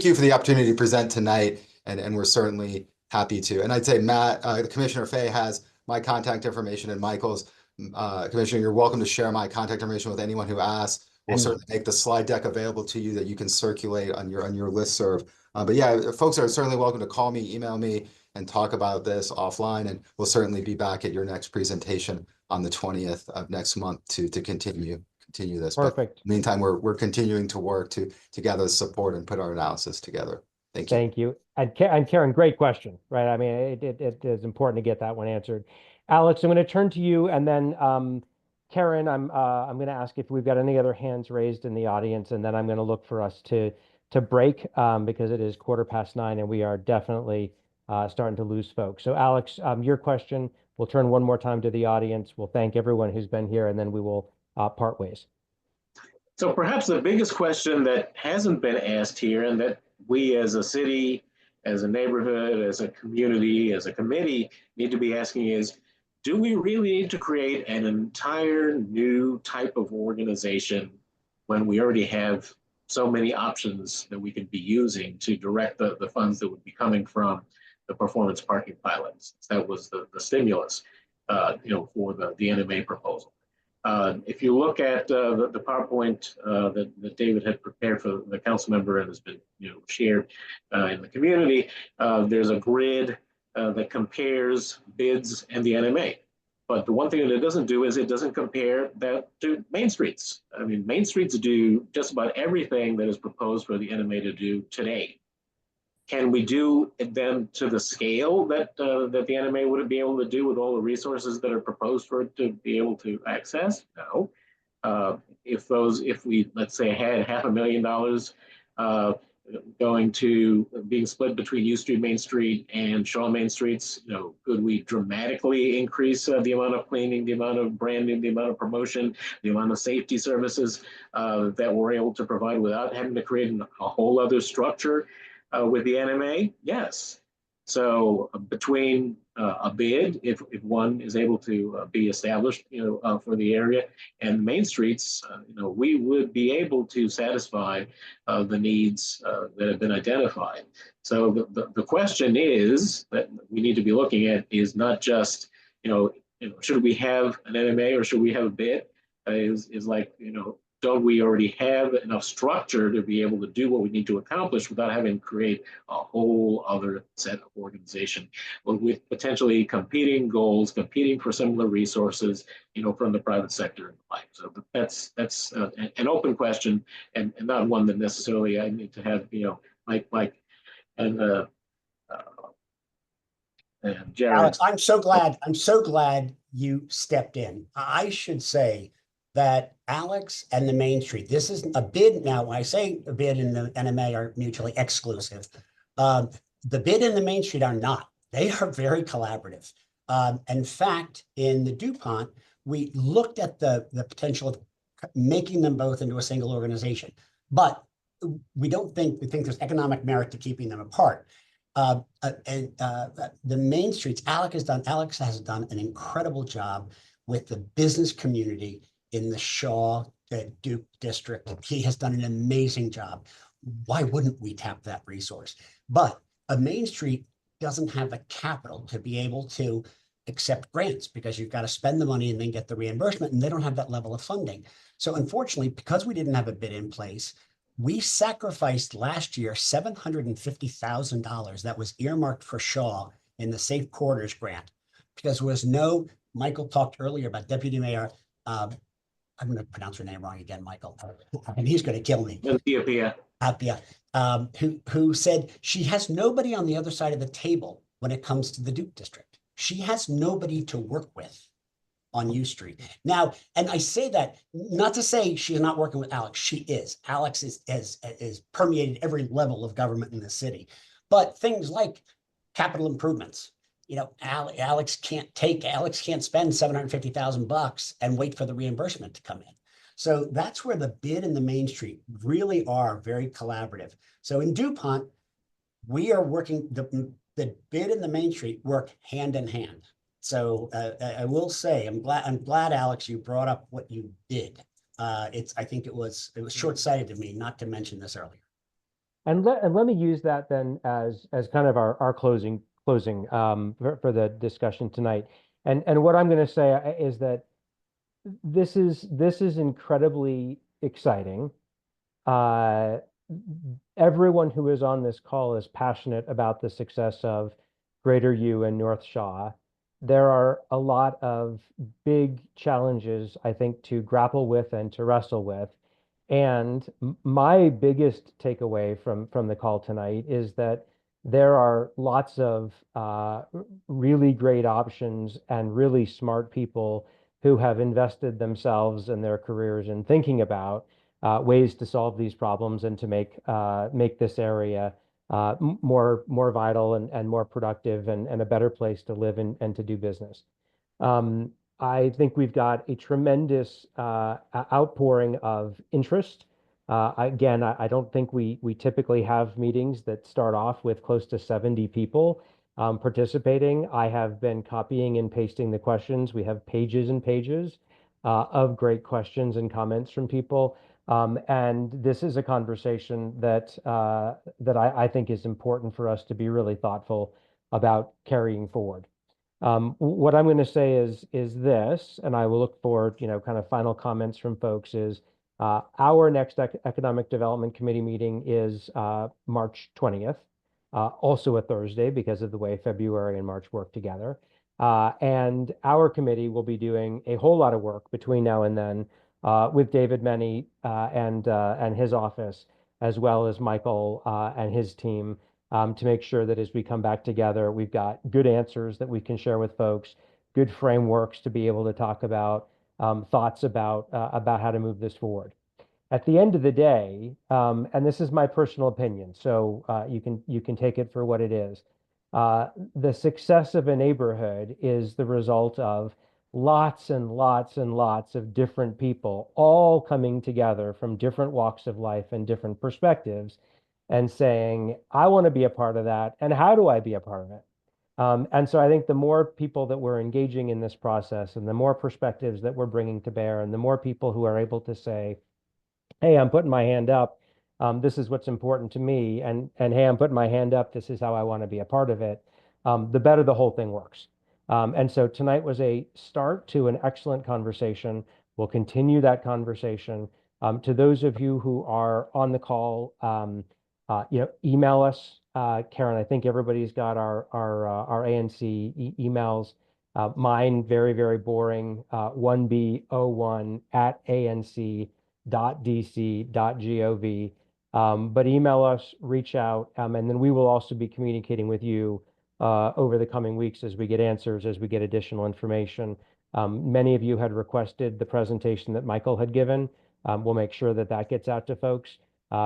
you for the opportunity to present tonight. And we're certainly happy to. And I'd say Matt, Commissioner Fay has my contact information and Michael's. Commissioner, you're welcome to share my contact information with anyone who asks we'll And- certainly make the slide deck available to you that you can circulate on your listserv. But yeah, folks are certainly welcome to call me, email me, and talk about this offline. And we'll certainly be back at your next presentation on the 20th of next month to continue this. Perfect. But meantime, we're continuing to work to gather the support and put our analysis together. Thank you. Thank you. And Karen, great question, right? I mean, it is important to get that one answered. Alex, I'm going to turn to you, and then Karen, I'm going to ask if we've got any other hands raised in the audience, and then I'm going to look for us to break because it is 9:15, and we are definitely starting to lose folks. So, Alex, your question. We'll turn one more time to the audience. We'll thank everyone who's been here, and then we will part ways. So perhaps the biggest question that hasn't been asked here, and that we as a city, as a neighborhood, as a community, as a committee need to be asking is, do we really need to create an entire new type of organization when we already have so many options that we could be using to direct the funds that would be coming from the performance parking pilots? That was the stimulus, for the NMA proposal. If you look at the PowerPoint that David had prepared for the council member and has been shared in the community, there's a grid that compares bids and the NMA. But the one thing that it doesn't do is it doesn't compare that to Main Streets. I mean, Main Streets do just about everything that is proposed for the NMA to do today. Can we do them to the scale that the NMA would be able to do with all the resources that are proposed for it to be able to access? No. If we, let's say, had $500,000 going to being split between U Street, Main Street, and Shaw Main Streets, could we dramatically increase the amount of cleaning, the amount of branding, the amount of promotion, the amount of safety services that we're able to provide without having to create a whole other structure? With the NMA, yes. So between a bid, if one is able to be established, for the area, and Main Streets, we would be able to satisfy the needs that have been identified. So the question is that we need to be looking at is not just, should we have an NMA or should we have a bid? Is like, don't we already have enough structure to be able to do what we need to accomplish without having to create a whole other set of organization with potentially competing goals, competing for similar resources, from the private sector and the like. So that's an open question and not one that necessarily I need to have, Mike and Jared. Alex, I'm so glad you stepped in. I should say that Alex and the Main Street, this is a bid. Now, when I say a bid and the NMA are mutually exclusive, the bid and the Main Street are not. They are very collaborative. In fact, in the DuPont, we looked at the potential of making them both into a single organization, but we think there's economic merit to keeping them apart. The Main Streets, Alex has done an incredible job with the business community in the Shaw Duke district. He has done an amazing job. Why wouldn't we tap that resource? But a Main Street doesn't have the capital to be able to accept grants because you've got to spend the money and then get the reimbursement, and they don't have that level of funding. So unfortunately, because we didn't have a bid in place, we sacrificed last year $750,000 that was earmarked for Shaw in the Safe Corridors grant because there was no, Michael talked earlier about Deputy Mayor, I'm going to pronounce her name wrong again, Michael, and he's going to kill me. Apia, who said she has nobody on the other side of the table when it comes to the Duke district. She has nobody to work with on U Street. Now, and I say that not to say she's not working with Alex. She is. Alex is permeated every level of government in the city. But things like capital improvements, Alex can't spend $750,000 and wait for the reimbursement to come in. So that's where the bid and the Main Street really are very collaborative. So in DuPont, we are working, the bid and the Main Street work hand in hand. So I will say, I'm glad, Alex, you brought up what you did. I think it was short-sighted of me not to mention this earlier. And let me use that then as kind of our closing for the discussion tonight. And what I'm going to say is that this is incredibly exciting. Everyone who is on this call is passionate about the success of Greater U and North Shaw. There are a lot of big challenges, I think, to grapple with and to wrestle with. And my biggest takeaway from the call tonight is that there are lots of really great options and really smart people who have invested themselves and their careers in thinking about ways to solve these problems and to make this area more vital and more productive and a better place to live and to do business. I think we've got a tremendous outpouring of interest. Again, I don't think we typically have meetings that start off with close to 70 people participating. I have been copying and pasting the questions. We have pages and pages of great questions and comments from people. And this is a conversation that I think is important for us to be really thoughtful about carrying forward. What I'm going to say is this, and I will look for, kind of final comments from folks, is our next Economic Development Committee meeting is March 20th, also a Thursday because of the way February and March work together. And our committee will be doing a whole lot of work between now and then with David Meny and his office, as well as Michael and his team, to make sure that as we come back together, we've got good answers that we can share with folks, good frameworks to be able to talk about, thoughts about how to move this forward. At the end of the day, and this is my personal opinion, so you can take it for what it is. The success of a neighborhood is the result of lots and lots and lots of different people all coming together from different walks of life and different perspectives and saying, I want to be a part of that. And how do I be a part of it? And so I think the more people that we're engaging in this process and the more perspectives that we're bringing to bear and the more people who are able to say, hey, I'm putting my hand up. This is what's important to me. And hey, I'm putting my hand up. This is how I want to be a part of it. The better the whole thing works. And so tonight was a start to an excellent conversation. We'll continue that conversation. To those of you who are on the call, email us. Karen, I think everybody's got our ANC emails. Mine, very, very boring, 1b01@anc.dc.gov. But email us, reach out, and then we will also be communicating with you over the coming weeks as we get answers, as we get additional information. Many of you had requested the presentation that Michael had given. We'll make sure that that gets out to folks.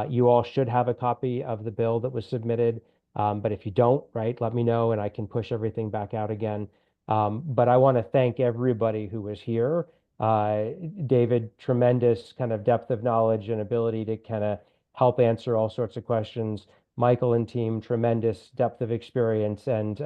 You all should have a copy of the bill that was submitted. But if you don't, right, let me know and I can push everything back out again. But I want to thank everybody who was here. David, tremendous kind of depth of knowledge and ability to kind of help answer all sorts of questions. Michael and team, tremendous depth of experience and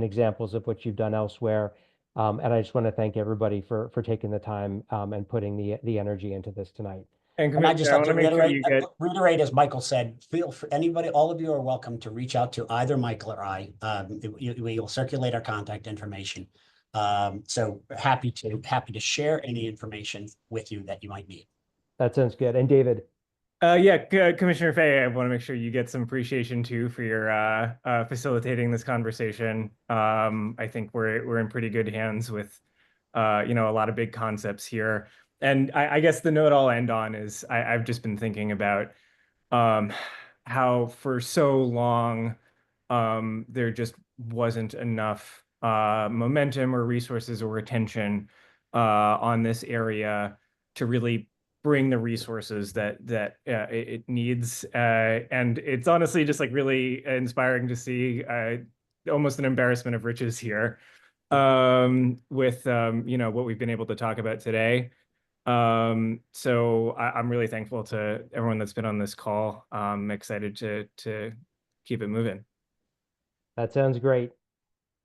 examples of what you've done elsewhere. And I just want to thank everybody for taking the time and putting the energy into this tonight. And I just have to reiterate, as Michael said, feel for anybody, all of you are welcome to reach out to either Michael or I. We will circulate our contact information. So happy to share any information with you that you might need. That sounds good. And David. Commissioner Fay, I want to make sure you get some appreciation too for your facilitating this conversation. I think we're in pretty good hands with a lot of big concepts here. And I guess the note I'll end on is I've just been thinking about how for so long there just wasn't enough momentum or resources or attention on this area to really bring the resources that it needs. And it's honestly just like really inspiring to see almost an embarrassment of riches here with what we've been able to talk about today. So I'm really thankful to everyone that's been on this call. I'm excited to keep it moving. That sounds great.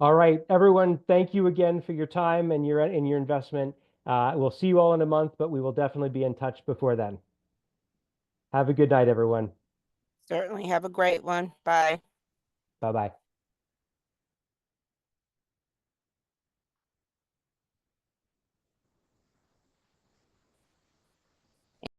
All right, everyone, thank you again for your time and your investment. We'll see you all in a month, but we will definitely be in touch before then. Have a good night, everyone. Certainly. Have a great one. Bye. Bye-bye.